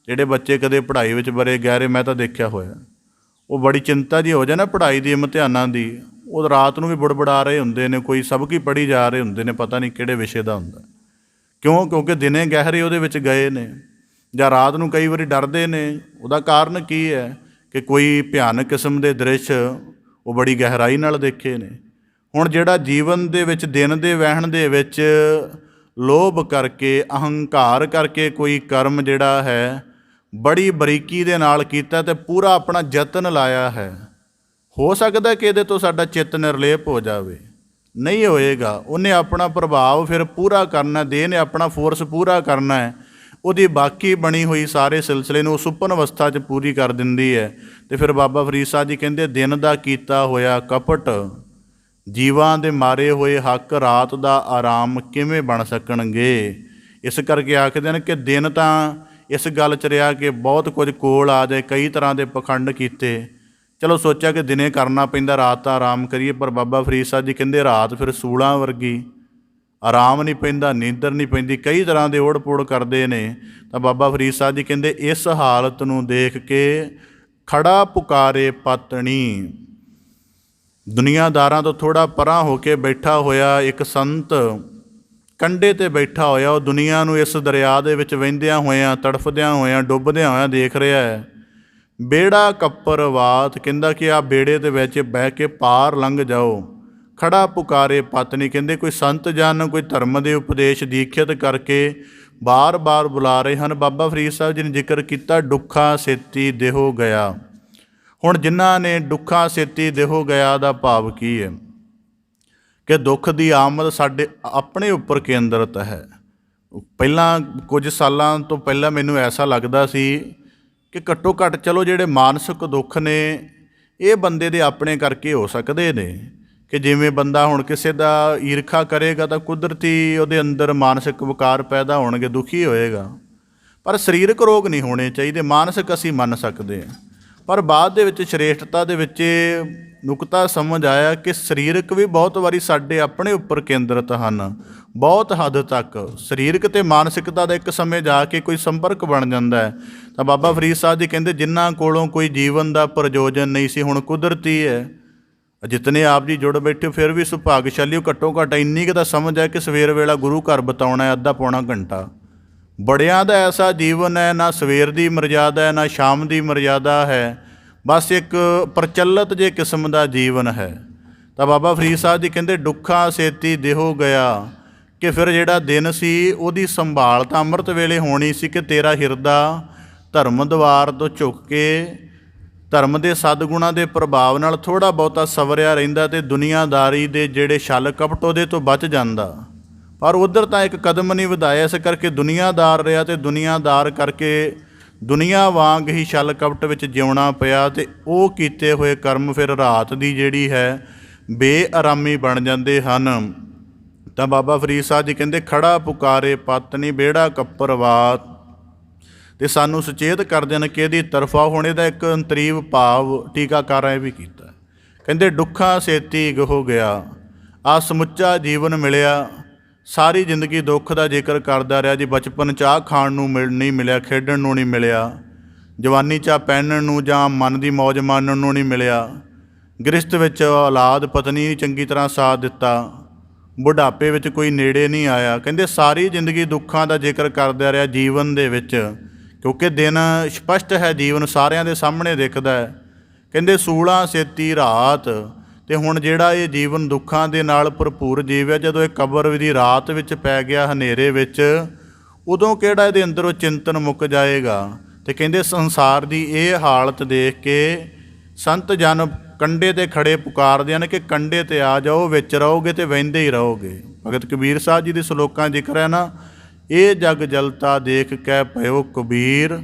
ਜਿਹੜੇ ਬੱਚੇ ਕਦੇ ਪੜ੍ਹਾਈ ਵਿੱਚ ਬੜੇ ਗਹਿਰੇ, ਮੈਂ ਤਾਂ ਦੇਖਿਆ ਹੋਇਆ, ਉਹ ਬੜੀ ਚਿੰਤਾ ਜੀ ਹੋ ਜਾਏ ਨਾ ਪੜ੍ਹਾਈ ਦੀ, ਇਮਤਿਹਾਨਾਂ ਦੀ, ਉਹ ਰਾਤ ਨੂੰ ਵੀ ਬੁੜਬੁੜਾ ਰਹੇ ਹੁੰਦੇ ਨੇ, ਕੋਈ ਸਬਕ ਪੜ੍ਹੀ ਜਾ ਰਹੇ ਹੁੰਦੇ ਨੇ, ਪਤਾ ਨਹੀਂ ਕਿਹੜੇ ਵਿਸ਼ੇ ਦਾ ਹੁੰਦਾ। ਕਿਉਂਕਿ ਦਿਨੇ ਗਹਿਰੇ ਉਹਦੇ ਵਿੱਚ ਗਏ ਨੇ, ਜਾਂ ਰਾਤ ਨੂੰ ਕਈ ਵਾਰੀ ਡਰਦੇ ਨੇ। ਉਹਦਾ ਕਾਰਨ ਕੀ ਹੈ ਕਿ ਕੋਈ ਭਿਆਨਕ ਕਿਸਮ ਦੇ ਦ੍ਰਿਸ਼ ਉਹ ਬੜੀ ਗਹਿਰਾਈ ਨਾਲ ਦੇਖੇ ਨੇ। ਹੁਣ ਜਿਹੜਾ ਜੀਵਨ ਦੇ ਵਿੱਚ ਦਿਨ ਦੇ ਵਹਿਣ ਦੇ ਵਿੱਚ ਲੋਭ ਕਰਕੇ, ਅਹੰਕਾਰ ਕਰਕੇ ਕੋਈ ਕਰਮ ਜਿਹੜਾ ਹੈ ਬੜੀ ਬਰੀਕੀ ਦੇ ਨਾਲ ਕੀਤਾ ਅਤੇ ਪੂਰਾ ਆਪਣਾ ਯਤਨ ਲਾਇਆ ਹੈ, ਹੋ ਸਕਦਾ ਕਿ ਇਹਦੇ ਤੋਂ ਸਾਡਾ ਚਿੱਤ ਨਿਰਲੇਪ ਹੋ ਜਾਵੇ, ਨਹੀਂ ਹੋਏਗਾ। ਉਹਨੇ ਆਪਣਾ ਪ੍ਰਭਾਵ ਫਿਰ ਪੂਰਾ ਕਰਨਾ, ਦੇਹ ਨੇ ਆਪਣਾ ਫੋਰਸ ਪੂਰਾ ਕਰਨਾ ਹੈ। ਉਹਦੀ ਬਾਕੀ ਬਣੀ ਹੋਈ ਸਾਰੇ ਸਿਲਸਿਲੇ ਨੂੰ ਸੁਪਨ ਅਵਸਥਾ 'ਚ ਪੂਰੀ ਕਰ ਦਿੰਦੀ ਹੈ। ਅਤੇ ਫਿਰ ਬਾਬਾ ਫਰੀਦ ਸਾਹਿਬ ਜੀ ਕਹਿੰਦੇ ਦਿਨ ਦਾ ਕੀਤਾ ਹੋਇਆ ਕਪਟ, ਜੀਵਾਂ ਦੇ ਮਾਰੇ ਹੋਏ ਹੱਕ, ਰਾਤ ਦਾ ਆਰਾਮ ਕਿਵੇਂ ਬਣ ਸਕਣਗੇ। ਇਸ ਕਰਕੇ ਆਖਦੇ ਨੇ ਕਿ ਦਿਨ ਤਾਂ ਇਸ ਗੱਲ 'ਚ ਰਿਹਾ ਕਿ ਬਹੁਤ ਕੁਝ ਕੋਲ ਆ ਜਾਏ, ਕਈ ਤਰ੍ਹਾਂ ਦੇ ਪਖੰਡ ਕੀਤੇ, ਚਲੋ ਸੋਚਿਆ ਕਿ ਦਿਨੇ ਕਰਨਾ ਪੈਂਦਾ, ਰਾਤ ਤਾਂ ਆਰਾਮ ਕਰੀਏ। ਪਰ ਬਾਬਾ ਫਰੀਦ ਸਾਹਿਬ ਜੀ ਕਹਿੰਦੇ ਰਾਤ ਫਿਰ ਸੂਲਾਂ ਵਰਗੀ, ਆਰਾਮ ਨਹੀਂ ਪੈਂਦਾ, ਨੀਂਦਰ ਨਹੀਂ ਪੈਂਦੀ, ਕਈ ਤਰ੍ਹਾਂ ਦੇ ਓੜ ਪੋੜ ਕਰਦੇ ਨੇ। ਤਾਂ ਬਾਬਾ ਫਰੀਦ ਸਾਹਿਬ ਜੀ ਕਹਿੰਦੇ ਇਸ ਹਾਲਤ ਨੂੰ ਦੇਖ ਕੇ ਖੜਾ ਪੁਕਾਰੇ ਪਾਤਣੀ। ਦੁਨੀਆਦਾਰਾਂ ਤੋਂ ਥੋੜ੍ਹਾ ਪਰਾਂ ਹੋ ਕੇ ਬੈਠਾ ਹੋਇਆ ਇੱਕ ਸੰਤ ਕੰਢੇ 'ਤੇ ਬੈਠਾ ਹੋਇਆ, ਉਹ ਦੁਨੀਆ ਨੂੰ ਇਸ ਦਰਿਆ ਦੇ ਵਿੱਚ ਵਹਿੰਦਿਆਂ ਹੋਇਆਂ, ਤੜਫਦਿਆਂ ਹੋਇਆਂ, ਡੁੱਬਦਿਆਂ ਹੋਇਆਂ ਦੇਖ ਰਿਹਾ ਹੈ। ਬੇੜਾ ਕੱਪਰ ਵਾਤ, ਕਹਿੰਦਾ ਕਿ ਆਹ ਬੇੜੇ ਦੇ ਵਿੱਚ ਬਹਿ ਕੇ ਪਾਰ ਲੰਘ ਜਾਓ। ਖੜਾ ਪੁਕਾਰੇ ਪਤਨੀ, ਕਹਿੰਦੇ ਕੋਈ ਸੰਤ ਜਨ, ਕੋਈ ਧਰਮ ਦੇ ਉਪਦੇਸ਼ ਦੀਖਿਤ ਕਰਕੇ ਬਾਰ-ਬਾਰ ਬੁਲਾ ਰਹੇ ਹਨ। ਬਾਬਾ ਫਰੀਦ ਸਾਹਿਬ ਜੀ ਨੇ ਜ਼ਿਕਰ ਕੀਤਾ ਡੁੱਖਾ ਸੇਤੀ ਦੇਹੋ ਗਿਆ। ਹੁਣ ਜਿਨ੍ਹਾਂ ਨੇ ਡੁੱਖਾ ਸੇਤੀ ਦੇਹੋ ਗਿਆ ਦਾ ਭਾਵ ਕੀ ਹੈ ਕਿ ਦੁੱਖ ਦੀ ਆਮਦ ਸਾਡੇ ਆਪਣੇ ਉੱਪਰ ਕੇਂਦਰਿਤ ਹੈ। ਪਹਿਲਾਂ ਕੁਝ ਸਾਲਾਂ ਤੋਂ ਪਹਿਲਾਂ ਮੈਨੂੰ ਐਸਾ ਲੱਗਦਾ ਸੀ ਕਿ ਘੱਟੋ ਘੱਟ ਚਲੋ ਜਿਹੜੇ ਮਾਨਸਿਕ ਦੁੱਖ ਨੇ ਇਹ ਬੰਦੇ ਦੇ ਆਪਣੇ ਕਰਕੇ ਹੋ ਸਕਦੇ ਨੇ, ਕਿ ਜਿਵੇਂ ਬੰਦਾ ਹੁਣ ਕਿਸੇ ਦਾ ਈਰਖਾ ਕਰੇਗਾ ਤਾਂ ਕੁਦਰਤੀ ਉਹਦੇ ਅੰਦਰ ਮਾਨਸਿਕ ਵਿਕਾਰ ਪੈਦਾ ਹੋਣਗੇ, ਦੁਖੀ ਹੋਏਗਾ। ਪਰ ਸਰੀਰਕ ਰੋਗ ਨਹੀਂ ਹੋਣੇ ਚਾਹੀਦੇ, ਮਾਨਸਿਕ ਅਸੀਂ ਮੰਨ ਸਕਦੇ ਹਾਂ। ਪਰ ਬਾਅਦ ਦੇ ਵਿੱਚ ਸ਼੍ਰੇਸ਼ਟਤਾ ਦੇ ਵਿੱਚ ਨੁਕਤਾ ਸਮਝ ਆਇਆ ਕਿ ਸਰੀਰਕ ਵੀ ਬਹੁਤ ਵਾਰੀ ਸਾਡੇ ਆਪਣੇ ਉੱਪਰ ਕੇਂਦਰਿਤ ਹਨ। ਬਹੁਤ ਹੱਦ ਤੱਕ ਸਰੀਰਕ ਅਤੇ ਮਾਨਸਿਕਤਾ ਦਾ ਇੱਕ ਸਮੇਂ ਜਾ ਕੇ ਕੋਈ ਸੰਪਰਕ ਬਣ ਜਾਂਦਾ ਹੈ। ਤਾਂ ਬਾਬਾ ਫਰੀਦ ਸਾਹਿਬ ਜੀ ਕਹਿੰਦੇ ਜਿਨ੍ਹਾਂ ਕੋਲੋਂ ਕੋਈ ਜੀਵਨ ਦਾ ਪ੍ਰਯੋਜਨ ਨਹੀਂ ਸੀ, ਹੁਣ ਕੁਦਰਤੀ ਹੈ ਜਿਤਨੇ ਆਪ ਜੀ ਜੁੜ ਬੈਠੇ, ਫਿਰ ਵੀ ਸੁਭਾਗਸ਼ਾਲੀ ਘੱਟੋ ਘੱਟ ਇੰਨੀ ਕੁ ਤਾਂ ਸਮਝ ਹੈ ਕਿ ਸਵੇਰ ਵੇਲਾ ਗੁਰੂ ਘਰ ਬਿਤਾਉਣਾ ਹੈ ਅੱਧਾ ਪੌਣਾ ਘੰਟਾ। ਬੜਿਆਂ ਦਾ ਐਸਾ ਜੀਵਨ ਹੈ, ਨਾ ਸਵੇਰ ਦੀ ਮਰਜ਼ਾਦਾ ਹੈ, ਨਾ ਸ਼ਾਮ ਦੀ ਮਰਜ਼ਾਦਾ ਹੈ, ਬਸ ਇੱਕ ਪ੍ਰਚਲਿਤ ਜੇ ਕਿਸਮ ਦਾ ਜੀਵਨ ਹੈ। ਤਾਂ ਬਾਬਾ ਫਰੀਦ ਸਾਹਿਬ ਜੀ ਕਹਿੰਦੇ ਡੁੱਖਾ ਸੇਤੀ ਦੇਹੋ ਗਿਆ, ਕਿ ਫਿਰ ਜਿਹੜਾ ਦਿਨ ਸੀ ਉਹਦੀ ਸੰਭਾਲ ਤਾਂ ਅੰਮ੍ਰਿਤ ਵੇਲੇ ਹੋਣੀ ਸੀ ਕਿ ਤੇਰਾ ਹਿਰਦਾ ਧਰਮ ਦੁਆਰ ਤੋਂ ਝੁੱਕ ਕੇ ਧਰਮ ਦੇ ਸਦਗੁਣਾਂ ਦੇ ਪ੍ਰਭਾਵ ਨਾਲ ਥੋੜ੍ਹਾ ਬਹੁਤਾ ਸਵਰਿਆ ਰਹਿੰਦਾ ਅਤੇ ਦੁਨੀਆਦਾਰੀ ਦੇ ਜਿਹੜੇ ਛਲ ਕਪਟ ਉਹਦੇ ਤੋਂ ਬਚ ਜਾਂਦਾ। ਪਰ ਉੱਧਰ ਤਾਂ ਇੱਕ ਕਦਮ ਨਹੀਂ ਵਧਾਇਆ, ਇਸ ਕਰਕੇ ਦੁਨੀਆਦਾਰ ਰਿਹਾ ਅਤੇ ਦੁਨੀਆਦਾਰ ਕਰਕੇ ਦੁਨੀਆ ਵਾਂਗ ਹੀ ਛਲ ਕਪਟ ਵਿੱਚ ਜਿਉਣਾ ਪਿਆ ਅਤੇ ਉਹ ਕੀਤੇ ਹੋਏ ਕਰਮ ਫਿਰ ਰਾਤ ਦੀ ਜਿਹੜੀ ਹੈ ਬੇਆਰਾਮੀ ਬਣ ਜਾਂਦੇ ਹਨ। ਤਾਂ ਬਾਬਾ ਫਰੀਦ ਸਾਹਿਬ ਜੀ ਕਹਿੰਦੇ ਖੜਾ ਪੁਕਾਰੇ ਪਤਨੀ ਬੇੜਾ ਕੱਪਰ ਵਾਤ, ਅਤੇ ਸਾਨੂੰ ਸੁਚੇਤ ਕਰਦੇ ਹਨ ਕਿ ਇਹਦੀ ਤਰਫਾ ਹੋਣੇ ਦਾ ਇੱਕ ਅੰਤਰੀਵ ਭਾਵ ਟੀਕਾਕਾਰਾਂ ਇਹ ਵੀ ਕੀਤਾ। ਕਹਿੰਦੇ ਡੁੱਖਾ ਸੇਤੀ ਹੋ ਗਿਆ, ਆ ਸਮੁੱਚਾ ਜੀਵਨ ਮਿਲਿਆ, ਸਾਰੀ ਜ਼ਿੰਦਗੀ ਦੁੱਖ ਦਾ ਜ਼ਿਕਰ ਕਰਦਾ ਰਿਹਾ ਜੀ। ਬਚਪਨ 'ਚ ਆਹ ਖਾਣ ਨੂੰ ਨਹੀਂ ਮਿਲਿਆ, ਖੇਡਣ ਨੂੰ ਨਹੀਂ ਮਿਲਿਆ, ਜਵਾਨੀ 'ਚ ਪਹਿਨਣ ਨੂੰ ਜਾਂ ਮਨ ਦੀ ਮੌਜ ਮਾਣਨ ਨੂੰ ਨਹੀਂ ਮਿਲਿਆ, ਗ੍ਰਸਤ ਵਿੱਚ ਔਲਾਦ ਪਤਨੀ ਨਹੀਂ ਚੰਗੀ ਤਰ੍ਹਾਂ ਸਾਥ ਦਿੱਤਾ, ਬੁਢਾਪੇ ਵਿੱਚ ਕੋਈ ਨੇੜੇ ਨਹੀਂ ਆਇਆ। ਕਹਿੰਦੇ ਸਾਰੀ ਜ਼ਿੰਦਗੀ ਦੁੱਖਾਂ ਦਾ ਜ਼ਿਕਰ ਕਰਦਾ ਰਿਹਾ ਜੀਵਨ ਦੇ ਵਿੱਚ, ਕਿਉਂਕਿ ਦਿਨ ਸਪਸ਼ਟ ਹੈ, ਜੀਵਨ ਸਾਰਿਆਂ ਦੇ ਸਾਹਮਣੇ ਦਿਖਦਾ ਹੈ। ਕਹਿੰਦੇ ਸੂਲਾਂ ਸੇਤੀ ਰਾਤ, ਅਤੇ ਹੁਣ ਜਿਹੜਾ ਇਹ ਜੀਵਨ ਦੁੱਖਾਂ ਦੇ ਨਾਲ ਭਰਪੂਰ ਜੀਵ ਹੈ, ਜਦੋਂ ਇਹ ਕਬਰ ਦੀ ਰਾਤ ਵਿੱਚ ਪੈ ਗਿਆ ਹਨੇਰੇ ਵਿੱਚ, ਉਦੋਂ ਕਿਹੜਾ ਇਹਦੇ ਅੰਦਰੋਂ ਚਿੰਤਨ ਮੁੱਕ ਜਾਏਗਾ। ਅਤੇ ਕਹਿੰਦੇ ਸੰਸਾਰ ਦੀ ਇਹ ਹਾਲਤ ਦੇਖ ਕੇ ਸੰਤ ਜਨ ਕੰਢੇ 'ਤੇ ਖੜੇ ਪੁਕਾਰਦੇ ਹਨ ਕਿ ਕੰਢੇ 'ਤੇ ਆ ਜਾਓ, ਵਿੱਚ ਰਹੋਗੇ ਅਤੇ ਵਹਿੰਦੇ ਹੀ ਰਹੋਗੇ। ਭਗਤ ਕਬੀਰ ਸਾਹਿਬ ਜੀ ਦੇ ਸਲੋਕਾਂ ਜ਼ਿਕਰ ਹੈ ਨਾ, ਇਹ ਜਗ ਜਲਤਾ ਦੇਖ ਕੇ ਭਇਓ ਕਬੀਰ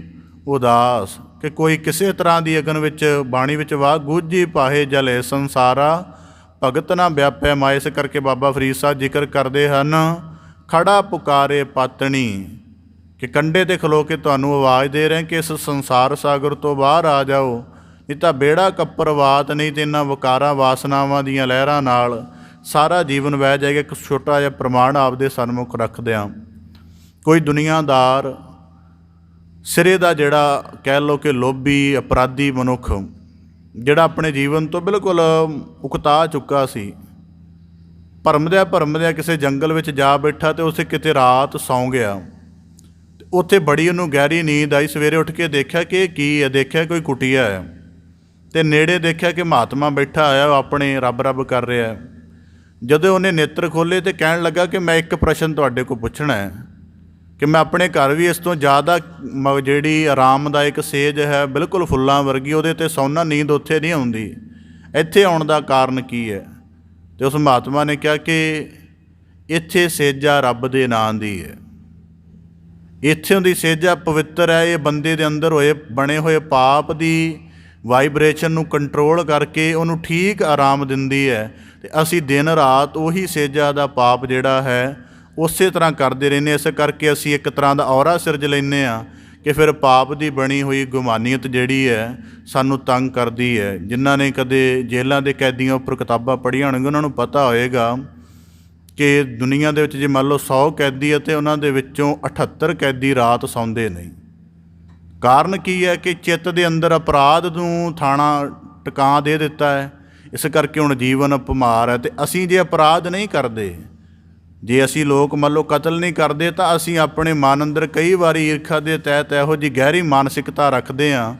ਉਦਾਸ, ਕਿ ਕੋਈ ਕਿਸੇ ਤਰ੍ਹਾਂ ਦੀ ਅਗਨ ਵਿੱਚ ਬਾਣੀ ਵਿੱਚ ਵਾਹ ਗੂਝੀ ਪਾਹੇ ਜਲੇ ਸੰਸਾਰਾ ਭਗਤ ਨਾ ਵਿਆਪੈ ਮਾਇ। ਇਸ ਕਰਕੇ ਬਾਬਾ ਫਰੀਦ ਸਾਹਿਬ ਜ਼ਿਕਰ ਕਰਦੇ ਹਨ ਖੜਾ ਪੁਕਾਰੇ ਪਾਤਣੀ, ਕਿ ਕੰਢੇ 'ਤੇ ਖਲੋ ਕੇ ਤੁਹਾਨੂੰ ਆਵਾਜ਼ ਦੇ ਰਹੇ ਕਿ ਇਸ ਸੰਸਾਰ ਸਾਗਰ ਤੋਂ ਬਾਹਰ ਆ ਜਾਓ, ਨਹੀਂ ਤਾਂ ਬੇੜਾ ਕੱਪਰ ਵਾਤ, ਨਹੀਂ ਤਾਂ ਇਹਨਾਂ ਵਿਕਾਰਾਂ ਵਾਸਨਾਵਾਂ ਦੀਆਂ ਲਹਿਰਾਂ ਨਾਲ ਸਾਰਾ ਜੀਵਨ ਵਹਿ ਜਾਏਗਾ। ਇੱਕ ਛੋਟਾ ਜਿਹਾ ਪ੍ਰਮਾਣ ਆਪਦੇ ਸਨਮੁਖ ਰੱਖਦਿਆਂ, ਕੋਈ ਦੁਨੀਆਦਾਰ ਸਿਰੇ ਦਾ ਜਿਹੜਾ ਕਹਿ ਲਓ ਕਿ ਲੋਭੀ ਅਪਰਾਧੀ ਮਨੁੱਖ, ਜਿਹੜਾ ਆਪਣੇ ਜੀਵਨ ਤੋਂ ਬਿਲਕੁਲ ਉਕਤਾ ਚੁੱਕਾ ਸੀ, ਭਰਮਦਿਆਂ ਕਿਸੇ ਜੰਗਲ ਵਿੱਚ ਜਾ ਬੈਠਾ ਅਤੇ ਉੱਥੇ ਕਿਤੇ ਰਾਤ ਸੌਂ ਗਿਆ। ਉੱਥੇ ਬੜੀ ਉਹਨੂੰ ਗਹਿਰੀ ਨੀਂਦ ਆਈ। ਸਵੇਰੇ ਉੱਠ ਕੇ ਦੇਖਿਆ ਕਿ ਇਹ ਕੀ ਹੈ, ਦੇਖਿਆ ਕੋਈ ਕੁਟੀਆ ਹੈ, ਅਤੇ ਨੇੜੇ ਦੇਖਿਆ ਕਿ ਮਹਾਤਮਾ ਬੈਠਾ ਆਇਆ, ਉਹ ਆਪਣੇ ਰੱਬ ਕਰ ਰਿਹਾ। ਜਦੋਂ ਉਹਨੇ ਨੇਤਰ ਖੋਲ੍ਹੇ ਅਤੇ ਕਹਿਣ ਲੱਗਾ ਕਿ ਮੈਂ ਇੱਕ ਪ੍ਰਸ਼ਨ ਤੁਹਾਡੇ ਕੋਲ ਪੁੱਛਣਾ ਹੈ, ਕਿ ਮੈਂ ਆਪਣੇ ਘਰ ਵੀ ਇਸ ਤੋਂ ਜ਼ਿਆਦਾ ਜਿਹੜੀ ਆਰਾਮਦਾਇਕ ਸੇਜ ਹੈ ਬਿਲਕੁਲ ਫੁੱਲਾਂ ਵਰਗੀ, ਉਹਦੇ 'ਤੇ ਸੌਣਾ, ਨੀਂਦ ਉੱਥੇ ਨਹੀਂ ਆਉਂਦੀ, ਇੱਥੇ ਆਉਣ ਦਾ ਕਾਰਨ ਕੀ ਹੈ? ਅਤੇ ਉਸ ਮਹਾਤਮਾ ਨੇ ਕਿਹਾ ਕਿ ਇੱਥੇ ਸੇਜਾ ਰੱਬ ਦੇ ਨਾਂ ਦੀ ਹੈ, ਇੱਥੋਂ ਦੀ ਸੇਜਾ ਪਵਿੱਤਰ ਹੈ। ਇਹ ਬੰਦੇ ਦੇ ਅੰਦਰ ਬਣੇ ਹੋਏ ਪਾਪ ਦੀ ਵਾਈਬ੍ਰੇਸ਼ਨ ਨੂੰ ਕੰਟਰੋਲ ਕਰਕੇ ਉਹਨੂੰ ਠੀਕ ਆਰਾਮ ਦਿੰਦੀ ਹੈ, ਅਤੇ ਅਸੀਂ ਦਿਨ ਰਾਤ ਉਹੀ ਸੇਜਾ ਦਾ ਪਾਪ ਜਿਹੜਾ ਹੈ ਉਸੇ ਤਰ੍ਹਾਂ ਕਰਦੇ ਰਹਿੰਦੇ। ਇਸ ਕਰਕੇ ਅਸੀਂ ਇੱਕ ਤਰ੍ਹਾਂ ਦਾ ਔਰਾ ਸਿਰਜ ਲੈਂਦੇ ਹਾਂ ਕਿ ਫਿਰ ਪਾਪ ਦੀ ਬਣੀ ਹੋਈ ਗੁਮਾਨੀਅਤ ਜਿਹੜੀ ਹੈ ਸਾਨੂੰ ਤੰਗ ਕਰਦੀ ਹੈ। ਜਿਨ੍ਹਾਂ ਨੇ ਕਦੇ ਜੇਲ੍ਹਾਂ ਦੇ ਕੈਦੀਆਂ ਉੱਪਰ ਕਿਤਾਬਾਂ ਪੜ੍ਹੀਆਂ ਹੋਣਗੀਆਂ ਉਹਨਾਂ ਨੂੰ ਪਤਾ ਹੋਏਗਾ ਕਿ ਦੁਨੀਆ ਦੇ ਵਿੱਚ ਜੇ ਮੰਨ ਲਓ 100 ਕੈਦੀ ਹੈ ਅਤੇ ਉਹਨਾਂ ਦੇ ਵਿੱਚੋਂ 78 ਕੈਦੀ ਰਾਤ ਸੌਂਦੇ ਨਹੀਂ। ਕਾਰਨ ਕੀ ਹੈ ਕਿ ਚਿੱਤ ਦੇ ਅੰਦਰ ਅਪਰਾਧ ਨੂੰ ਥਾਣਾ ਟਿਕਾ ਦੇ ਦਿੱਤਾ ਹੈ। ਇਸ ਕਰਕੇ ਹੁਣ ਜੀਵਨ ਭੁਮਾਰ ਹੈ। ਅਤੇ ਅਸੀਂ ਜੇ ਅਪਰਾਧ ਨਹੀਂ ਕਰਦੇ, ਜੇ ਅਸੀਂ ਲੋਕ ਮੰਨ ਲਓ ਕਤਲ ਨਹੀਂ ਕਰਦੇ, ਤਾਂ ਅਸੀਂ ਆਪਣੇ ਮਨ ਅੰਦਰ ਕਈ ਵਾਰੀ ਈਰਖਾ ਦੇ ਤਹਿਤ ਇਹੋ ਜਿਹੀ ਗਹਿਰੀ ਮਾਨਸਿਕਤਾ ਰੱਖਦੇ ਹਾਂ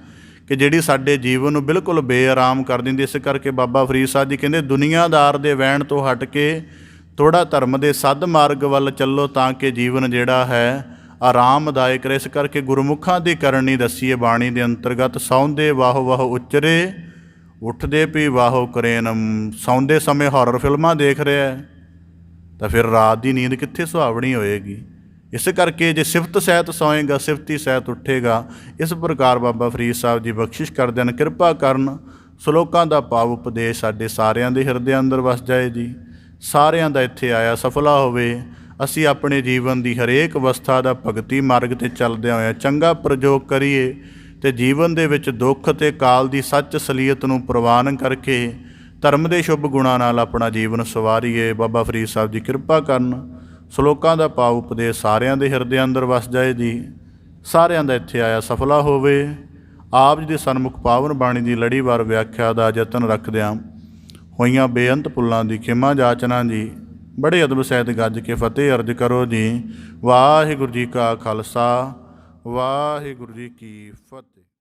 ਕਿ ਜਿਹੜੀ ਸਾਡੇ ਜੀਵਨ ਨੂੰ ਬਿਲਕੁਲ ਬੇਆਰਾਮ ਕਰ ਦਿੰਦੀ। ਇਸ ਕਰਕੇ ਬਾਬਾ ਫਰੀਦ ਸਾਹਿਬ ਜੀ ਕਹਿੰਦੇ ਦੁਨੀਆਦਾਰ ਦੇ ਵਹਿਣ ਤੋਂ ਹਟ ਕੇ ਥੋੜ੍ਹਾ ਧਰਮ ਦੇ ਸੱਧ ਮਾਰਗ ਵੱਲ ਚੱਲੋ, ਤਾਂ ਕਿ ਜੀਵਨ ਜਿਹੜਾ ਹੈ ਆਰਾਮਦਾਇਕ ਰਹੇ। ਇਸ ਕਰਕੇ ਗੁਰਮੁਖਾਂ ਦੀ ਕਰਨੀ ਦੱਸੀਏ ਬਾਣੀ ਦੇ ਅੰਤਰਗਤ, ਸੌਂਦੇ ਵਾਹੋ ਵਾਹੋ ਉਚਰੇ, ਉੱਠਦੇ ਵੀ ਵਾਹੋ ਕਰੇਨ। ਸੌਂਦੇ ਸਮੇਂ ਹੌਰਰ ਫਿਲਮਾਂ ਦੇਖ ਰਿਹਾ ਹੈ ਤਾਂ ਫਿਰ ਰਾਤ ਦੀ ਨੀਂਦ ਕਿੱਥੇ ਸੁਹਾਵਣੀ ਹੋਏਗੀ। ਇਸ ਕਰਕੇ ਜੇ ਸਿਫਤ ਸਹਿਤ ਸੌਏਗਾ, ਸਿਫਤੀ ਸਹਿਤ ਉੱਠੇਗਾ। ਇਸ ਪ੍ਰਕਾਰ ਬਾਬਾ ਫਰੀਦ ਸਾਹਿਬ ਜੀ ਬਖਸ਼ਿਸ਼ ਕਰਦੇ ਹਨ, ਕਿਰਪਾ ਕਰਨ ਸ਼ਲੋਕਾਂ ਦਾ ਭਾਵ ਉਪਦੇਸ਼ ਸਾਡੇ ਸਾਰਿਆਂ ਦੇ ਹਿਰਦੇ ਅੰਦਰ ਵਸ ਜਾਏ ਜੀ। ਸਾਰਿਆਂ ਦਾ ਇੱਥੇ ਆਇਆ ਸਫਲਾ ਹੋਵੇ। ਅਸੀਂ ਆਪਣੇ ਜੀਵਨ ਦੀ ਹਰੇਕ ਅਵਸਥਾ ਦਾ ਭਗਤੀ ਮਾਰਗ 'ਤੇ ਚੱਲਦਿਆਂ ਹੋਇਆਂ ਚੰਗਾ ਪ੍ਰਯੋਗ ਕਰੀਏ ਅਤੇ ਜੀਵਨ ਦੇ ਵਿੱਚ ਦੁੱਖ ਅਤੇ ਕਾਲ ਦੀ ਸੱਚ ਅਸਲੀਅਤ ਨੂੰ ਪ੍ਰਵਾਨ ਕਰਕੇ ਧਰਮ ਦੇ ਸ਼ੁਭ ਗੁਣਾਂ ਨਾਲ ਆਪਣਾ ਜੀਵਨ ਸਵਾਰੀਏ। ਬਾਬਾ ਫਰੀਦ ਸਾਹਿਬ ਜੀ ਕਿਰਪਾ ਕਰਨ ਸ਼ਲੋਕਾਂ ਦਾ ਭਾਵ ਉਪਦੇਸ਼ ਸਾਰਿਆਂ ਦੇ ਹਿਰਦੇ ਅੰਦਰ ਵਸ ਜਾਏ ਜੀ। ਸਾਰਿਆਂ ਦਾ ਇੱਥੇ ਆਇਆ ਸਫਲਾ ਹੋਵੇ। ਆਪ ਜੀ ਦੇ ਸਨਮੁਖ ਪਾਵਨ ਬਾਣੀ ਦੀ ਲੜੀਵਾਰ ਵਿਆਖਿਆ ਦਾ ਯਤਨ ਰੱਖਦਿਆਂ ਹੋਈਆਂ ਬੇਅੰਤ ਭੁੱਲਾਂ ਦੀ ਖਿਮਾ ਜਾਚਨਾ ਜੀ। ਬੜੇ ਅਦਬ ਸਹਿਤ ਗੱਜ ਕੇ ਫਤਿਹ ਅਰਜ ਕਰੋ ਜੀ। ਵਾਹਿਗੁਰੂ ਜੀ ਕਾ ਖਾਲਸਾ, ਵਾਹਿਗੁਰੂ ਜੀ ਕੀ ਫਤਿਹ।